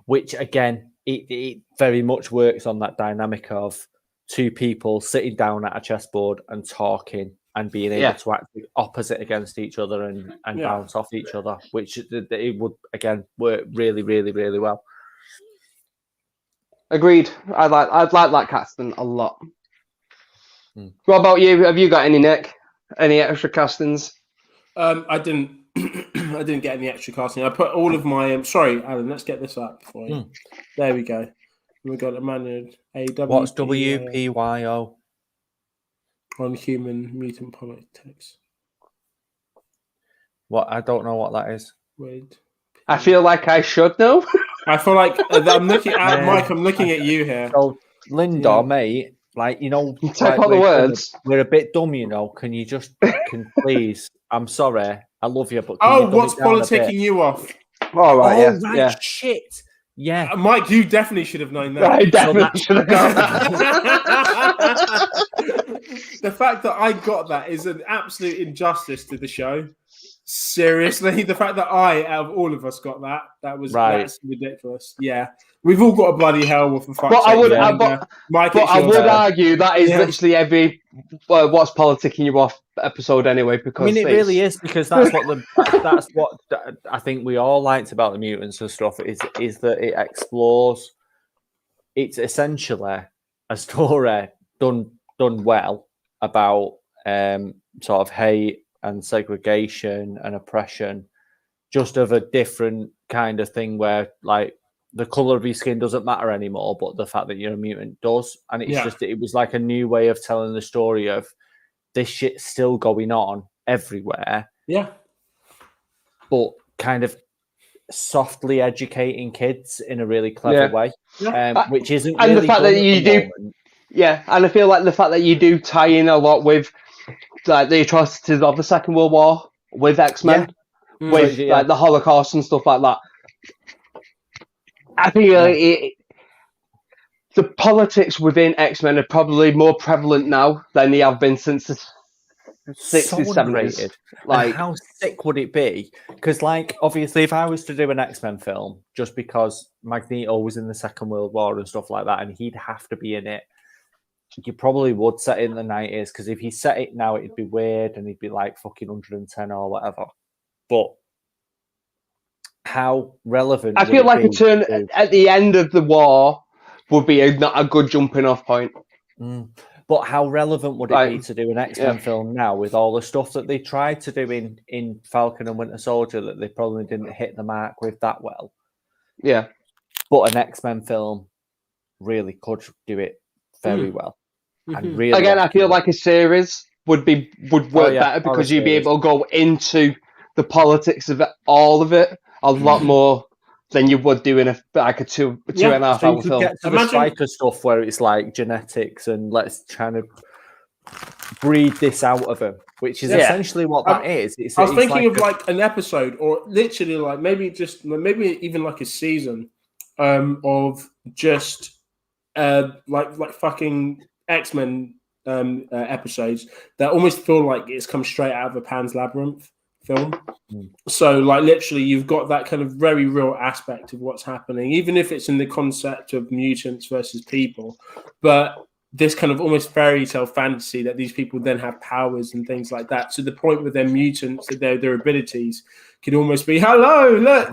which again, it very much works on that dynamic of two people sitting down at a chessboard and talking and being able to act opposite against each other and bounce off each other, which it would again work really, really, really well. Agreed. I'd like that casting a lot. What about you? Have you got any, Nick? Any extra castings? I didn't. I didn't get any extra casting. I put all of my. Sorry, Alan. Let's get this up for you. There we go. We got a mannered AW. What's WPYO? On human mutant politics. What? I don't know what that is. Wait. I feel like I should know. I feel like I'm looking at Mike. I'm looking at you here. So, Linda, mate, like type out the words. We're a bit dumb, Can you just please? I'm sorry, I love you, but what's politicking you off? All right, right, yeah. Shit. Yeah, Mike, you definitely should have known that. I definitely should have known that. The fact that I got that is an absolute injustice to the show. Seriously, the fact that out of all of us, got that's ridiculous. Yeah, we've all got a bloody hell for fuck's sake. Mike, I would argue that is literally every what's politicking you off episode anyway. Because it really is, because that's what I think we all liked about the mutants and stuff is that it explores. It's essentially a story done well about sort of hate and segregation and oppression, just of a different kind of thing where like the color of your skin doesn't matter anymore, but the fact that you're a mutant does. And it's it was like a new way of telling the story of this shit's still going on everywhere. Yeah. But kind of softly educating kids in a really clever way, which isn't and really the fact that you do, and I feel like the fact that you do tie in a lot with like the atrocities of the Second World War with X-Men, with like the Holocaust and stuff like that. I think the politics within X-Men are probably more prevalent now than they have been since the 60s, 70s. Like, and how sick would it be? Because, like, obviously, if I was to do an X-Men film, just because Magneto was in the Second World War and stuff like that, and he'd have to be in it, you probably would set it in the 90s, because if he set it now, it'd be weird and he'd be like fucking 110 or whatever. But how relevant? I feel like a turn at the end of the war would be not a good jumping off point. But how relevant would it be to do an X-Men film now with all the stuff that they tried to do in Falcon and Winter Soldier that they probably didn't hit the mark with that well? Yeah. But an X-Men film really could do it very well. And really, again, I feel like a series would work better because you'd be able to go into the politics of all of it a lot more than you would do in a 2.5 hour film. Get to the Striker stuff where it's like genetics and let's try to breed this out of him, which is essentially what that is. I was thinking of like an episode, or literally like maybe even like a season of just like fucking X-Men episodes that almost feel like it's come straight out of a Pan's Labyrinth film. So like literally you've got that kind of very real aspect of what's happening, even if it's in the concept of mutants versus people, but this kind of almost fairy tale fantasy that these people then have powers and things like that, to the point where they're mutants, that their abilities could almost be, hello, look,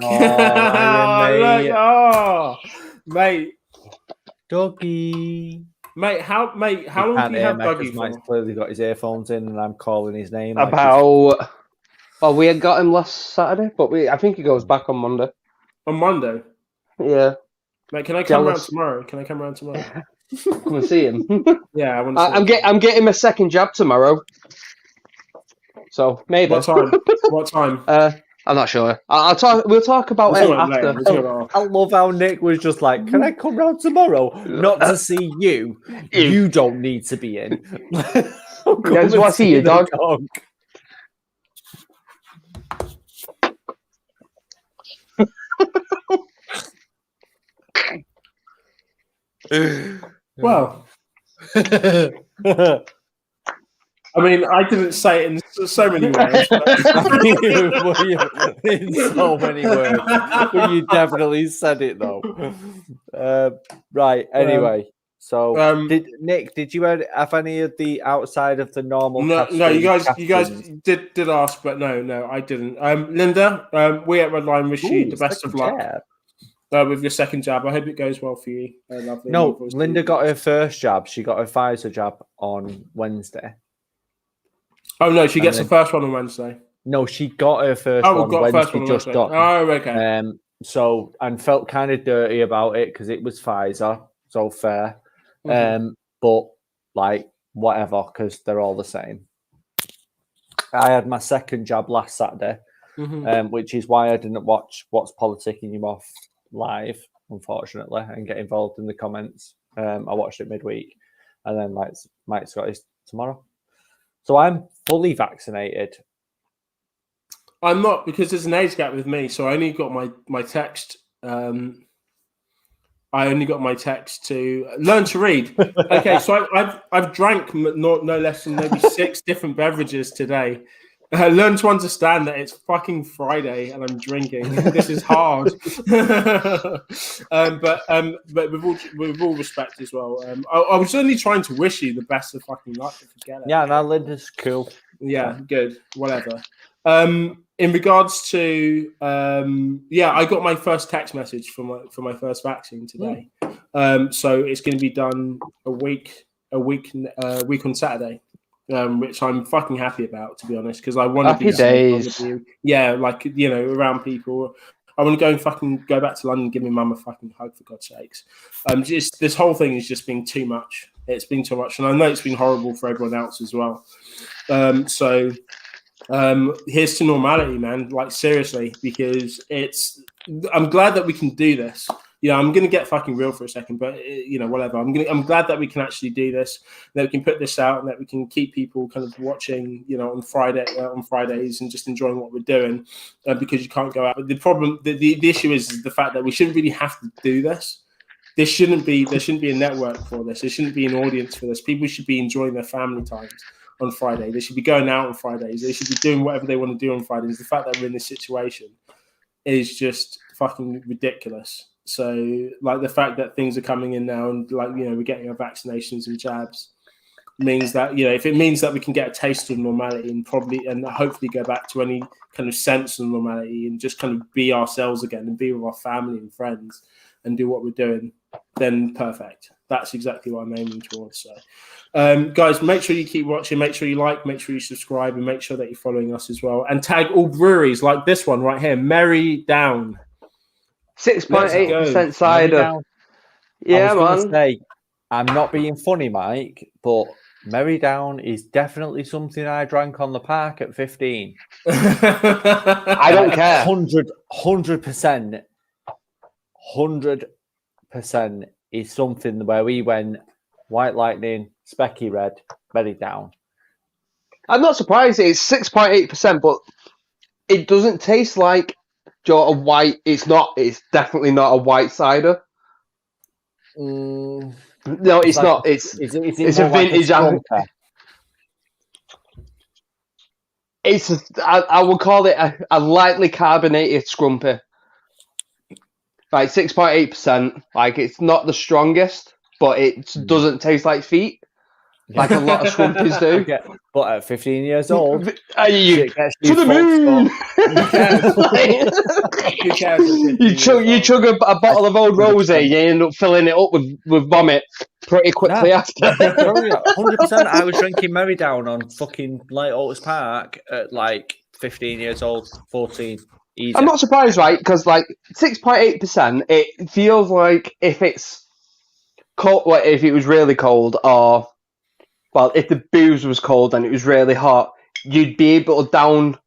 mate, doggy. Mate, how long do you have Dougie for? Mike's clearly got his earphones in, and I'm calling his name. We had got him last Saturday, but I think he goes back on Monday. On Monday? Yeah. Mate, can I come around tomorrow? Come and see him. Yeah, I want to. I'm getting my second jab tomorrow. So maybe. What time? What time? I'm not sure. We'll talk about it after. I love how Nick was just like, "Can I come round tomorrow? Not to see you. You don't need to be in. Guys, want to see your dog?" Well, I mean, I didn't say it in so many words. In so many words. But you definitely said it, though. Right, anyway. So, did you have any of the outside of the normal? No, you guys did ask, but no, I didn't. Linda, we at Red Line wish you the best of luck. with your second jab. I hope it goes well for you. Lovely. No, Linda got her first jab. She got her Pfizer jab on Wednesday. Oh no, she gets the first one on Wednesday. No, she got her first one Wednesday. Just done. Oh, okay. So and felt kind of dirty about it because it was Pfizer, so fair. But like whatever, because they're all the same. I had my second jab last Saturday, which is why I didn't watch What's Politicking You Off live, unfortunately, and get involved in the comments. I watched it midweek, and then Mike's got his tomorrow. So I'm fully vaccinated. I'm not, because there's an age gap with me, so I only got my text. I only got my text to learn to read. Okay, so I've drank no less than maybe 6 different beverages today. Learn to understand that it's fucking Friday and I'm drinking. This is hard. But with all respect as well, I was only trying to wish you the best of fucking luck if you get it. Yeah, no, Linda's cool. Yeah, good. Whatever. In regards to I got my first text message for my first vaccine today. So it's going to be done a week on Saturday, which I'm fucking happy about, to be honest, because I want to be days. Yeah, like, you know, around people. I want to go and fucking go back to London and give my mum a fucking hug, for God's sakes. Just this whole thing is just being too much. It's been too much, and I know it's been horrible for everyone else as well. Here's to normality, man. Like, seriously, because I'm glad that we can do this. You know, I'm going to get fucking real for a second, but you know, whatever. I'm glad that we can actually do this, that we can put this out, and that we can keep people kind of watching, you know, on Fridays and just enjoying what we're doing, because you can't go out. But the problem, the issue is the fact that we shouldn't really have to do this. There shouldn't be a network for this. There shouldn't be an audience for this. People should be enjoying their family times on Friday. They should be going out on Fridays. They should be doing whatever they want to do on Fridays. The fact that we're in this situation is just fucking ridiculous. So, like, the fact that things are coming in now and, like, you know, we're getting our vaccinations and jabs means that, you know, if it means that we can get a taste of normality and hopefully go back to any kind of sense of normality and just kind of be ourselves again and be with our family and friends and do what we're doing, then perfect. That's exactly what I'm aiming towards. So, guys, make sure you keep watching, make sure you like, make sure you subscribe, and make sure that you're following us as well. And tag all breweries like this one right here, Merry Down. 6.8% cider. Yeah, man. Say, I'm not being funny, Mike, but Merry Down is definitely something I drank on the park at 15. I don't care. 100%. 100% is something where we went White Lightning, Specky Red, Merry Down. I'm not surprised it's 6.8%, but it doesn't taste like a white. It's definitely not a white cider. No, it's not. It's a vintage. I would call it a lightly carbonated scrumpy. Like 6.8%. Like, it's not the strongest, but it doesn't taste like feet, like a lot of scrumpies do. Yeah, but at 15 years old, to the moon. You chug a bottle of Old Rosé, you end up filling it up with vomit pretty quickly after. 100%. I was drinking Merry Down on fucking Light Otis Park at like 15 years old, 14. Easy. I'm not surprised, right? Because like 6.8%, it feels like if it's cold, like if it was really cold, or well, if the booze was cold and it was really hot, you'd be able to down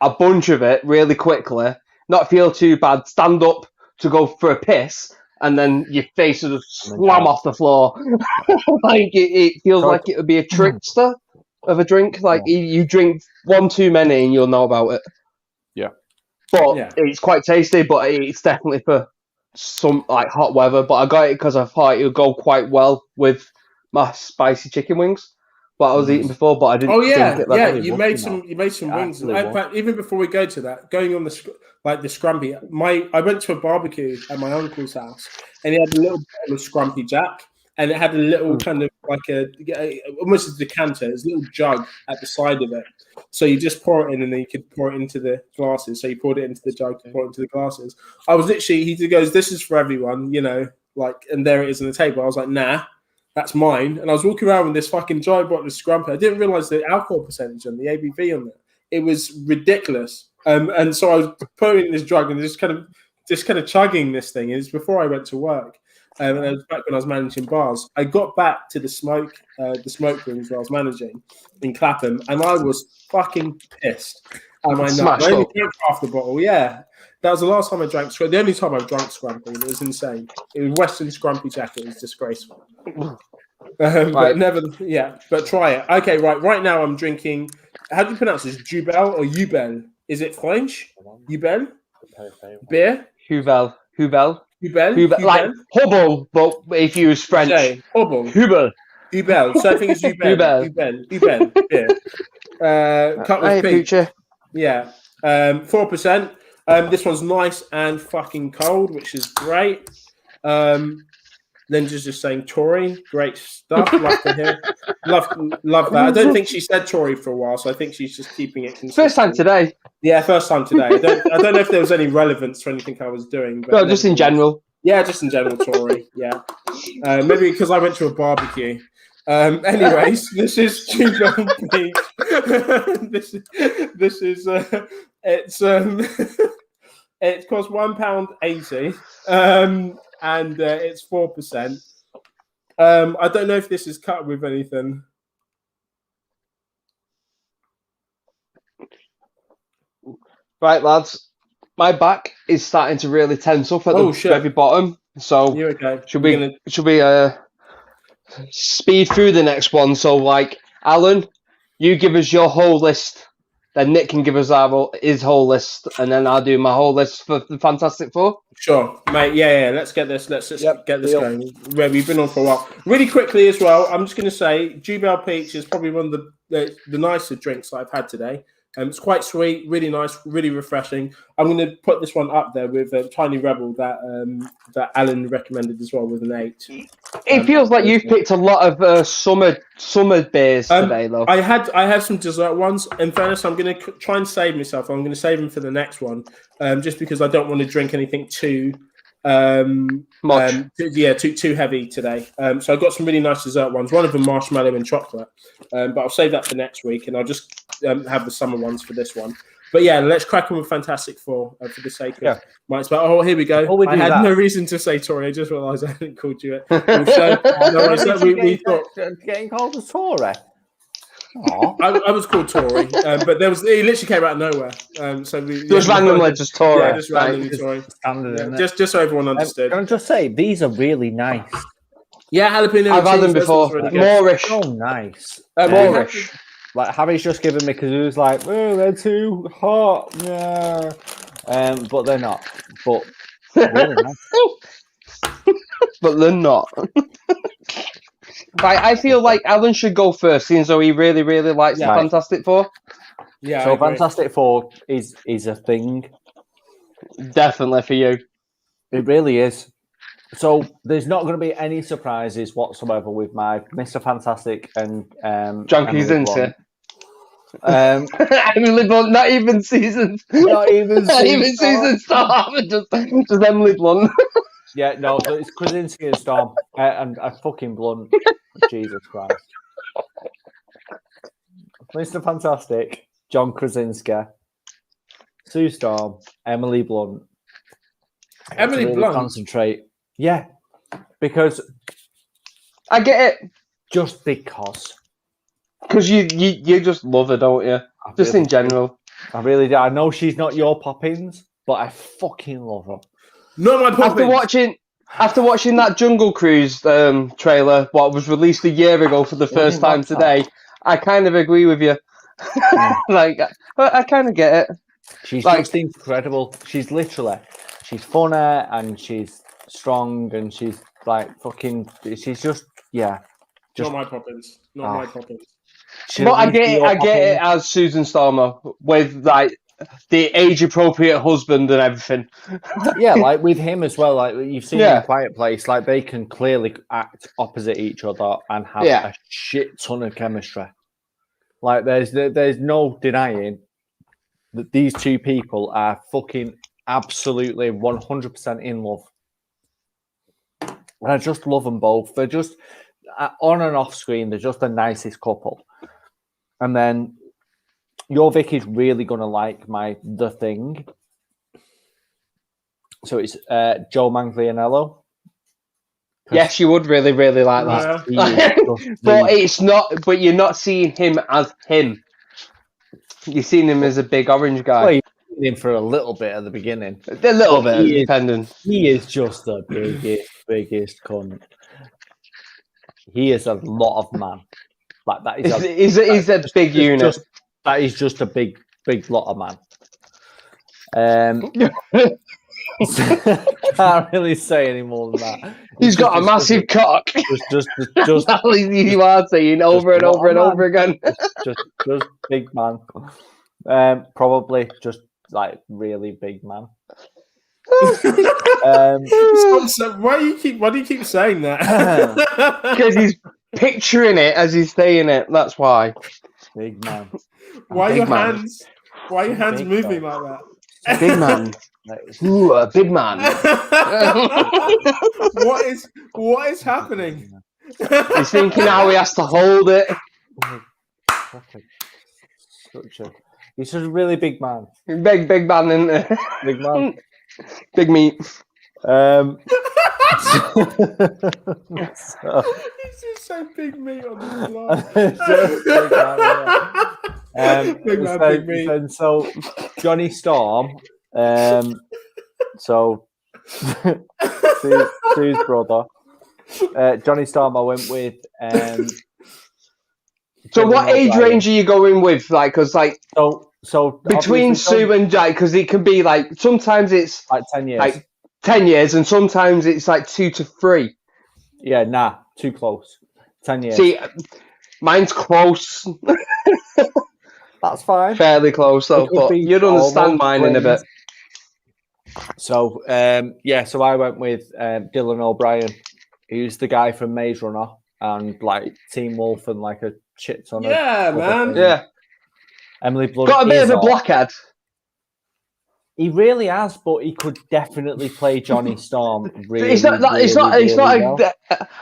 a bunch of it really quickly, not feel too bad, stand up to go for a piss, and then your face would slam off the floor. Like it feels like it would be a trickster of a drink. Like you drink one too many and you'll know about it. Yeah. But it's quite tasty, but it's definitely for some like hot weather. But I got it because I thought it would go quite well with my spicy chicken wings. What I was eating before, but I didn't. Oh yeah, think it You made some wings. In fact, even before we go to that, going on the scrumpy, I went to a barbecue at my uncle's house, and he had a little bottle of Scrumpy Jack, and it had a little kind of almost a decanter. There's a little jug at the side of it. So you just pour it in, and then you could pour it into the glasses. So you poured it into the jug, pour it into the glasses. I was literally, he goes, "This is for everyone," and there it is on the table. I was like, "Nah, that's mine." And I was walking around with this fucking giant bottle of Scrumpy. I didn't realize the alcohol percentage and the ABV on it. It was ridiculous. And so I was pouring in this jug and just kind of chugging this thing. It was before I went to work. And it was back when I was managing bars. I got back to the smoke rooms where I was managing in Clapham, and I was fucking pissed. I only drank half the bottle. Yeah, that was the last time I drank. The only time I've drunk Scrumpy. It was insane. It was Western Scrumpy Jacket. It was disgraceful. But never. Yeah, but try it. Okay, right now I'm drinking. How do you pronounce this? Jubel or Ubel? Is it French? Ubel? Beer? Hubel. Like Hubble, but if you use French. Hubble. Ubel. So I think it's Ubel. Yeah. Cut with peach. Yeah. 4%. This one's nice and fucking cold, which is great. Linda's just saying Tory, great stuff. Love to hear. Love that. I don't think she said Tory for a while, so I think she's just keeping it consistent. First time today. Yeah, first time today. I don't know if there was any relevance to anything I was doing. But no, just in general. Yeah, just in general, Tory. Yeah, maybe because I went to a barbecue. Anyways, this is Jubel Peach. This is it costs £1.80. And it's 4%. I don't know if this is cut with anything. Right, lads. My back is starting to really tense up at the very bottom. So should we speed through the next one? So, Alan, you give us your whole list. Then Nick can give us his whole list, and then I'll do my whole list for the Fantastic Four. Sure, mate. Yeah. Let's get this. Let's just get this going. Where we've been on for a while. Really quickly as well, I'm just going to say Jubel Peach is probably one of the nicer drinks that I've had today. It's quite sweet, really nice, really refreshing. I'm going to put this one up there with Tiny Rebel that Alan recommended as well with an 8. It feels like you've picked a lot of summer beers today, though. I had some dessert ones. In fairness, I'm going to try and save myself. I'm going to save them for the next one, just because I don't want to drink anything too much. Too heavy today. So I've got some really nice dessert ones. One of them marshmallow and chocolate, but I'll save that for next week, and I'll just have the summer ones for this one. But yeah, let's crack on with Fantastic Four for the sake of might. Oh, here we go. I had no reason to say Tory. I just realised I hadn't called you it. We thought getting called a Tory. I was called Tory, but he literally came out of nowhere. Just randomly, just Tory. Yeah, just randomly Tory. Just so everyone understood. Can I just say these are really nice? Yeah, jalapeno. I've had them before. Really Moorish. Oh, nice. Moorish. Like Harry's just given me because he was like, "Oh, they're too hot." Yeah, but they're not. But really nice. But they're not. I feel like Alan should go first, seeing though he really, really likes the Fantastic Four. Yeah. So Fantastic Four is a thing. Definitely for you. It really is. So there's not going to be any surprises whatsoever with my Mr. Fantastic and Junkies into Emily Blunt, not even seasons. Not even seasons. Stop. Just Emily Blunt. Yeah, no, so it's Krasinski and Storm and fucking Blunt. Jesus Christ. Mr. Fantastic, John Krasinski, Sue Storm, Emily Blunt. Emily Blunt. Concentrate. Yeah, because I get it. Just because. Because you just love her, don't you? Just in general. I really do. I know she's not your Poppins, but I fucking love her. Not my Poppins. After watching that Jungle Cruise trailer, what was released a year ago for the first time today, I kind of agree with you. I kind of get it. She's just incredible. She's funny and she's strong and she's she's just not my Poppins. Not my Poppins. But I get it as Susan Stormer with the age-appropriate husband and everything. Yeah, like with him as well. Like you've seen in Quiet Place, like they can clearly act opposite each other and have a shit ton of chemistry. Like there's no denying that these two people are fucking absolutely 100% in love. And I just love them both. They're just on and off screen. They're just the nicest couple. And then your Vic is really gonna like The Thing. So it's Joe Manganiello. Yes, you would really, really like that. But it's not. But you're not seeing him as him. You're seeing him as a big orange guy. Well, you've seen him for a little bit at the beginning. A little bit, depending. He is just the biggest cunt. He is a lot of man. Like that is. He's a big unit. That is just a big lot of man. Can't really say any more than that. He's got a massive cock. Just you are saying over and over and over again. just big man. Probably just like really big man. Why do you keep saying that? Because he's picturing it as he's saying it. That's why. Big man. Why are your hands moving like that? Big man. Ooh, a big man. What is happening? He's thinking how he has to hold it. He's just a really big man. Big man, isn't it? Big man. Big meat. He's just so big meat on the fly. Big meat. And so Johnny Storm, so Sue's brother, Johnny Storm. I went with. So what age range are you going with? Like, because so between Sue and Jack, because it can be like sometimes it's like 10 years, like 10 years, and sometimes it's like 2 to 3. Yeah, nah, too close. 10 years. See, mine's close. That's fine. Fairly close, though. But you'd understand mine in a bit. So, so I went with Dylan O'Brien, who's the guy from Maze Runner and like Teen Wolf and like a shit ton of. Yeah, man. Yeah. Emily Blunt got a bit of a blockhead. He really has, but he could definitely play Johnny Storm. Really, it's not.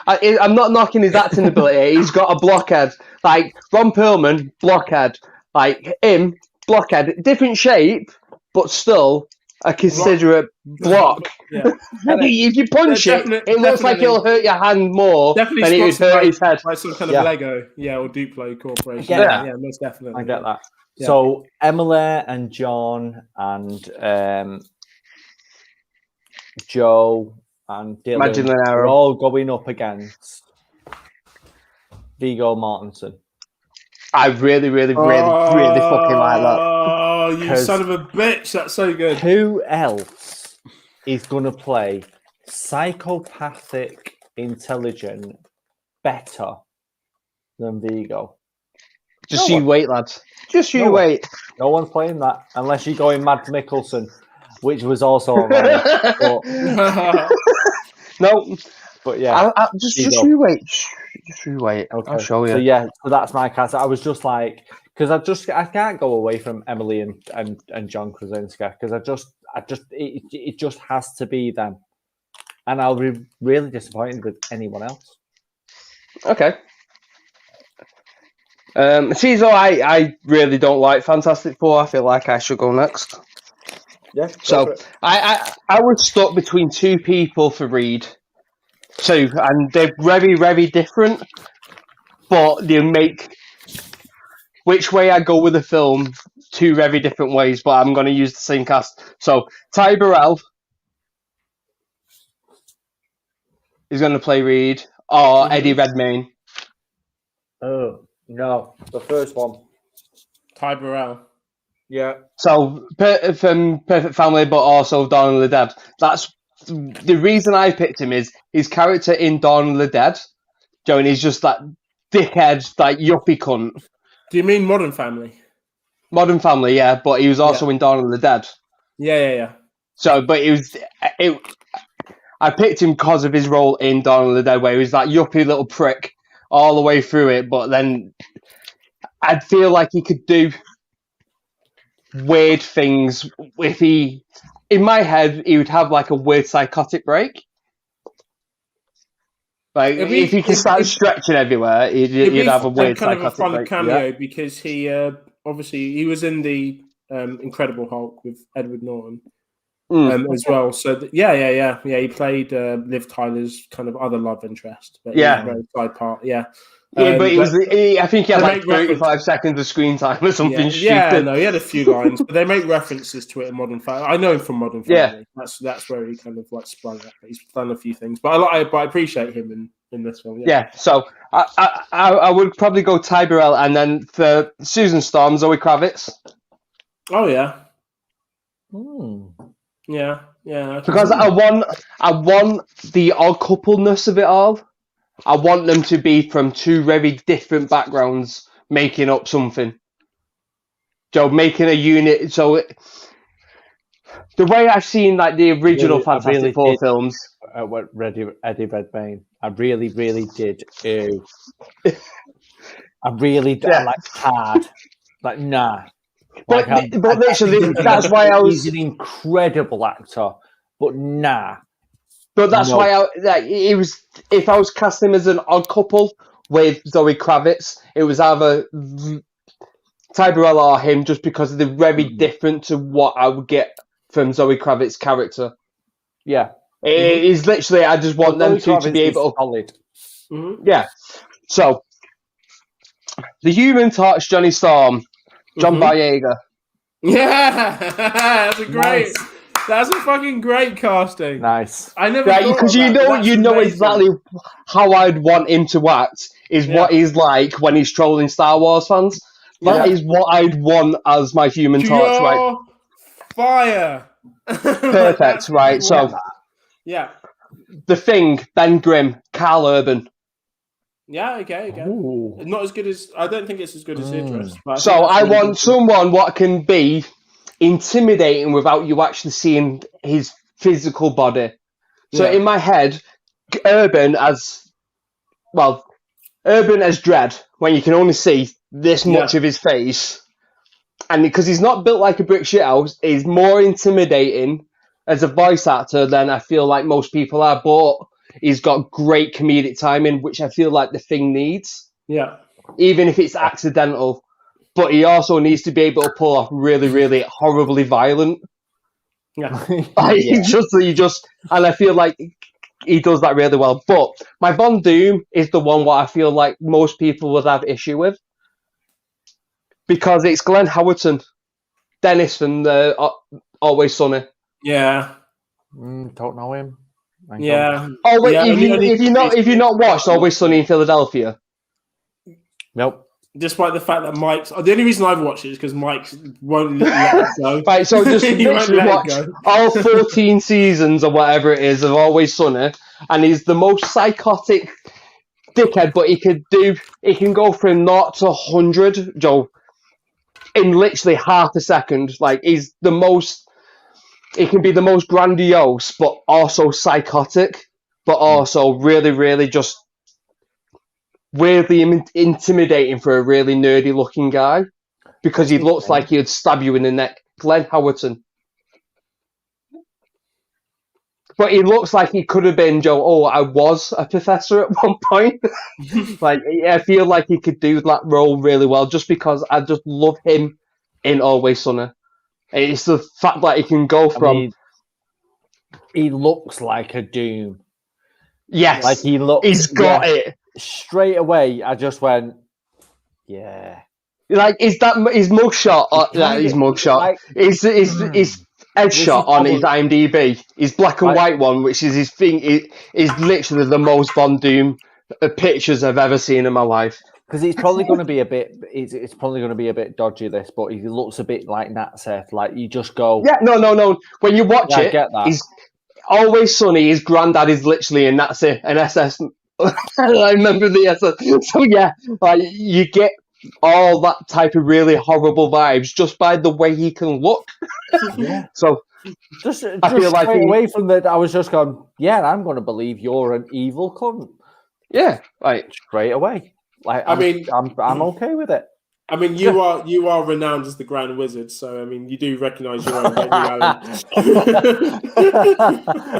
I'm not knocking his acting ability. He's got a blockhead. Like Ron Perlman, blockhead. Like him, blockhead. Different shape, but still a considerate block. Yeah. If you punch it looks like it'll hurt your hand more than it would hurt his head. Like some kind of Lego, or Duplo Corporation. Yeah, most definitely. I get that. Yeah. So Emily and John and Joe and Dylan are all going up against Viggo Mortensen. I really fucking like that. Oh, you son of a bitch! That's so good. Who else is going to play psychopathic, intelligent better than Viggo? Just you wait, lads. Just you wait. No one's playing that unless you go in Mads Mikkelsen, which was also alright. No, but yeah, just you wait. Just you wait. Okay. I'll show you. So that's my cast. I was just like, because I can't go away from Emily and John Krasinski because it just has to be them, and I'll be really disappointed with anyone else. Okay. See, so I really don't like Fantastic Four. I feel like I should go next. Yeah. So I was stuck between two people for Reed. Two, and they're very, very different. But they make which way I go with the film two very different ways. But I'm going to use the same cast. So Ty Burrell is going to play Reed, or Eddie Redmayne. Oh. No, the first one. Ty Burrell. Yeah. So, from Perfect Family, but also Dawn of the Dead. That's the reason I picked him is his character in Dawn of the Dead. Joe, and he's just that dickhead, like yuppie cunt. Do you mean Modern Family? Modern Family, yeah, but he was also in Dawn of the Dead. Yeah. So, but I picked him because of his role in Dawn of the Dead, where he was that yuppie little prick all the way through it, but then I'd feel like he could do weird things if he, in my head, he would have like a weird psychotic break. Like if he could start stretching everywhere, he'd have a weird kind psychotic of a fun break. cameo because he obviously he was in the Incredible Hulk with Edward Norton as well. So he played Liv Tyler's kind of other love interest, but a very side part. Yeah, but I think he had like 35 seconds of screen time or something stupid. Yeah, no, he had a few lines, but they make references to it in Modern Family. I know him from Modern Family. Yeah. That's where he kind of like sprung up. He's done a few things, but I appreciate him in this film. Yeah, so I would probably go Ty Burrell, and then for Susan Storm, Zoe Kravitz. Oh yeah. Yeah. Because I want the odd coupleness of it all. I want them to be from two very different backgrounds making up something. So making a unit. So the way I've seen like the original Fantastic Four films. Eddie Redmayne. I really, really did. I really did. Yeah. Like hard. Like nah. But literally, that's why I was. He's an incredible actor, but nah. But that's why it was. If I was casting him as an odd couple with Zoe Kravitz, it was either Ty Burrell or him, just because they're very different to what I would get from Zoe Kravitz's character. Yeah, it is literally. I just want them to be able. Solid. Yeah. So, the Human Torch, Johnny Storm, John Boyega. Yeah, that's a great. Nice. That's a fucking great casting. Nice. I never because you know exactly how I'd want him to act is what he's like when he's trolling Star Wars fans. That is what I'd want as my Human Torch, right? Fire. Perfect, right? So, The Thing, Ben Grimm, Carl Urban. Yeah, okay. Ooh. Not as good as I don't think it's as good as Idris. So I want someone what can be intimidating without you actually seeing his physical body. So in my head, Urban as Dread, when you can only see this much of his face, and because he's not built like a brick shithouse, he's more intimidating as a voice actor than I feel like most people are, but he's got great comedic timing, which I feel like The Thing needs. Yeah. Even if it's accidental. But he also needs to be able to pull off really, really horribly violent. Yeah. He just, and I feel like he does that really well. But my Von Doom is the one what I feel like most people would have issue with. Because it's Glenn Howerton, Dennis from the Always Sunny. Yeah. Don't know him. Yeah. Oh wait, if you not watched Always Sunny in Philadelphia. Nope. Despite the fact that Mike's... The only reason I've watched it is because Mike won't let it go. Right, so just watch all 14 seasons or whatever it is of Always Sunny, and he's the most psychotic dickhead, but he can go from 0 to 100, Joe, in literally half a second. Like, he's the most... He can be the most grandiose, but also psychotic, but also really, really just... weirdly intimidating for a really nerdy looking guy because he looks like he'd stab you in the neck. Glenn Howerton. But he looks like he could have been, Joe, I was a professor at one point. Like, I feel like he could do that role really well just because I just love him in Always Sunny. It's the fact that he can go from... he looks like a Doom. Yes. Like he looks... He's got it. Straight away, I just went, yeah. Like, is that his mugshot? His mugshot. Like, his headshot on his IMDb, his black and white one, which is his thing, is literally the most Von Doom pictures I've ever seen in my life. Because it's probably going to be a bit. It's probably going to be a bit dodgy. This, but he looks a bit like Natseth. Like you just go. Yeah, no. When you watch it, I get that. He's Always Sunny. His granddad is literally an SS. I remember the SS. So yeah, like you get all that type of really horrible vibes just by the way he can look. So just I feel like away from that, I was just going, yeah, I'm going to believe you're an evil cunt. Yeah, like straight away. Like, I'm okay with it. I mean, you are renowned as the Grand Wizard, so I mean, you do recognise your own, don't you, Alan?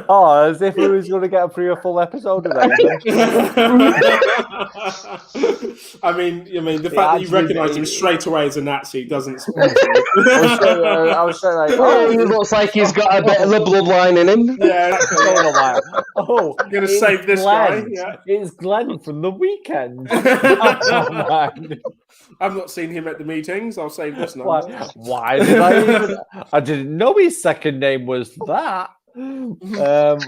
Oh, as if we was going to get through a full episode of that. I mean, the fact that you recognise him straight away as a Nazi doesn't surprise me. I was saying, like, he looks like he's got a bit of the bloodline in him. Yeah, like, oh, I'm going to save this guy. Yeah. It's Glenn from The Weekend. I've not seen him at the meetings. I'll save this now. Why did I even... I didn't know his second name was that. Yeah.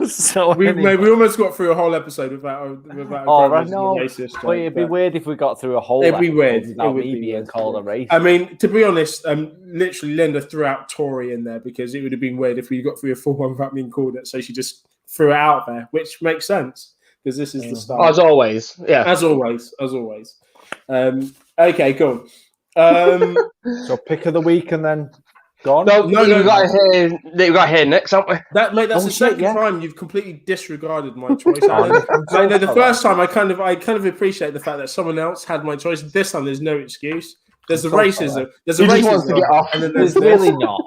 So we almost got through a whole episode without I know. racist. But it'd be weird if we got through a whole it'd be weird. without me being called a racist. I mean, to be honest, literally Linda threw out Tory in there because it would have been weird if we got through a full one without being called it. So she just threw it out there, which makes sense. Because this is the start. As always, yeah. As always. Okay, cool. So pick of the week and then gone. No. We got here next, haven't we? That's the second time you've completely disregarded my choice. The first time I kind of appreciate the fact that someone else had my choice. This time there's no excuse. There's the racism. There's a racism to get off. And then there's really not.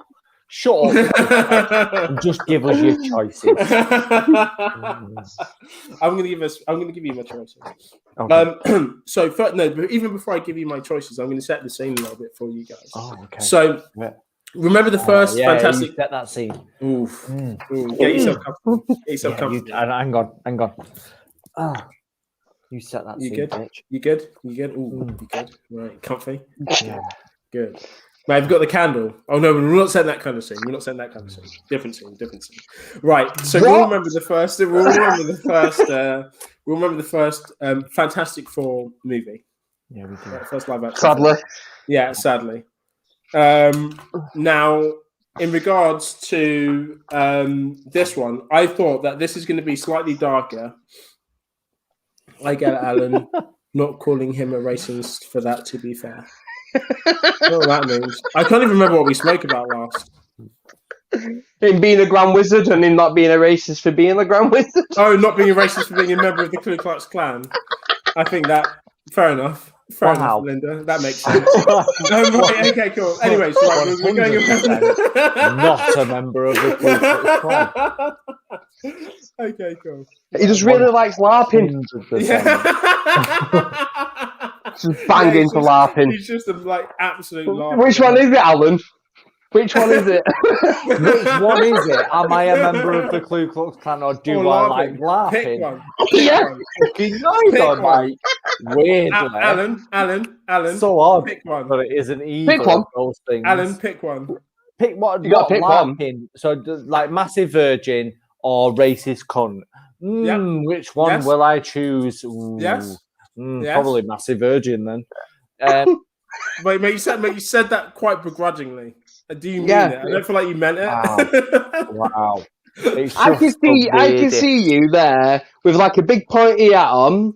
Shut up and just give us your choices. I'm going to give you my choices. Okay. But even before I give you my choices, I'm going to set the scene a little bit for you guys. Oh, okay. So remember the first fantastic. You set that scene. Oof. Get yourself comfortable. Hang on. You set that scene, good? bitch. You good? Ooh, you good? Right, comfy. Yeah. Good. Right, I've got the candle. Oh no, we're not setting that kind of scene. Different scene. Right. So we'll remember the first. We'll remember the first Fantastic Four movie. Yeah, we do. First live action. Sadly. Yeah, sadly. Now, in regards to this one, I thought that this is going to be slightly darker. I get Alan not calling him a racist for that, to be fair. I don't know what that means. I can't even remember what we spoke about last. Him being a Grand Wizard and him not being a racist for being a Grand Wizard. Oh, not being a racist for being a member of the Ku Klux Klan. I think that fair enough. Fair enough, Linda. That makes sense. Right, okay, cool. Anyways, we're going not a member of the Ku Klux Klan. Okay, cool. He just really likes LARPing. Just banging to LARPing. He's just a absolute LARPing. Which one is it, Alan? Which one is it? Which one is it? Am I a member of the Ku Klux Klan or do I like laughing? Pick one. Yeah. Fucking nice on, mate. Weird. Alan. So odd. Pick one. But it isn't either Pick one. of those things. Alan, pick one. Pick what? You got to pick one. So, like massive virgin or racist cunt. Which one will I choose? Ooh. Yes. Probably massive virgin then. Wait, mate, you said that quite begrudgingly. Do you mean it? I don't feel like you meant it. Wow. I can see you there with like a big pointy hat on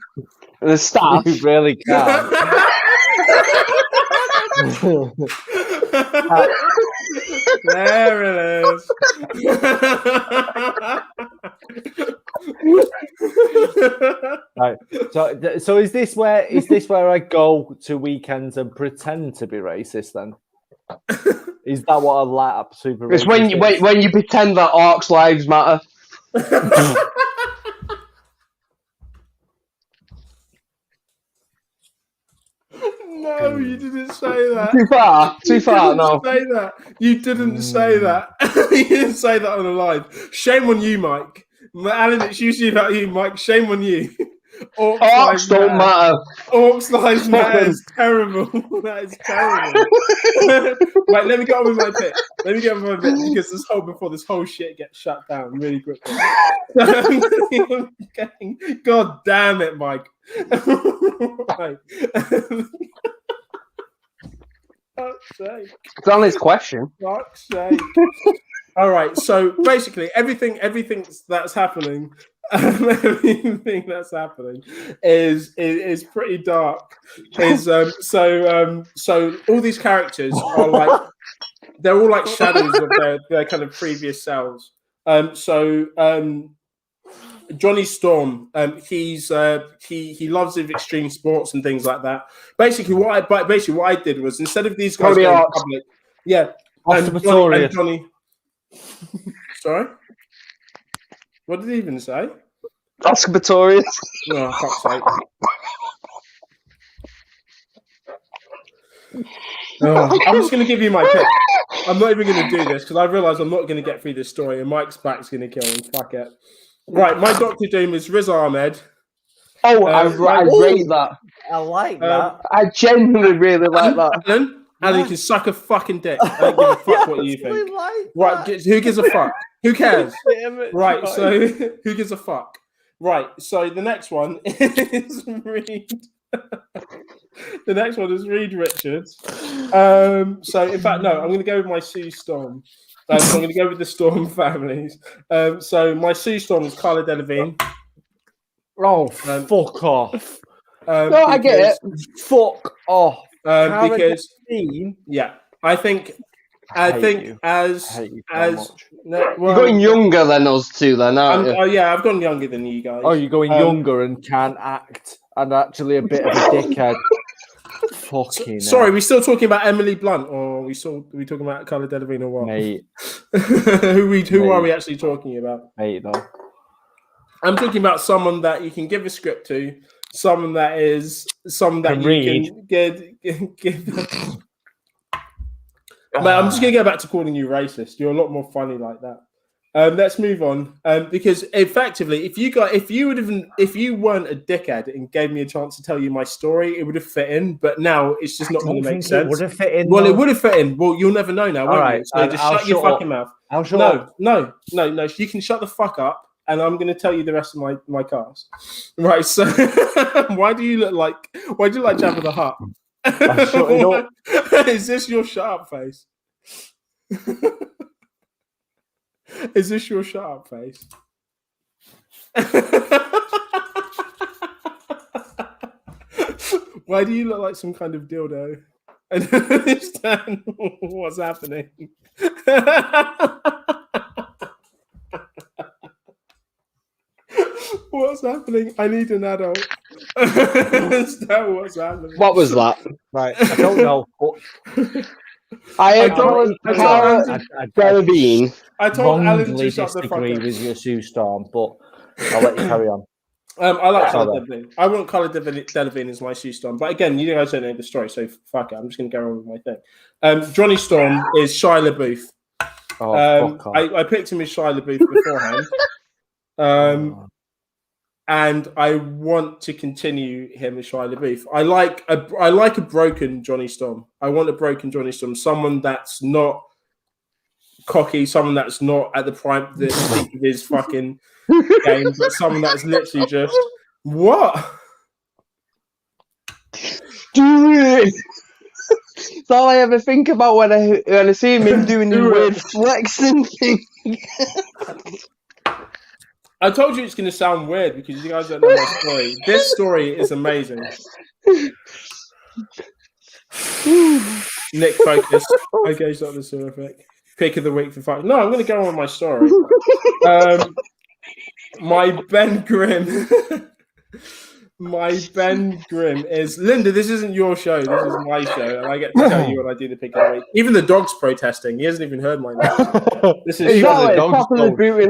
and a staff. You really can't. There it is. Right. So is this where I go to weekends and pretend to be racist then? Is that what a lap super? It's when you pretend that orcs' lives matter. No, you didn't say that. Too far. No. Say that. You didn't say that. You didn't say that on a live. Shame on you, Mike. Alan, it's usually about you, Mike. Shame on you. Orcs don't matter. Orcs' lives matter. Is terrible. That is terrible. Right, let me get on with my bit. Because before this whole shit gets shut down really quickly. God damn it, Mike. Right. Fuck's sake. It's on his question. Fuck's sake. All right, so basically everything that's happening everything that's happening is pretty dark. So all these characters are like they're all like shadows of their kind of previous selves. Johnny Storm, he loves extreme sports and things like that. Basically, what I did was instead of these guys going public, and Johnny. Sorry, what did he even say? Oscabatorius. Oh, fuck's sake. I'm just going to give you my pick. I'm not even going to do this because I realise I'm not going to get through this story and Mike's back's going to kill him. Fuck it. Right, my Doctor Doom is Riz Ahmed. Oh, I rate that. I like that. I genuinely really like that. Alan, you can suck a fucking dick. I don't give a fuck what you think. Right, who gives a fuck? Who cares? Right, so who gives a fuck? Right, so the next one is Reed. The next one is Reed Richards. So in fact, no, I'm going to go with my Sue Storm. So I'm going to go with the Storm families. So my Sue Storm is Carla Delevingne. Oh, fuck off! No, I get it. Fuck off. Because I think you're going younger than us two, then, aren't you? Oh yeah, I've gone younger than you guys. Oh, you're going younger and can't act, and actually a bit of a dickhead. Fucking. Sorry, we still talking about Emily Blunt, or we talking about Carla Delevingne or what? Mate, who are we actually talking about? Mate, though. I'm talking about someone that you can give a script to, someone that you can give. But I'm just going to go back to calling you racist. You're a lot more funny like that. Let's move on. Because effectively, if you weren't a dickhead and gave me a chance to tell you my story, it would have fit in. But now it's just not going to make sense. It would have fit in. Well, it would have fit in. Well, you'll never know now, won't you? So just shut your fucking mouth. I'll shut up. No. You can shut the fuck up. And I'm going to tell you the rest of my cast. Right, so why do you like Jabba the Hutt? Is this your shut up face? Is this your shut up face? Why do you look like some kind of dildo? I don't understand what's happening. What's happening? I need an adult. Is that what's happening? What was that? Right, I don't know. I told Alan to shut the fuck up. With your Sue Storm, but I'll let you carry on. I like Carla Delevingne. I want Carla Delevingne as my Sue Storm, but again, you guys don't know the story, so fuck it. I'm just going to go on with my thing. Johnny Storm is Shia LaBeouf. I picked him as Shia LaBeouf beforehand. And I want to continue him as Shia LaBeouf. I like a broken Johnny Storm. I want a broken Johnny Storm. Someone that's not cocky, someone that's not at the prime the peak of his fucking game, but someone that's literally just what? Do it. That's all I ever think about when I see him doing the weird flexing thing. I told you it's going to sound weird because you guys don't know my story. This story is amazing. Nick, focus. Okay, it's not the terrific. Pick of the week for five. No, I'm going to go on with my story. My Ben Grimm. My Ben Grimm is Linda. This isn't your show. This is my show, and I get to tell you when I do the pick of the week. Even the dog's protesting. He hasn't even heard my name. This is the dog's don't agree with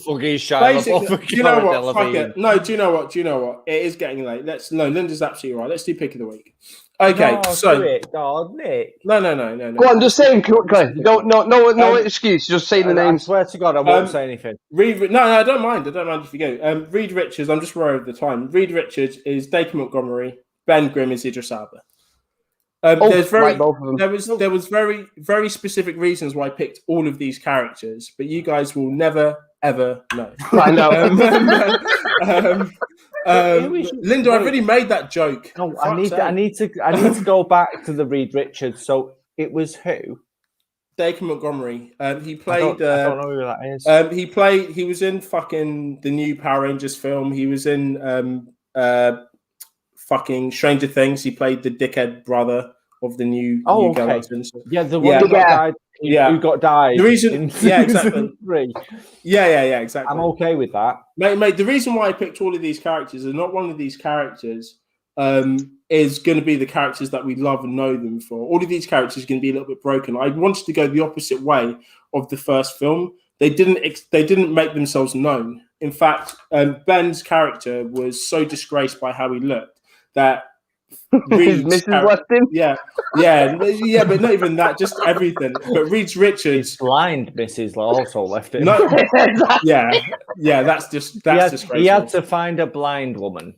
fucking Shia. Do you know what? Fuck it. No. Do you know what? It is getting late. Linda's absolutely right. Let's do pick of the week. Okay, Nick. No. Go on, just say them quickly. No excuse. Just say the name. I swear to God, I won't say anything. No, I don't mind. I don't mind if you go. Reed Richards. I'm just worried over the time. Reed Richards is Dacre Montgomery. Ben Grimm is Idris Elba. There was very, very specific reasons why I picked all of these characters, but you guys will never ever know. I know. Linda, I've already made that joke. No, I need to go back to the Reed Richards. So it was who? Dacre Montgomery. He played. I don't know who that is. He was in fucking the new Power Rangers film. He was in fucking Stranger Things. He played the dickhead brother of the new Gallatin. Yeah, the one who got died. Who got died. The reason, exactly. 3. Yeah, exactly. I'm okay with that, mate. The reason why I picked all of these characters and not one of these characters is going to be the characters that we love and know them for. All of these characters are going to be a little bit broken. I wanted to go the opposite way of the first film. They didn't make themselves known. In fact, Ben's character was so disgraced by how he looked that Mrs. left him. Yeah, but not even that, just everything. But Reed Richards, blind Mrs. also left him. No, that's disgraceful. He had to find a blind woman.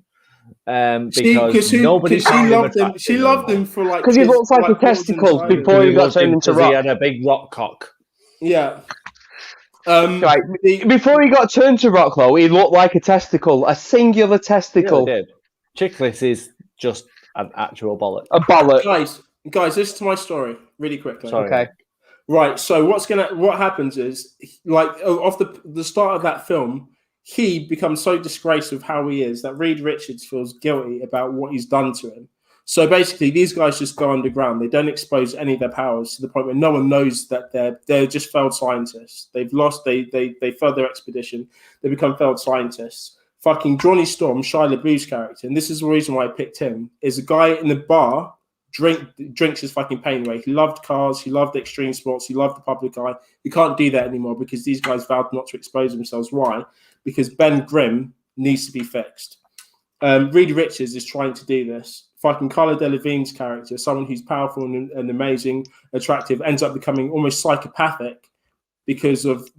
Because nobody she loved him for like because he looks like a testicle before he got turned into rock. He had a big rock cock. Yeah. Right. Before he got turned to rock, though, he looked like a testicle, a singular testicle. Really did. Chickless is just an actual bollock. A bollock. Guys, listen to my story really quickly. Sorry. Okay. Right. So what happens is, like, off the start of that film, he becomes so disgraced with how he is that Reed Richards feels guilty about what he's done to him. So basically, these guys just go underground. They don't expose any of their powers to the point where no one knows that they're just failed scientists. They've lost. They failed their expedition. They become failed scientists. Fucking Johnny Storm, Shia LaBeouf's character, and this is the reason why I picked him, is a guy in the bar drinks his fucking pain away. He loved cars. He loved extreme sports. He loved the public eye. He can't do that anymore because these guys vowed not to expose themselves. Why? Because Ben Grimm needs to be fixed. Reed Richards is trying to do this. Fucking Cara Delevingne's character, someone who's powerful and amazing, attractive, ends up becoming almost psychopathic because of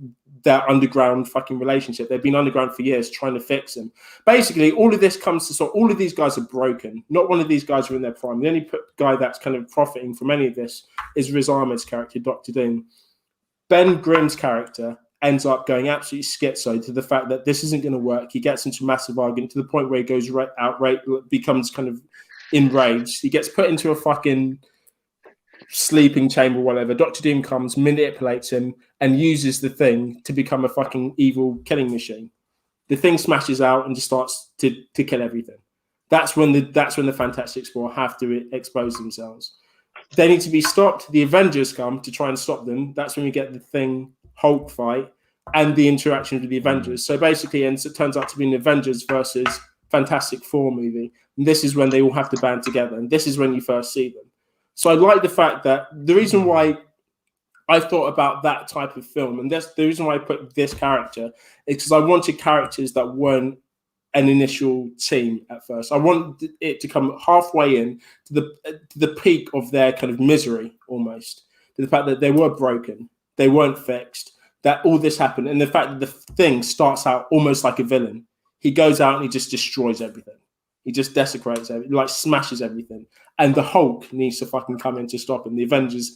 their underground fucking relationship. They've been underground for years trying to fix him. Basically, all of this comes to all of these guys are broken. Not one of these guys are in their prime. The only guy that's kind of profiting from any of this is Riz Ahmed's character, Dr. Doom. Ben Grimm's character ends up going absolutely schizo to the fact that this isn't going to work. He gets into a massive argument to the point where he goes outright, becomes kind of enraged. He gets put into a fucking sleeping chamber, whatever. Dr. Doom comes, manipulates him, and uses the thing to become a fucking evil killing machine. The thing smashes out and just starts to kill everything. That's when the Fantastic Four have to expose themselves. They need to be stopped. The Avengers come to try and stop them. That's when we get the Thing Hulk fight and the interaction with the Avengers. So basically, it turns out to be an Avengers versus Fantastic Four movie. And this is when they all have to band together. And this is when you first see them. So I like the fact that the reason why I thought about that type of film, and that's the reason why I put this character, is because I wanted characters that weren't an initial team at first. I wanted it to come halfway in to the peak of their kind of misery, almost, to the fact that they were broken, they weren't fixed, that all this happened, and the fact that the Thing starts out almost like a villain. He goes out and he just destroys everything. He just desecrates everything, like smashes everything. And the Hulk needs to fucking come in to stop him. The Avengers,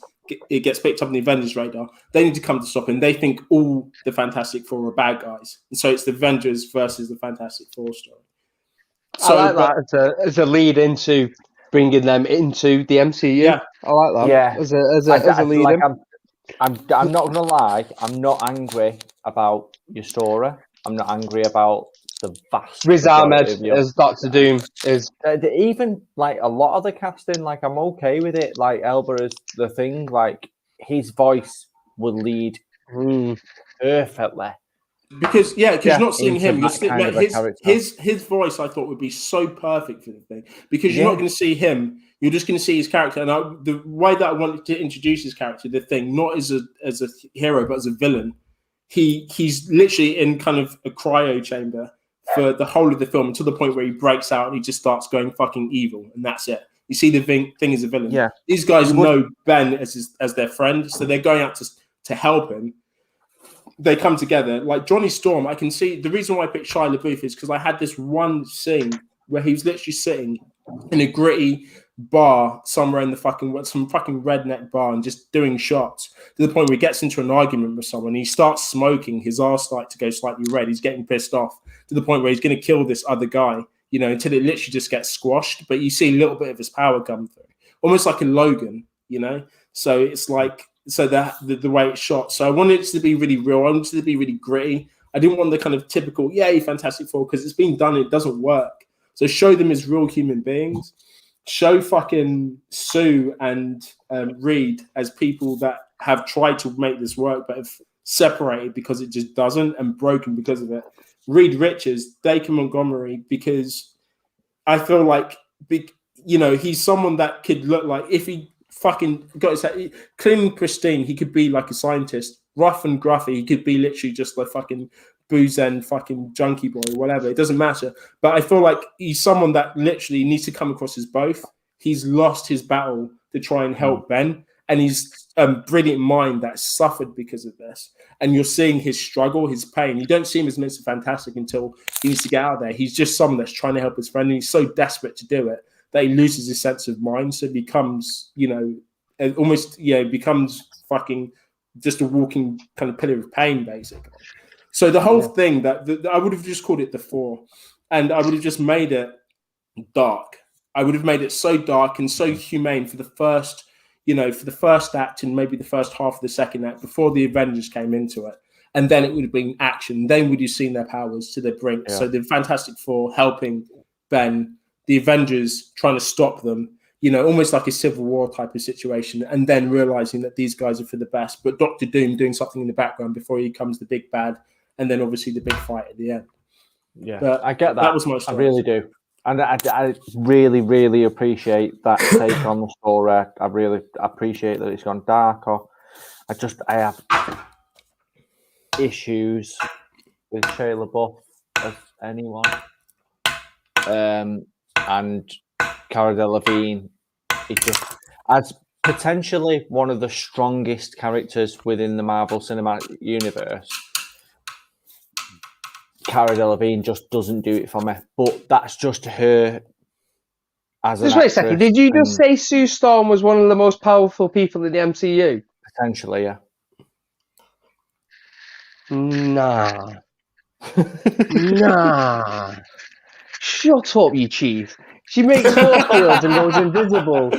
it gets picked up on the Avengers radar. They need to come to stop him. They think all the Fantastic Four are bad guys. And so it's the Avengers versus the Fantastic Four story. So, I like that as a lead into bringing them into the MCU. Yeah. I like that. Yeah. As a lead like in. I'm not gonna lie, I'm not angry about your story. I'm not angry about the vast Riz Ahmed as Dr. Doom is even like a lot of the casting, like I'm okay with it. Like Elba is the Thing, like his voice will lead perfectly. Because not seeing him, his voice I thought would be so perfect for the Thing. Because you're not going to see him, you're just going to see his character. And the way that I wanted to introduce his character, the Thing, not as a hero but as a villain. He's literally in kind of a cryo chamber for the whole of the film until the point where he breaks out and he just starts going fucking evil, and that's it. You see the Thing as a villain. Yeah, these guys know Ben as their friend, so they're going out to help him. They come together. Like Johnny Storm, I can see the reason why I picked Shia LaBeouf is because I had this one scene where he was literally sitting in a gritty bar somewhere in some fucking redneck bar and just doing shots to the point where he gets into an argument with someone. He starts smoking. His arse starts to go slightly red. He's getting pissed off to the point where he's going to kill this other guy, until it literally just gets squashed. But you see a little bit of his power come through, almost like a Logan, So it's like so the way it's shot. So I wanted it to be really real. I wanted it to be really gritty. I didn't want the kind of typical, yay, Fantastic Four, because it's been done, it doesn't work. So show them as real human beings. Show fucking Sue and Reed as people that have tried to make this work, but have separated because it just doesn't, and broken because of it. Reed Richards, Dacre Montgomery, because I feel like, he's someone that could look like, if he fucking got his head clean and pristine, he could be like a scientist. Rough and gruffy, he could be literally just like fucking booze and fucking junkie boy, whatever. It doesn't matter. But I feel like he's someone that literally needs to come across as both. He's lost his battle to try and help Ben, and he's a brilliant mind that suffered because of this. And you're seeing his struggle, his pain. You don't see him as Mr. Fantastic until he needs to get out of there. He's just someone that's trying to help his friend, and he's so desperate to do it that he loses his sense of mind. So becomes, becomes fucking just a walking kind of pillar of pain, basically. So the whole thing that I would have just called it The Four, and I would have just made it dark. I would have made it so dark and so humane for the first act and maybe the first half of the second act before the Avengers came into it. And then it would have been action. Then would you seen their powers to the brink. Yeah. So the Fantastic Four helping Ben, the Avengers trying to stop them, almost like a Civil War type of situation, and then realizing that these guys are for the best. But Doctor Doom doing something in the background before he becomes the big bad, and then obviously the big fight at the end. Yeah, but I get that. That was my story. I really do. And I really, really appreciate that take on the story. I really appreciate that it's gone darker. I have issues with Shia LaBeouf as anyone. And Cara Delevingne, it just, as potentially one of the strongest characters within the Marvel Cinematic Universe, Cara Delevingne just doesn't do it for me. But that's just her as an actress. Just wait a second. Did you just say Sue Storm was one of the most powerful people in the MCU? Potentially, yeah. Nah. Nah. Shut up, you chief. She makes force fields and goes invisible.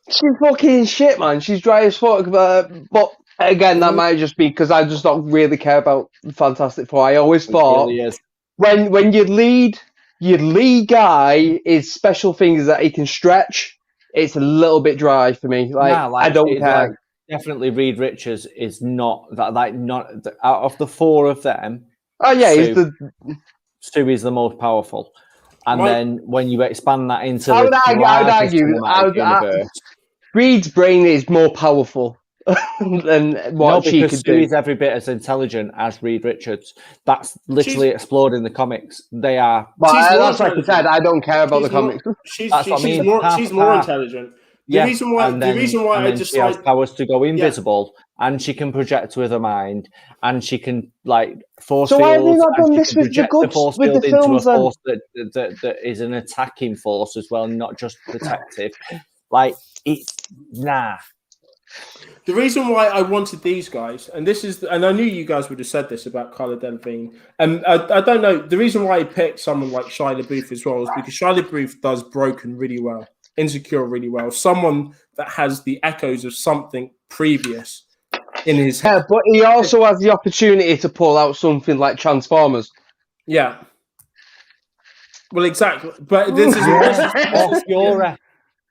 She's fucking shit, man. She's dry as fuck. But again, that might just be because I just don't really care about Fantastic Four. I always thought really when your lead guy is special things that he can stretch, it's a little bit dry for me. I don't care. Like, definitely, Reed Richards is not that. Like, not out of the four of them. Oh yeah, Stu is the most powerful. And then when you expand that into I would argue Reed's brain is more powerful than what she could do. Stu's every bit as intelligent as Reed Richards. That's literally explored in the comics. They are. Well, that's like I said. I don't care about the comics. She's more intelligent. The reason why I just she has powers to go invisible, and she can project with her mind, and she can force fields. So why have you not done this with the force with field the into films? A force that is an attacking force as well, not just protective. Nah. The reason why I wanted these guys, and I knew you guys would have said this about Cara Delevingne, and I don't know. The reason why I picked someone like Shia LaBeouf as well is because Shia LaBeouf does Broken really well. Insecure really well. Someone that has the echoes of something previous in his head. Yeah, but he also has the opportunity to pull out something like Transformers. Yeah. Well, exactly. But this is Fury.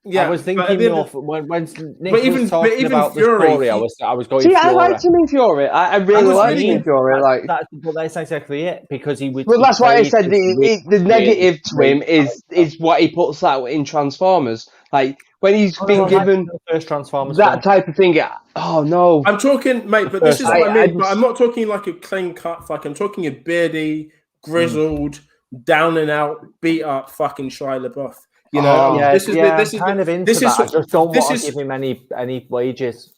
Yeah, I was thinking when Nick was talking about Fury, the story, I was going. See, I liked him in Fury. I really liked him in Fury. But that's exactly it, because he would. Well, that's why I said the negative to him is what he puts out in Transformers. Like when he's been given the first Transformers that type of thing. Oh no! I'm talking, mate, but this is what I mean. But I'm not talking like a clean cut. I'm talking a beardy, grizzled, down and out, beat up fucking Shia LaBeouf. This is kind of into that. I just don't want to give him any wages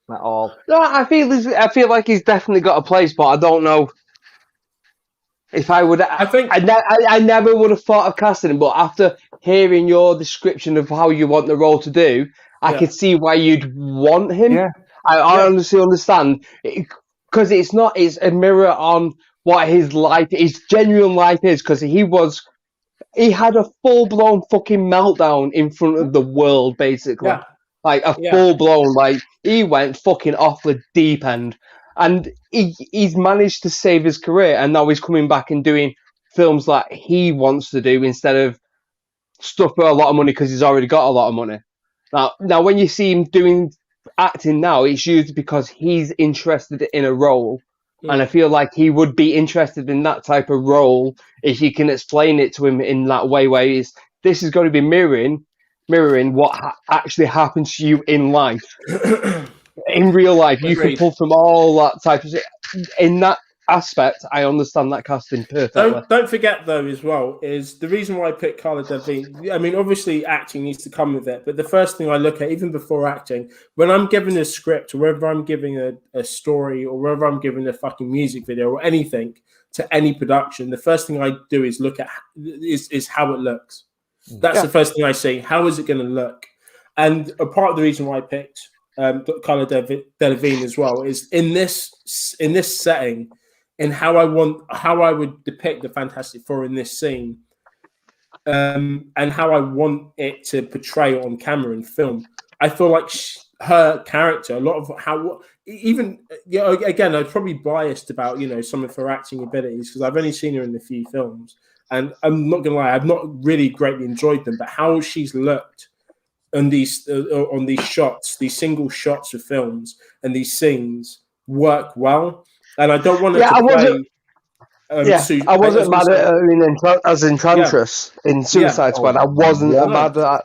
at all. No, I feel like he's definitely got a place, but I don't know if I would. I never would have thought of casting him, but after hearing your description of how you want the role to do, I could see why you'd want him. Yeah. I honestly understand, because it's a mirror on what his genuine life is, because he was he had a full-blown fucking meltdown in front of the world, basically. Yeah. Like a full-blown, like he went fucking off the deep end, and he's managed to save his career, and now he's coming back and doing films like he wants to do instead of stuff for a lot of money because he's already got a lot of money. Now when you see him doing acting now, it's usually because he's interested in a role. And I feel like he would be interested in that type of role if you can explain it to him in that way where this is going to be mirroring what actually happens to you in life. In real life, you can pull from all that type of shit. In that aspect, I understand that casting perfectly. Don't forget, though, as well, is the reason why I picked Cara Delevingne. I mean, obviously, acting needs to come with it, but the first thing I look at, even before acting, when I'm giving a script, or whether I'm giving a story, or whether I'm giving a fucking music video or anything to any production, the first thing I do is look at is how it looks. That's the first thing I see. How is it going to look? And a part of the reason why I picked Cara Delevingne as well is in this setting. In how I would depict the Fantastic Four in this scene, and how I want it to portray on camera and film. I feel like her character, a lot of how, even again, I'm probably biased about some of her acting abilities because I've only seen her in a few films, and I'm not gonna lie, I've not really greatly enjoyed them. But how she's looked on these shots, these single shots of films, and these scenes work well. And I don't want it to play. I wasn't mad at her as Enchantress in Suicide Squad. I wasn't mad at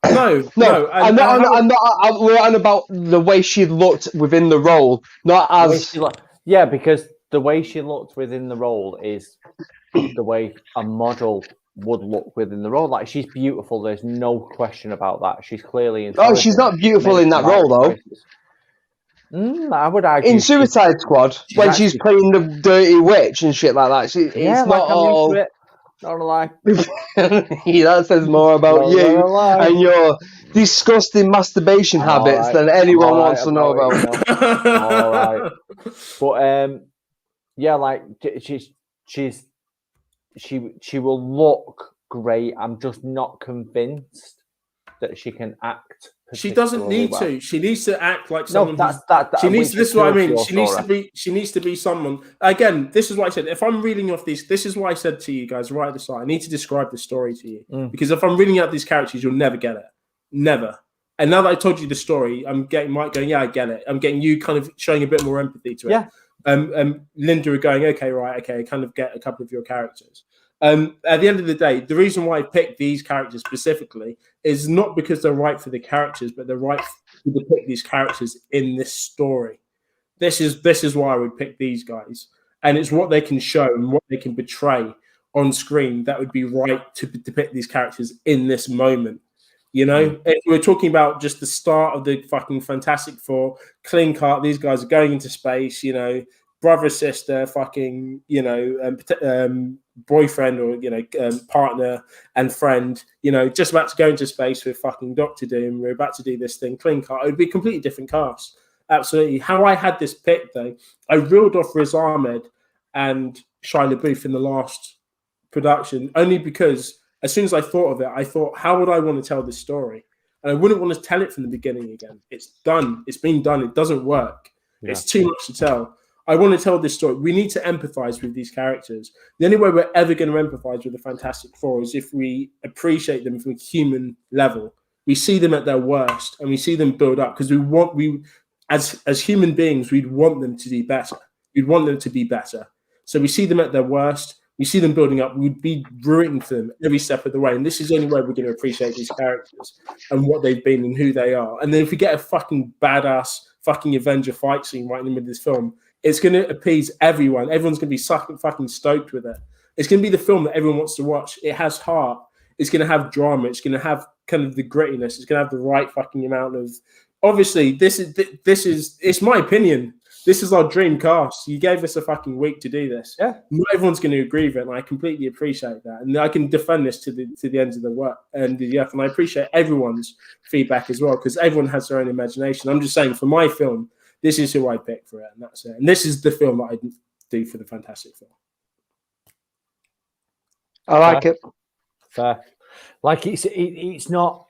that. No. I'm not. We're on about the way she looked within the role, not as. Because the way she looked within the role is the way a model would look within the role. Like, she's beautiful. There's no question about that. She's clearly. Oh, she's not beautiful in that role, though. I would argue in Suicide Squad when she's playing the dirty witch and shit like that. It's not all. Not gonna lie. That says more about you and your disgusting masturbation habits than anyone wants to know about. All right, but like she will look great. I'm just not convinced that she can act. She doesn't need to. She needs to act like someone. She needs. This is what I mean. She needs to be. She needs to be someone. Again, this is what I said. If I'm reading off these, this is why I said to you guys right at the start. I need to describe the story to you because if I'm reading out these characters, you'll never get it. Never. And now that I told you the story, I'm getting Mike going. Yeah, I get it. I'm getting you kind of showing a bit more empathy to it. Yeah. Linda going. Okay, right. Okay, I kind of get a couple of your characters. At the end of the day, the reason why I picked these characters specifically is not because they're right for the characters, but they're right to depict these characters in this story. This is why I would pick these guys, and it's what they can show and what they can portray on screen that would be right to depict these characters in this moment. If we're talking about just the start of the fucking Fantastic Four, clean cut, these guys are going into space. Brother, sister, fucking, boyfriend or, partner and friend, just about to go into space with fucking Dr. Doom. We're about to do this thing, clean cut. It would be a completely different cast. Absolutely. How I had this pick, though, I reeled off Riz Ahmed and Shia LaBeouf in the last production, only because as soon as I thought of it, I thought, how would I want to tell this story? And I wouldn't want to tell it from the beginning again. It's done. It's been done. It doesn't work. Yeah. It's too much to tell. I want to tell this story. We need to empathize with these characters. The only way we're ever going to empathize with the Fantastic Four is if we appreciate them from a human level. We see them at their worst and we see them build up because as human beings, we'd want them to be better. We'd want them to be better. So we see them at their worst. We see them building up. We'd be rooting for them every step of the way. And this is the only way we're going to appreciate these characters and what they've been and who they are. And then if we get a fucking badass fucking Avenger fight scene right in the middle of this film, it's going to appease everyone. Everyone's going to be fucking stoked with it. It's going to be the film that everyone wants to watch. It has heart. It's going to have drama. It's going to have kind of the grittiness. It's going to have the right fucking amount of. Obviously, this is. It's my opinion. This is our dream cast. You gave us a fucking week to do this. Yeah. Not everyone's going to agree with it, and I completely appreciate that. And I can defend this to the end of the work and I appreciate everyone's feedback as well because everyone has their own imagination. I'm just saying, for my film, this is who I pick for it, and that's it. And this is the film that I do for the Fantastic Four. I like it. Fair. Like it's not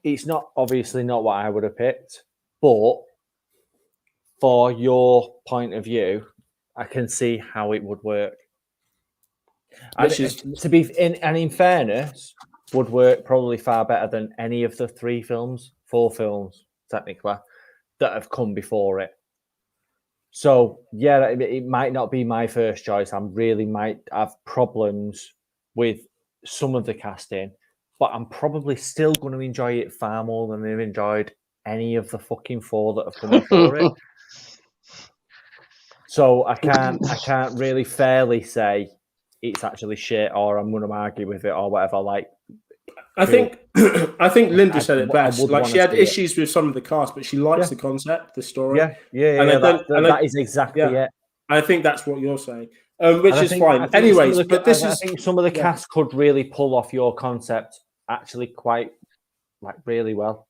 obviously not what I would have picked, but for your point of view, I can see how it would work. In fairness, would work probably far better than any of the 4 films technically that have come before it. So yeah, it might not be my first choice. I really might have problems with some of the casting, but I'm probably still going to enjoy it far more than I've enjoyed any of the fucking 4 that have come before it. So I can't really fairly say it's actually shit, or I'm going to argue with it, or whatever. Like, I think Linda said it best. Like, she had issues with some of the cast, but she likes the concept, the story. That is exactly it. I think that's what you're saying, which is fine. Anyways, I think some of the cast could really pull off your concept actually quite really well.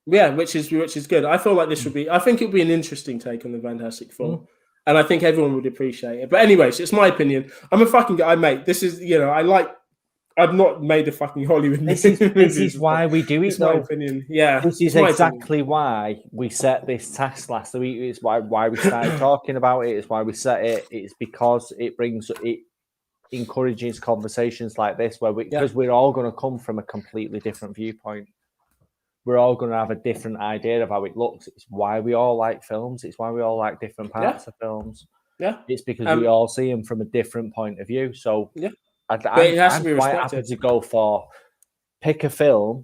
Yeah, which is good. I feel like this would be. I think it would be an interesting take on the Fantastic Four, and I think everyone would appreciate it. But anyways, it's my opinion. I'm a fucking guy, mate. This is, I've not made a fucking Hollywood movie. This is why we do it. It's my opinion. Yeah, this is exactly why we set this task last week. It's why we started talking about it. It's why we set it. It's because it encourages conversations like this because we're all going to come from a completely different viewpoint. We're all going to have a different idea of how it looks. It's why we all like films. It's why we all like different parts of films. Yeah, it's because we all see them from a different point of view. So I'm quite happy to go for pick a film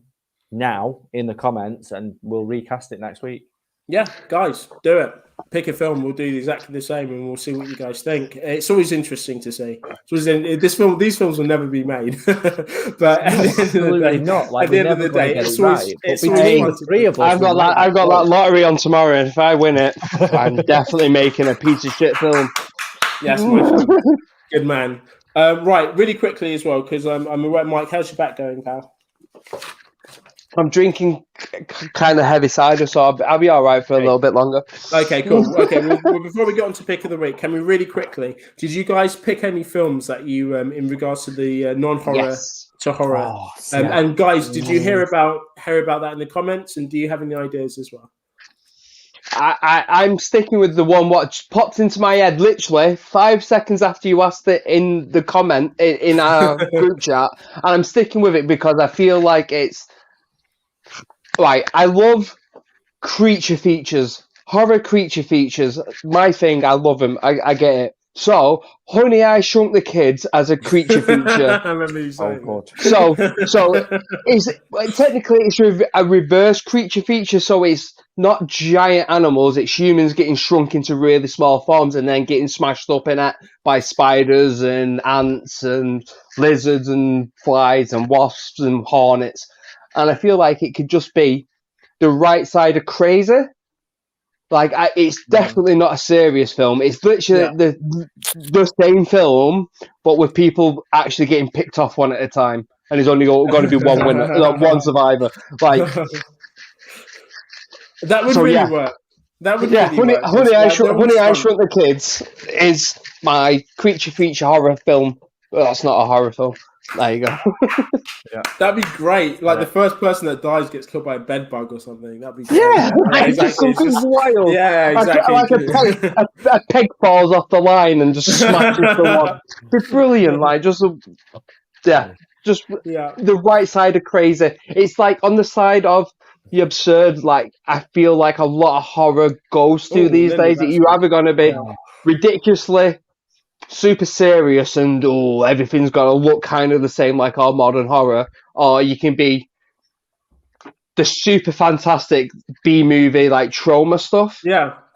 now in the comments, and we'll recast it next week. Yeah, guys, do it. Pick a film. We'll do exactly the same, and we'll see what you guys think. It's always interesting to see. These films will never be made, but at the end of the day, not. Like, at the end of the day, it's always three of us. I've got that lottery on tomorrow, and if I win it, I'm definitely making a piece of shit film. Yes, my friend. Good man. Right, really quickly as well, because I'm aware, Mike. How's your back going, pal? I'm drinking kind of heavy cider, so I'll be all right for a little bit longer. Okay, cool. Okay, well, before we get on to pick of the week, can we really quickly? Did you guys pick any films that you, in regards to the non-horror to horror? And guys, did you hear about that in the comments? And do you have any ideas as well? I'm sticking with the one what popped into my head literally 5 seconds after you asked it in the comment in our group chat, and I'm sticking with it because I feel like it's. Right, I love creature features, horror creature features. My thing, I love them. I get it. So, Honey, I Shrunk the Kids as a creature feature. I remember you saying that. So technically it's a reverse creature feature. So it's not giant animals. It's humans getting shrunk into really small forms and then getting smashed up in it by spiders and ants and lizards and flies and wasps and hornets. And I feel like it could just be the right side of crazy. Like, it's definitely not a serious film. It's literally the same film, but with people actually getting picked off one at a time. And there's only going to be one winner, one survivor. Like, that would really work. That would really work. Honey, I Shrunk the Kids is my creature feature horror film. Well, that's not a horror film. There you go. That'd be great. Like the first person that dies gets killed by a bed bug or something. That'd be great. Exactly. It's just wild. Yeah, exactly. Like a peg falls off the line and just smashes someone. It's brilliant. Like the right side of crazy. It's like on the side of the absurd. Like I feel like a lot of horror goes to these days. That you're either going to be ridiculously super serious and everything's got to look kind of the same like all modern horror, or you can be the super fantastic B-movie like trauma stuff.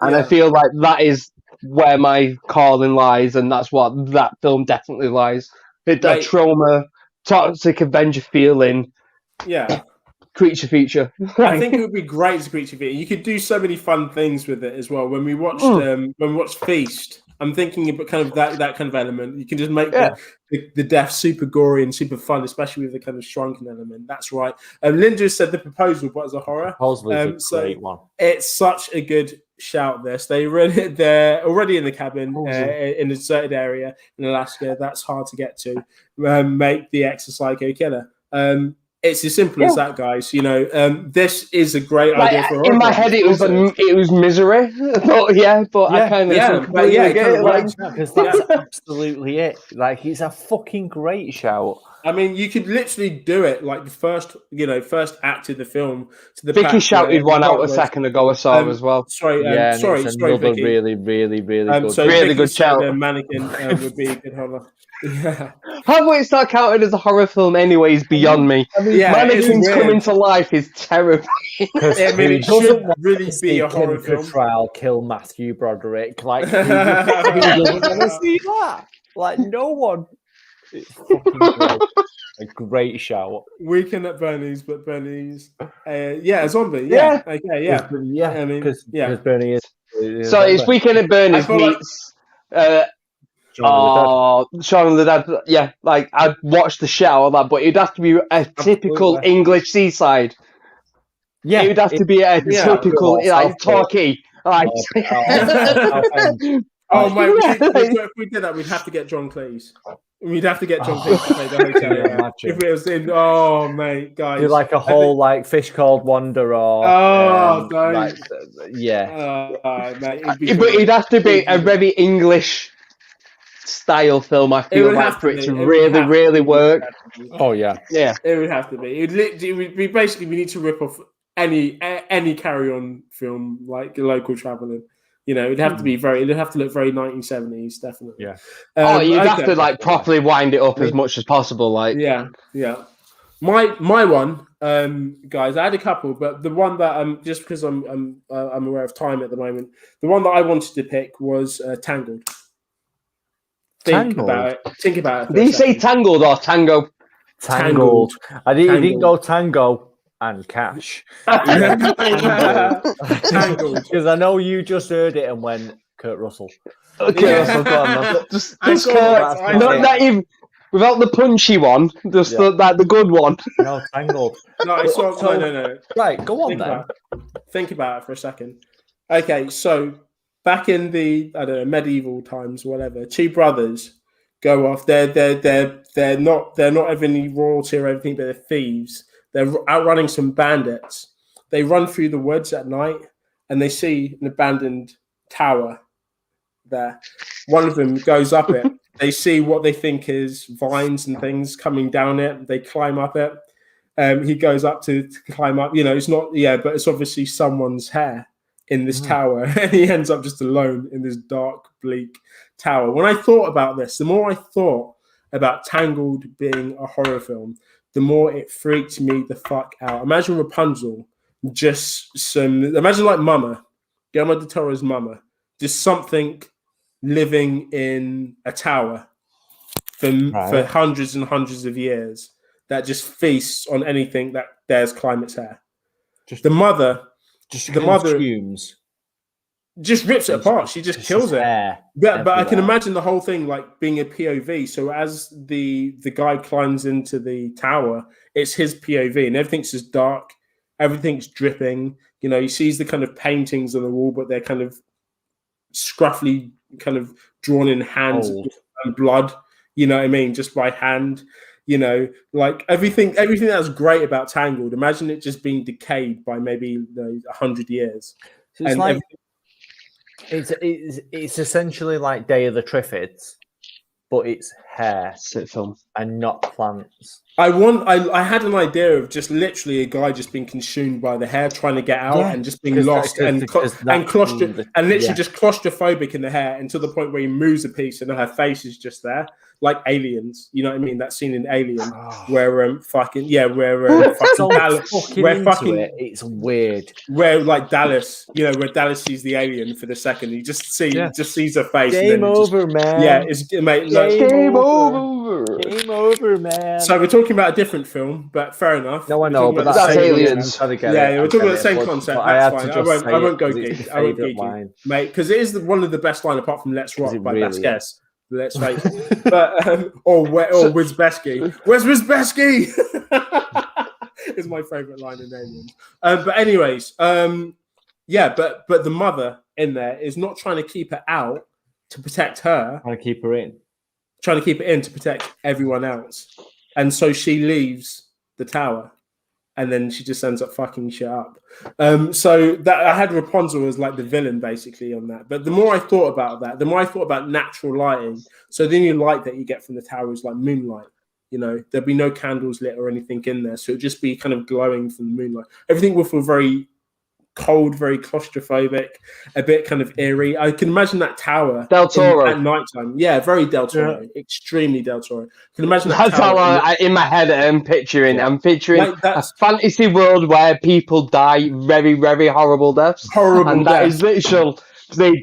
I feel like that is where my calling lies, and that's what that film definitely lies. That trauma, toxic Avenger feeling. Creature feature. I think it would be great as a creature feature. You could do so many fun things with it as well. When we watched Feast, I'm thinking about kind of that kind of element. You can just make the death super gory and super fun, especially with the kind of shrunken element. That's right. Linda said The Proposal, but as a horror. Proposal is a great one. It's such a good shout this. They're already in the cabin in a deserted area in Alaska. That's hard to get to. Make the X a psycho killer. It's as simple as that, guys. This is a great idea for. In my head, it was misery. I thought, I kind of get it. Because that's absolutely it. Like, it's a fucking great shout. I mean, you could literally do it like the first act of the film. To the Vicky shouted one out a second ago. I saw as well. Sorry, Vicky. Really, really, really good. So really good shout. The mannequin would be a good horror. Yeah. How about it's not counted as a horror film anyway is beyond me. I mean, mannequins coming to life is terrifying. It shouldn't really be a horror film. Trial kill Matthew Broderick. Like, who doesn't want to see that? Like, no one. It's fucking great. A great shout. Weekend at Bernie's, but Bernie's, a zombie. Yeah. Okay. Yeah. I mean, because Bernie is. So it's Weekend at Bernie's meets. Shaun of the Dead. Yeah, like I'd watch the show of that, but it'd have to be a typical English seaside. Yeah, it would have to be a typical talkie. Like, if we did that, we'd have to get John Cleese. We'd have to get John Cleese to play the hotel. If it was in, mate, guys, do like a whole like Fish Called Wonder or mate, but it'd have to be a very English style film. I feel like for it to really work. Oh yeah, it would have to be. It would be basically we need to rip off any carry-on film like Local Traveling. It'd have to be it'd have to look very 1970s, definitely. Yeah. You'd have to like properly wind it up as much as possible. Like, yeah. My one, guys, I had a couple, but the one that just because I'm aware of time at the moment, the one that I wanted to pick was Tangled. Think about it. Did you say Tangled or Tango? Tangled. I didn't go Tango. And Cash. Tangled. Because I know you just heard it and went Kurt Russell. Okay, Russell, go on, man. Just not even without the punchy one, just the good one. No, Tangled. No. Right, go on then. Think about it for a second. Okay, so back in the medieval times, whatever, two brothers go off. They're not of any royalty or anything, but they're thieves. They're outrunning some bandits. They run through the woods at night and they see an abandoned tower there. One of them goes up it. They see what they think is vines and things coming down it. They climb up it. He goes up to climb up. It's not, but it's obviously someone's hair in this tower. And he ends up just alone in this dark, bleak tower. When I thought about this, the more I thought about Tangled being a horror film, the more it freaked me the fuck out. Imagine Rapunzel, imagine like Mama, Guillermo del Toro's Mama, just something living in a tower for hundreds and hundreds of years that just feasts on anything that dares climb its hair. The mother just rips it apart. She just kills it. But I can imagine the whole thing like being a POV. So as the guy climbs into the tower, it's his POV, and everything's just dark. Everything's dripping. He sees the kind of paintings on the wall, but they're kind of scruffily kind of drawn in hands and blood. You know what I mean? Just by hand. Like everything that's great about Tangled. Imagine it just being decayed by maybe 100 years. So it's like. It's essentially like Day of the Triffids, but it's hair film and not plants. I had an idea of just literally a guy just being consumed by the hair, trying to get out and just being lost just claustrophobic in the hair until the point where he moves a piece and her face is just there, like Aliens. You know what I mean? That scene in Alien where it's weird. Where like Dallas, where Dallas sees the alien for the second, he just sees her face. Game over, man. Yeah, it's mate. Game over. Game over, man. So we're talking about a different film, but fair enough. No, I know, but that's Aliens. We're talking about the same concept. That's fine. I won't go geek. I won't geek you, mate, because it is one of the best line apart from Let's Rock by Best Guess. Let's face it. But or Wizbesky. Where's Wizbesky? Is my favorite line in Aliens. But anyways, but the mother in there is not trying to keep her out to protect her. Trying to keep her in. Trying to keep it in to protect everyone else. And so she leaves the tower. And then she just ends up fucking shit up. So that I had Rapunzel as like the villain basically on that. But the more I thought about that, the more I thought about natural lighting. So the only light that you get from the tower is like moonlight. You know, there'd be no candles lit or anything in there. So it'd just be kind of glowing from the moonlight. Everything will feel very cold, very claustrophobic, a bit kind of eerie. I can imagine that tower Del Toro at nighttime. Yeah, very Del Toro, extremely Del Toro. I can imagine that's tower how in my head I'm picturing. Yeah. I'm picturing like a fantasy world where people die very, very horrible deaths. And that is literal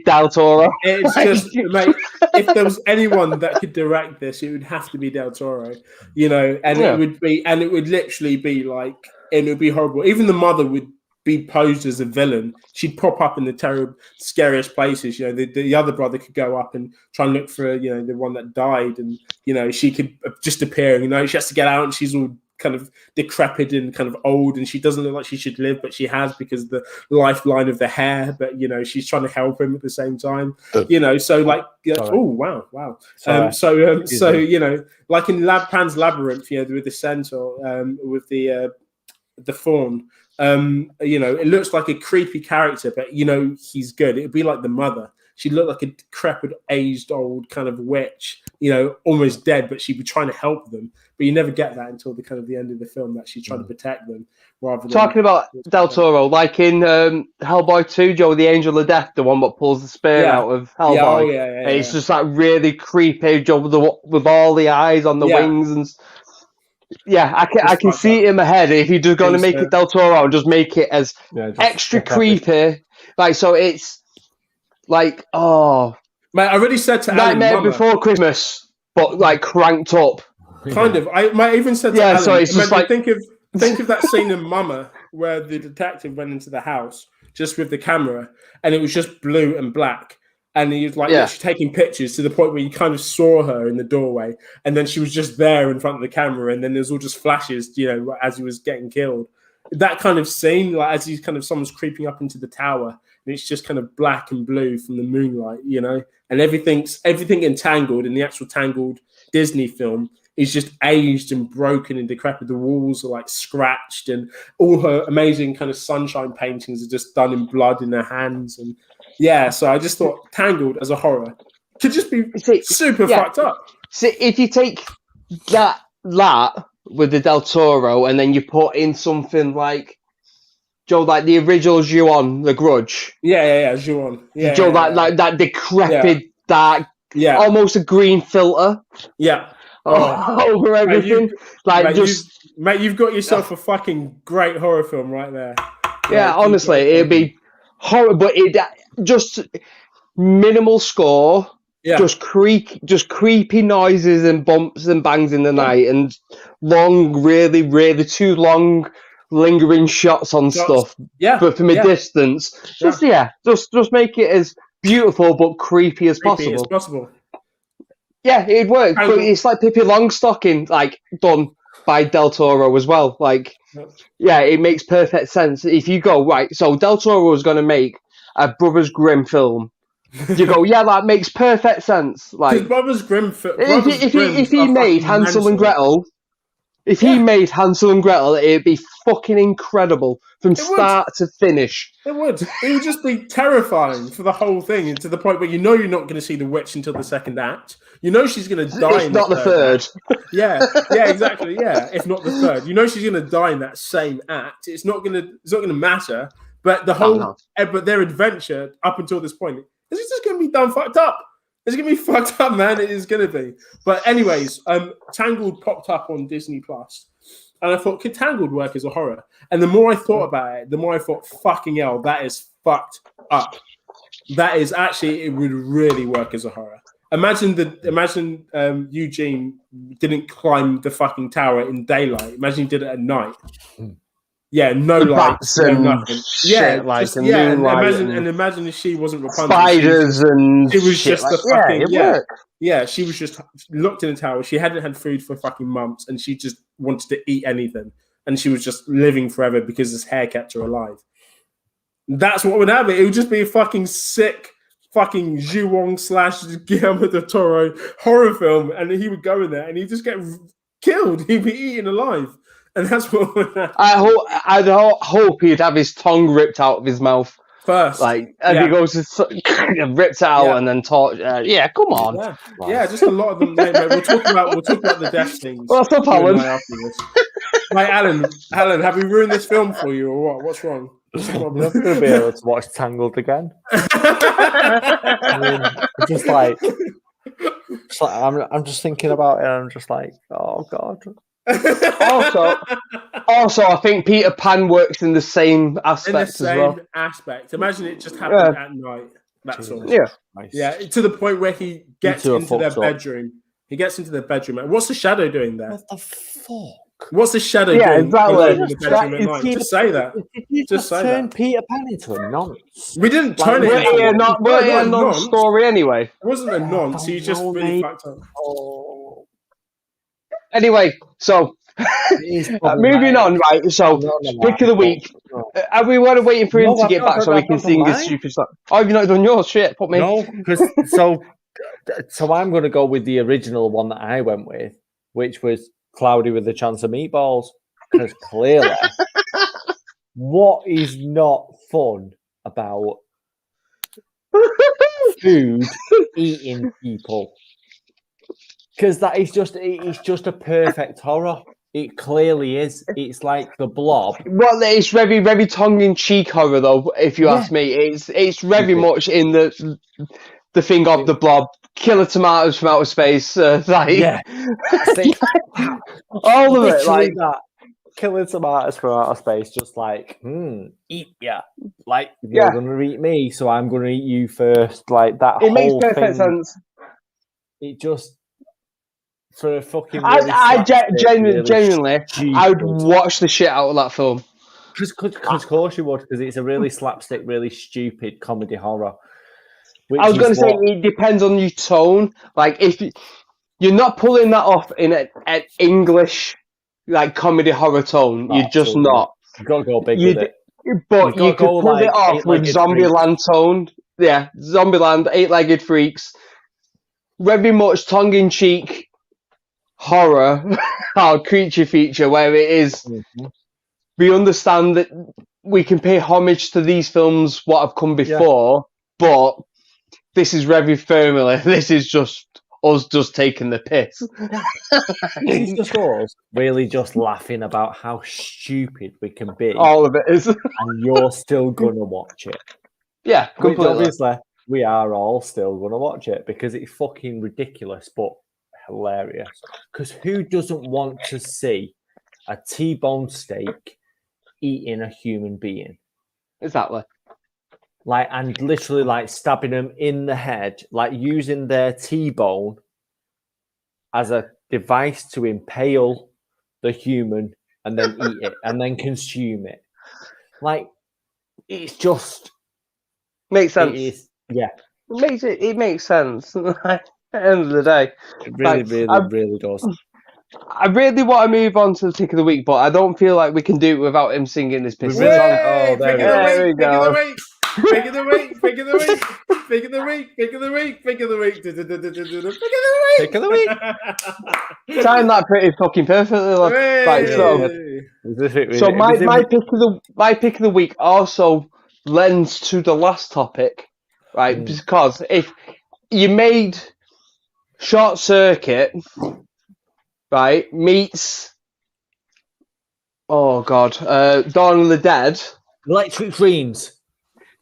Del Toro. It's just, mate, if there was anyone that could direct this, it would have to be Del Toro, you know, and it would literally be like, and it would be horrible. Even the mother would be posed as a villain. She'd pop up in the terrible, scariest places. You know, the other brother could go up and try and look for, you know, the one that died, and you know, she could just appear. You know, she has to get out, and she's all kind of decrepit and kind of old, and she doesn't look like she should live, but she has because of the lifeline of the hair. But you know, she's trying to help him at the same time. You know, so like, oh wow. So you know, like in Pan's Labyrinth, you know, with the centaur, with the faun. You know, it looks like a creepy character, but you know, he's good. It'd be like the mother. She'd look like a decrepit, aged, old kind of witch, you know, almost dead, but she'd be trying to help them. But you never get that until the kind of the end of the film, that she's trying to protect them. Rather than talking about Del Toro, like in Hellboy 2, Joe, the Angel of Death, the one that pulls the spear out of Hellboy. It's just like really creepy, Joe, with all the eyes on the wings and. Yeah, I can see it in my head. If you're just going to make it Del Toro, just make it as extra creepy. Like, so it's like, oh. Mate, I already said to Nightmare Alan, Before Christmas, but like cranked up. Kind of. I even said to Alan, so it's just like... think of that scene in Mama where the detective went into the house just with the camera and it was just blue and black. And he was like literally taking pictures to the point where you kind of saw her in the doorway, and then she was just there in front of the camera, and then there's all just flashes, you know, as he was getting killed. That kind of scene, like as he's kind of someone's creeping up into the tower, and it's just kind of black and blue from the moonlight, you know, and everything entangled in the actual Tangled Disney film is just aged and broken and decrepit. The walls are like scratched, and all her amazing kind of sunshine paintings are just done in blood in her hands. And yeah, so I just thought Tangled as a horror could just be super fucked up. So if you take that with the Del Toro and then you put in something like, Joe, like the original Ju-On, The Grudge. Yeah, Ju-On. Yeah, Joe, like that decrepit, dark, almost a green filter. Yeah. Over everything. Mate, you've got yourself a fucking great horror film right there. Yeah, honestly, it'd be horrible, but it just minimal score. Yeah. Just creepy noises and bumps and bangs in the night, and long, really, really too long, lingering shots on stuff. Yeah, but from a distance, just make it as beautiful but creepy as possible. Yeah, it'd work. But it's like Pippi Longstocking, like done by Del Toro as well. Like, it makes perfect sense. If you go right, so Del Toro is going to make a Brothers Grimm film. You go, that makes perfect sense. Like Brothers Grimm. If he made Hansel and Gretel, it'd be fucking incredible from start to finish. It would. It would just be terrifying for the whole thing, and to the point where you know you're not going to see the witch until the second act. You know she's going to die. If not the third. Yeah, exactly. Yeah, if not the third, you know she's going to die in that same act. It's not going to matter. But the whole, but their adventure up until this point. Is it just going to be done fucked up? It's going to be fucked up, man. It is going to be. But anyways, Tangled popped up on Disney Plus, and I thought, could Tangled work as a horror? And the more I thought about it, the more I thought, fucking hell, that is fucked up. That is actually, it would really work as a horror. Imagine Eugene didn't climb the fucking tower in daylight. Imagine he did it at night. Yeah, no lights, no nothing. Yeah, imagine if she wasn't Rapunzel. Spiders and she was just like, the fucking yeah. She was just locked in a tower. She hadn't had food for fucking months, and she just wanted to eat anything, and she was just living forever because his hair kept her alive. That's what would happen. It would just be a fucking sick, fucking Ju-Wong / Guillermo del Toro horror film, and he would go in there and he'd just get killed. He'd be eaten alive, and that's what would happen. I'd hope he'd have his tongue ripped out of his mouth first, like, and he goes to rips it out and then torch. Yeah, come on. Yeah, just a lot of them. Mate, we'll talk about the death scenes. What's up, Alan? Mate, Alan, have we ruined this film for you, or what? What's wrong? I'm not going to be able to watch Tangled again. I mean, just like I'm just thinking about it, and I'm just like, oh god. Also, I think Peter Pan works in the same aspect as well. Imagine it just happened at night. That's all. Yeah. Nice. Yeah, to the point where he gets into their bedroom. He gets into their bedroom. And what's the shadow doing there? What the fuck? What's the shadow doing? Exactly. In the bedroom at night? Just say that. Just turn Peter Pan into a nonce. We didn't turn it into a non-story anyway. It wasn't a nonce. He just really fucked up. Oh. Anyway, so moving on, right? So pick of the week. We were waiting for him to get back so we can sing his stupid song. Oh, have you not done yours? Shit, put me. No, because so I'm going to go with the original one that I went with, which was Cloudy with a Chance of Meatballs. Because clearly, what is not fun about food eating people? Because that is just a perfect horror. It clearly is. It's like The Blob. Well, it's very, very tongue-in-cheek horror, though. If you ask me, it's very much in the thing of The Blob. Killer tomatoes from outer space. All of it, like that. Killer tomatoes from outer space, just like eat ya. Like you're gonna eat me, so I'm gonna eat you first. Like that. It makes perfect sense. It just. For a fucking I genuinely, I would watch the shit out of that film. Because of course you would, because it's a really slapstick, really stupid comedy horror. I was going to say, it depends on your tone. Like, if you're not pulling that off in an English, like, comedy horror tone, you're just not. You've got to go big with it. But you could pull it off with Zombieland tone. Yeah, Zombieland, Eight-Legged Freaks. Very much tongue-in-cheek horror or creature feature where it is we understand that we can pay homage to these films what have come before, but this is very firmly this is just us just taking the piss. It's just us really just laughing about how stupid we can be. All of it is. And you're still gonna watch it. Yeah, completely. Which obviously we are all still gonna watch it because it's fucking ridiculous, but hilarious. Because who doesn't want to see a T-bone steak eating a human being? Exactly. Like, and literally like stabbing them in the head, like using their T-bone as a device to impale the human and then eat it and then consume it. Like, it's just makes sense. It makes sense. At the end of the day, it really does. I really want to move on to the pick of the week, but I don't feel like we can do it without him singing his piss song. Oh, there we go. Pick of the week, pick of the week, pick of the week, pick of the week, pick of the week, pick of the week, pick of the week. Timed that pretty fucking perfectly. Right, so my pick of the week also lends to the last topic, right? Because if you made Short Circuit, right, meets Dawn of the Dead, Electric Dreams,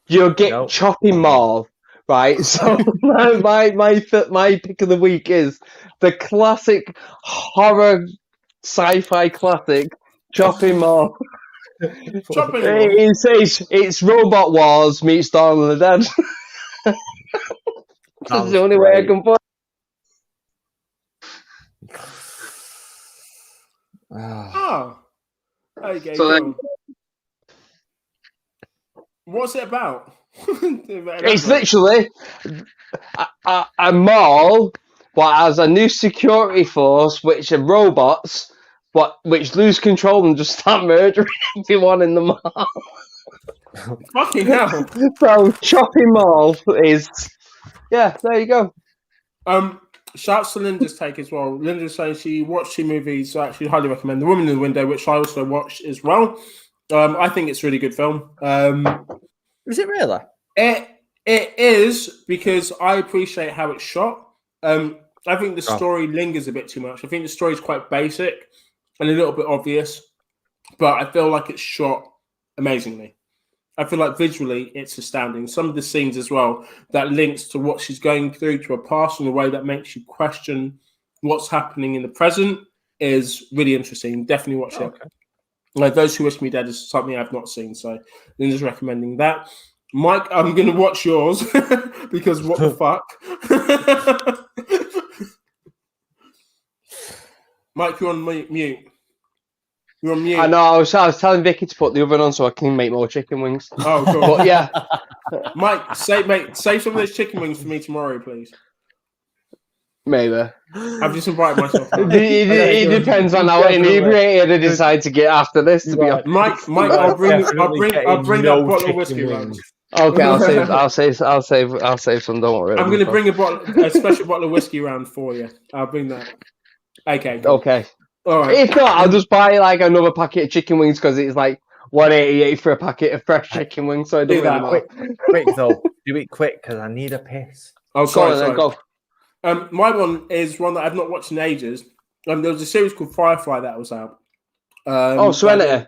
you'll get Chopping Mall, right? So my pick of the week is the classic horror sci-fi classic Chopping Mall. It's Robot Wars meets Dawn of the Dead. That's the only way I can put it. Okay, so what's it about? It's literally a mall what has a new security force which are robots which lose control and just start murdering everyone in the mall. Fucking hell. So shopping mall is, yeah. There you go. Shouts to Linda's take as well. Linda's saying she watched 2 movies, so I actually highly recommend The Woman in the Window, which I also watched as well. I think it's a really good film. Is it really? It is, because I appreciate how it's shot. I think the story lingers a bit too much. I think the story is quite basic and a little bit obvious, but I feel like it's shot amazingly. I feel like visually it's astounding. Some of the scenes as well that links to what she's going through to her past in a way that makes you question what's happening in the present is really interesting. Definitely watch it. Like Those Who Wish Me Dead is something I've not seen, so Linda's recommending that. Mike, I'm going to watch yours because what the fuck? Mike, you're on mute. You're on mute. I know. I was telling Vicky to put the oven on so I can make more chicken wings. Oh, cool. But yeah, Mike, save some of those chicken wings for me tomorrow, please. maybe. I've just invited myself. It depends on how inebriated I decide to get after this. To be honest, Mike, I'll bring that bottle of whiskey round. Okay, I'll save some. Don't worry. I'm going to bring a special bottle of whiskey round for you. I'll bring that. Okay. Cool. Okay. All right. If not, I'll just buy like another packet of chicken wings because it's like $1.88 for a packet of fresh chicken wings. So I do that quick though. Do it quick because I need a piss. Oh, sorry. Go. My one is one that I've not watched in ages. There was a series called Firefly that was out. Serenity.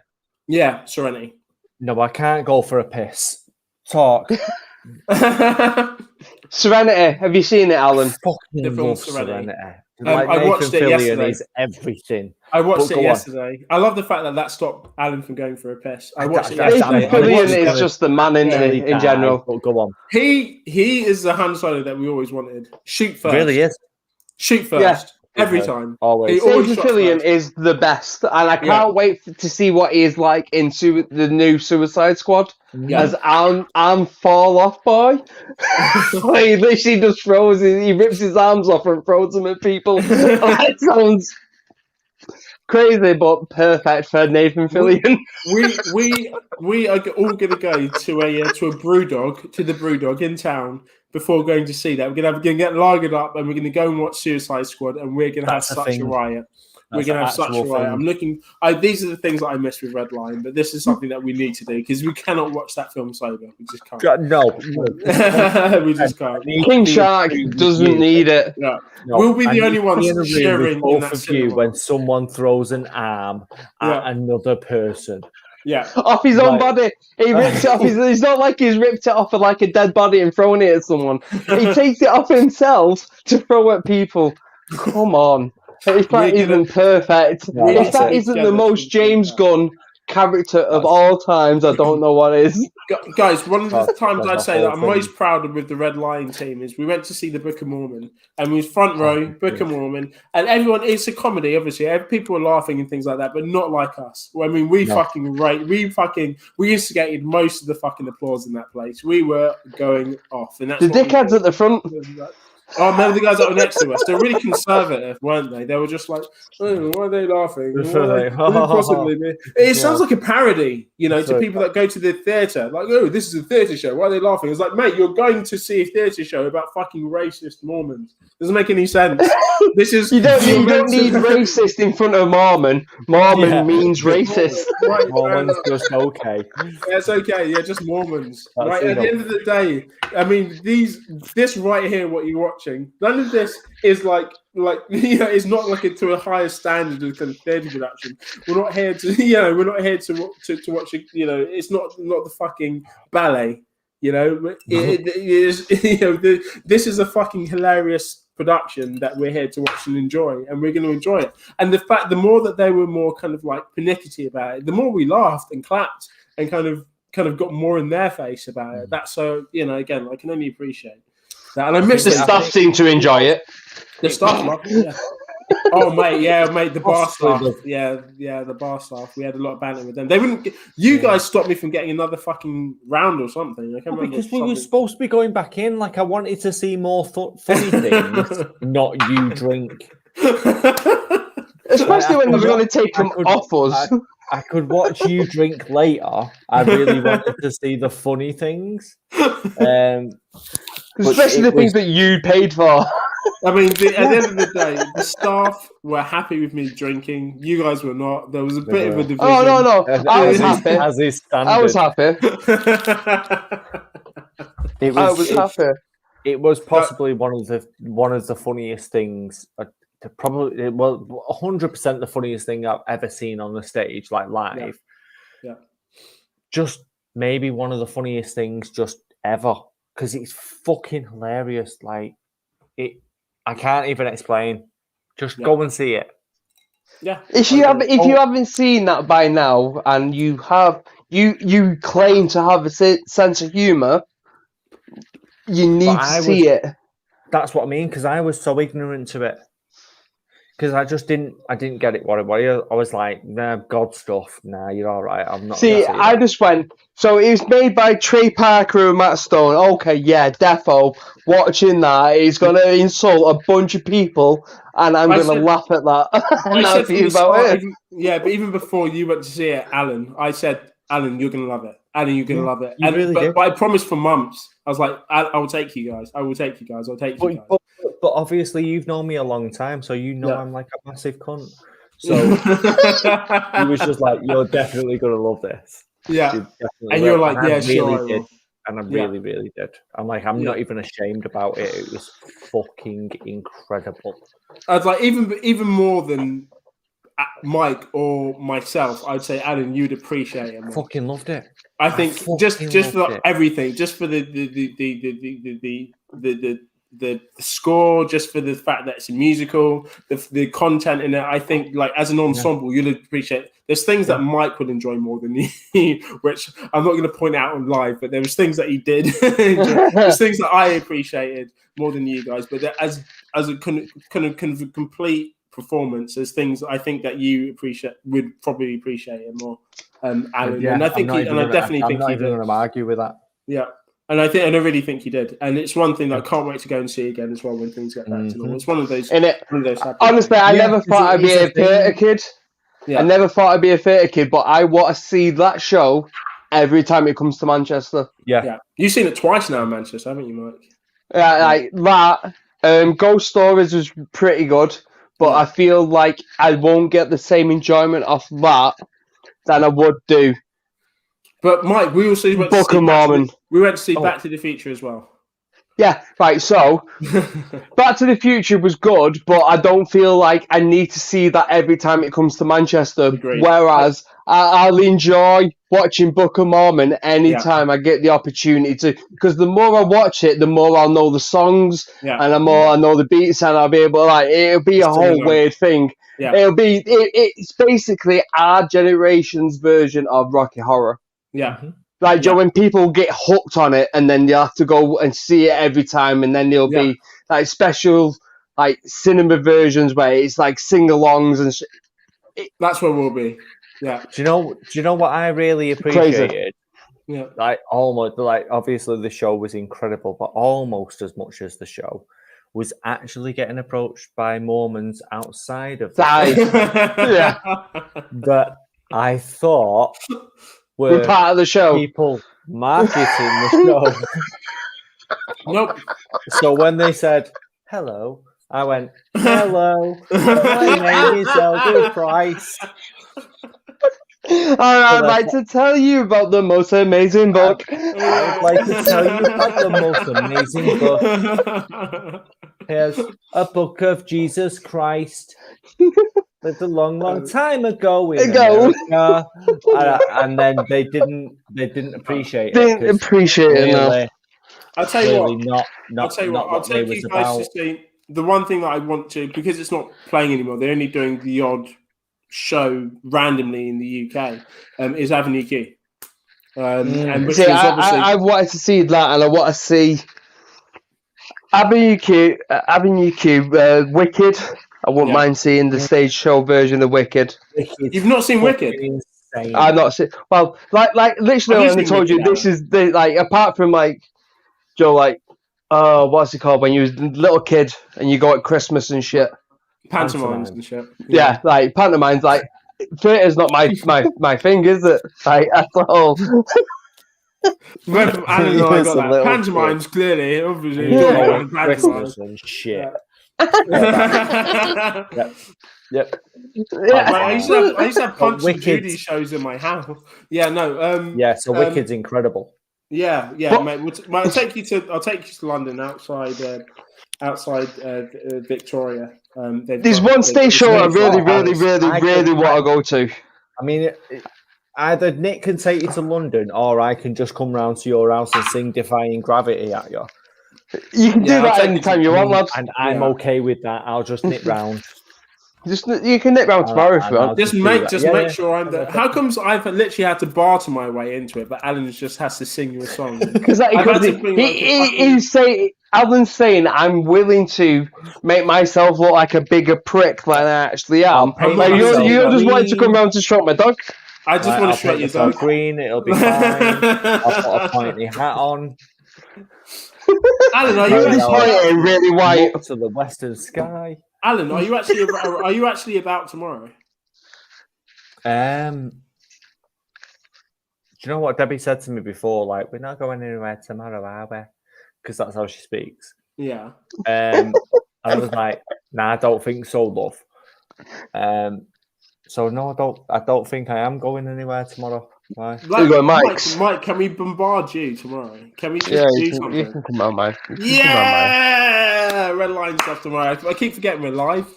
Yeah, Serenity. No, I can't go for a piss. Talk. Serenity. Have you seen it, Alan? Fucking love Serenity. I watched it yesterday. Is everything. I watched it yesterday. I love the fact that stopped Alan from going for a piss. I watched it yesterday. yesterday. Nathan Fillion is just the man in general. Go on. He is the Han Solo that we always wanted. Shoot first. Really is. Shoot first. Yeah. Every time. Always. Nathan Fillion is the best. And I can't wait to see what he is like in the new Suicide Squad. Yeah. As arm fall off boy. He literally just he rips his arms off and throws them at people. That sounds crazy, but perfect for Nathan Fillion. We are all going to go to the Brewdog in town before going to see that. We're going to get lagered up and we're going to go and watch Suicide Squad and we're going to have such a riot. We're going to have such a riot. These are the things that I miss with Red Line, but this is something that we need to do because we cannot watch that film sober. We just can't. No. We just can't. King Shark doesn't need it. Yeah. No, we'll be the only ones cheering both of you when someone throws an arm at another person. Yeah, off his own body. He rips it off. It's not like he's ripped it off of like a dead body and thrown it at someone. He takes it off himself to throw at people. Come on. If that isn't perfect, if that isn't the most James Gunn character of all times, I don't know what is. Guys, one of the times I'd say that I'm most proud of with the Red Lion team is we went to see the Book of Mormon and we was front row, Book of Mormon, and everyone, it's a comedy, obviously. People were laughing and things like that, but not like us. I mean, we instigated most of the fucking applause in that place. We were going off. And that's the dickheads at the front. Oh, remember the guys that were next to us? They're really conservative, weren't they? They were just like, oh, why are they laughing? It sounds like a parody, to people that go to the theatre. Like, oh, this is a theatre show. Why are they laughing? It's like, mate, you're going to see a theatre show about fucking racist Mormons. Doesn't make any sense. This is you don't need racist in front of Mormon. Mormon means racist. Mormon's just okay. Yeah, it's okay. Yeah, just Mormons. Right. At the end of the day, I mean, this right here, what you're watching, none of this is like it's not like to a higher standard of kind of theatre production. We're not here to to watch it. It's not the fucking ballet. This is a fucking hilarious production that we're here to watch and enjoy, and we're going to enjoy it. And the more that they were more kind of like pernickety about it, the more we laughed and clapped and kind of got more in their face about it. That's so again, I can only appreciate that. And I miss the staff seem to enjoy it. The staff loved it. Yeah. Oh mate, the bar staff. Yeah, the bar staff. We had a lot of banter with them. They wouldn't. You guys stopped me from getting another fucking round or something. I can't remember because we were supposed to be going back in. Like I wanted to see more funny things, not you drink. Especially when they're going to take them off us. I could watch you drink later. I really wanted to see the funny things. Especially the things that you paid for. I mean, at the end of the day, the staff were happy with me drinking. You guys were not. There was a bit of a division. Oh, no. I was happy. As is standard. I was happy. I was happy. It was possibly one of the funniest things. Probably, well, 100% the funniest thing I've ever seen on the stage, like live. Yeah. Just maybe one of the funniest things just ever, because it's fucking hilarious. Like I can't even explain. Just go and see it. Yeah. If you haven't seen that by now, and you claim to have a sense of humor, you need to see it. That's what I mean, because I was so ignorant to it. Because I didn't get it. What I was like, nah, God stuff. Nah, you're all right. I'm not. See, I just went. So it was made by Trey Parker and Matt Stone. Okay, yeah, defo. Watching that, he's gonna insult a bunch of people, and I'm gonna laugh at that. And that's about it. But even before you went to see it, Alan, I said, Alan, you're gonna love it. Alan, you're gonna love it. But I promised for months. I was like, I will take you guys. I will take you guys. I'll take you guys. But obviously, you've known me a long time, so you know I'm like a massive cunt. So he was just like, "You're definitely gonna love this." Yeah, and you're like, "Yeah, sure." Did. And I really, really did. I'm like, I'm not even ashamed about it. It was fucking incredible. I was like, even more than Mike or myself, I'd say, Alan, you'd appreciate it. I fucking loved it. I think just for everything, just for the score, just for the fact that it's a musical, the content in it. I think, like, as an ensemble, you'll appreciate it. There's things that Mike would enjoy more than you, which I'm not going to point out on live, but there was things that he did. There's things that I appreciated more than you guys. But as a kind of complete performance, there's things I think that you would probably appreciate it more, Alan. And I think, I definitely think I'm not even going to argue with that. Yeah. And I really think he did. And it's one thing that I can't wait to go and see again as well when things get back to normal. It's one of those. Honestly, I never thought I'd be a theatre kid. Yeah. I never thought I'd be a theatre kid, but I want to see that show every time it comes to Manchester. Yeah. You've seen it twice now in Manchester, haven't you, Mike? Yeah, like that. Ghost Stories was pretty good, but I feel like I won't get the same enjoyment off that than I would do. But Mike, we also went Book of Mormon. We went to see Back to the Future as well. Yeah, right. So, Back to the Future was good, but I don't feel like I need to see that every time it comes to Manchester. Agreed. Whereas I'll enjoy watching Book of Mormon anytime I get the opportunity to, because the more I watch it, the more I'll know the songs and the more I know the beats, and I'll be able to, it'll be a whole weird thing. Yeah. It's basically our generation's version of Rocky Horror. Yeah. Like, Joe, when people get hooked on it and then you have to go and see it every time, and then there'll be like special like cinema versions where it's like sing-alongs and that's where we'll be. Yeah. Do you know what I really appreciated? Crazy. Yeah. Like, almost, like, obviously the show was incredible, but almost as much as the show was actually getting approached by Mormons outside of that I thought were part of the show. People marketing the show. Nope. So when they said hello, I went, hello, my name is Elder Price. I'd like to tell you about the most amazing book. I'd like to tell you about the most amazing book. Here's a book of Jesus Christ. Lived a long time ago in America. And then they didn't appreciate it. Didn't appreciate it enough. I'll tell you what. I'll take you guys to see the one thing that I want to, because it's not playing anymore. They're only doing the odd show randomly in the UK. Is Avenue Q. And which see, I wanted to see that, and I want to see Avenue Q, Wicked. I wouldn't mind seeing the stage show version of Wicked. You've not seen Wicked? Insane. I've not seen. Well, like literally, I told you this is the apart from like Joe, what's it called when you was a little kid and you go at Christmas and shit. Pantomimes and shit. Yeah, like pantomimes. Like Theatre's not my thing, is it? Like, at all. Alan and I got that. Pantomimes, clearly, obviously. Yeah. Christmas and shit. Yeah. Yep. Yeah. I used to have Punch and Judy shows in my house. Yeah, no. Yeah, so Wicked's incredible. Yeah, mate. I'll take you to London outside Victoria. There's one stage show I really want to go to. I mean, either Nick can take you to London, or I can just come round to your house and sing "Defying Gravity" at you. You can do that anytime you want, lads. And I'm okay with that. I'll just nip round. You can nip round tomorrow if you want. Just make sure I'm there. How comes I've literally had to barter my way into it, but Alan just has to sing you a song? Because Alan's saying I'm willing to make myself look like a bigger prick than I actually am. Like, you just wanted to come round to stroke my dog. I just want to stroke your dog. Green, it'll be fine. I'll put a pointy hat on. Alan, are you really white up to the western sky? Alan, are you actually about tomorrow? Do you know what Debbie said to me before? Like, we're not going anywhere tomorrow, are we? Because that's how she speaks. Yeah. And I was like, nah, I don't think so, love. So no, I don't think I am going anywhere tomorrow. Why? Mike, can we bombard you tomorrow? Can we just do something? You can come on, Mike. Yeah, red line stuff tomorrow. I keep forgetting we're live.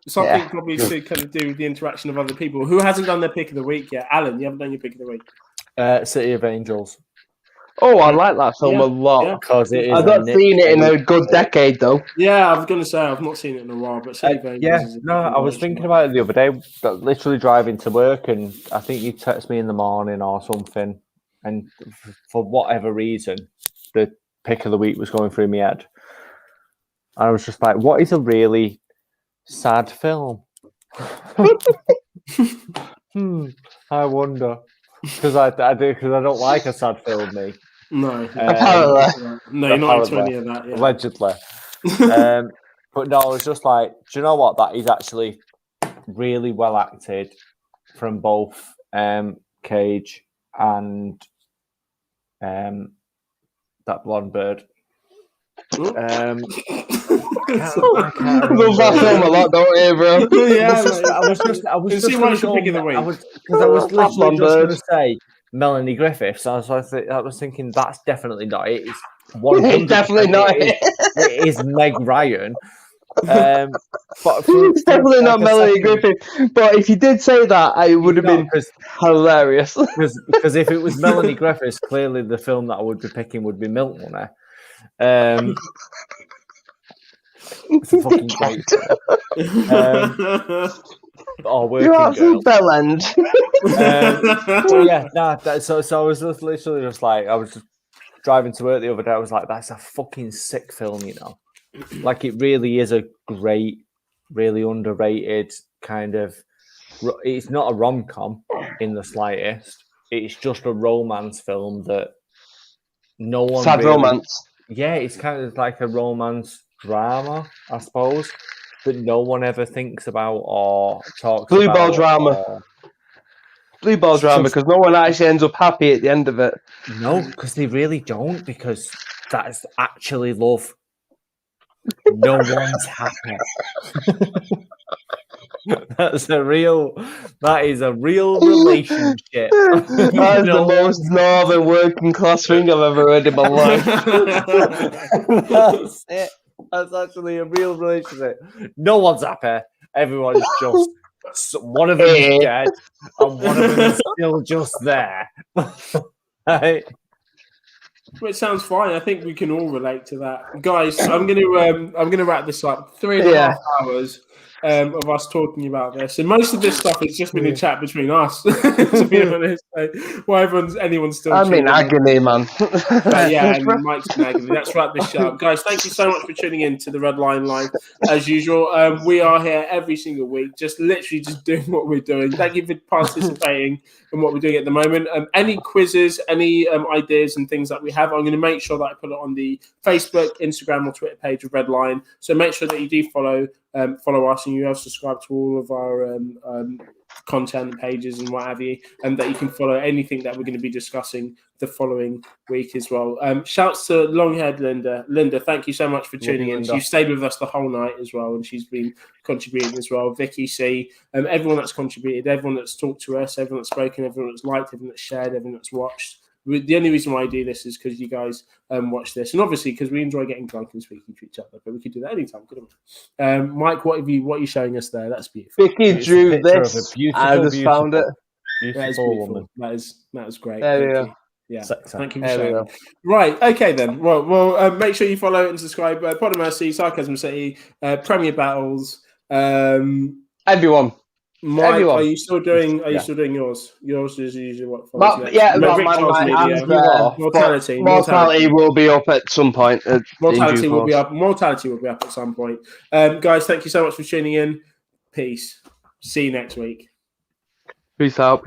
Something probably to kind of do with the interaction of other people. Who hasn't done their pick of the week yet? Alan, you haven't done your pick of the week. City of Angels. Oh, I like that film a lot. Because it is. I've not seen it in a good decade, though. Yeah, I was going to say I've not seen it in a while, but City of Angels. I was thinking about it the other day. Literally driving to work, and I think you text me in the morning or something, and for whatever reason, the pick of the week was going through my head. And I was just like, "What is a really sad film?" I wonder. Because I don't like a sad film, me. No, apparently. No, you're not into any of that. Yeah. Allegedly. But no, I was just like, do you know what? That is actually really well acted from both Cage and that blonde bird. I love that film a lot, don't you, bro? Yeah, I was just going to say Melanie Griffiths. I was thinking that's definitely not it. It's 100% definitely not it. It is Meg Ryan. But it's definitely not Melanie Griffiths. But if you did say that, it would have been hilarious. Because if it was Melanie Griffiths, clearly the film that I would be picking would be Milk Money. It's a fucking great film. Working Girl. Bell End. So I was just literally just like, I was just driving to work the other day. I was like, that's a fucking sick film, you know. Like, it really is a great, really underrated kind of. It's not a rom-com in the slightest. It's just a romance film that no one. Sad romance. Yeah, it's kind of like a romance drama, I suppose, that no one ever thinks about or talks about. Blue ball drama, because no one actually ends up happy at the end of it. No, because they really don't, because that's actually love. No one's happy. That is a real relationship. That's the most northern working class thing I've ever heard in my life. That's it. That's actually a real relationship. No one's happy. Everyone's just one of them is dead, and one of them is still just there. Right? Well, it sounds fine. I think we can all relate to that, guys. I'm gonna wrap this up. 3.5 hours of us talking about this, and most of this stuff has just been a chat between us. To be honest, anyone's still. I'm in agony, man. And Mike's in agony. Let's wrap this up, guys. Thank you so much for tuning in to the Red Line Live. As usual, we are here every single week, just literally just doing what we're doing. Thank you for participating in what we're doing at the moment. Any quizzes, any ideas and things that we have, I'm going to make sure that I put it on the Facebook, Instagram, or Twitter page of Red Line. So make sure that you do follow us, and you have subscribed to all of our content pages and what have you, and that you can follow anything that we're going to be discussing the following week as well. Shouts to long-haired Linda. Linda, thank you so much for tuning in. You've stayed with us the whole night as well, and she's been contributing as well. Vicky C, everyone that's contributed, everyone that's talked to us, everyone that's spoken, everyone that's liked, everyone that's shared, everyone that's watched. The only reason why I do this is because you guys watch this, and obviously because we enjoy getting drunk and speaking to each other. But we could do that anytime, couldn't we? Mike, what are you showing us there? That's beautiful. Vicky drew this. I just found it. That is beautiful. That is great. There we go. Yeah, thank you for sharing. Right, okay then. Well, make sure you follow and subscribe. Pod of Mercy, Sarcasm City, Premier Battles. Everyone. Mike, Everyone. are you still doing yours? Yours is usually what follows next. Mortality will be up at some point. Mortality will be up at some point. Guys, thank you so much for tuning in. Peace. See you next week. Peace out.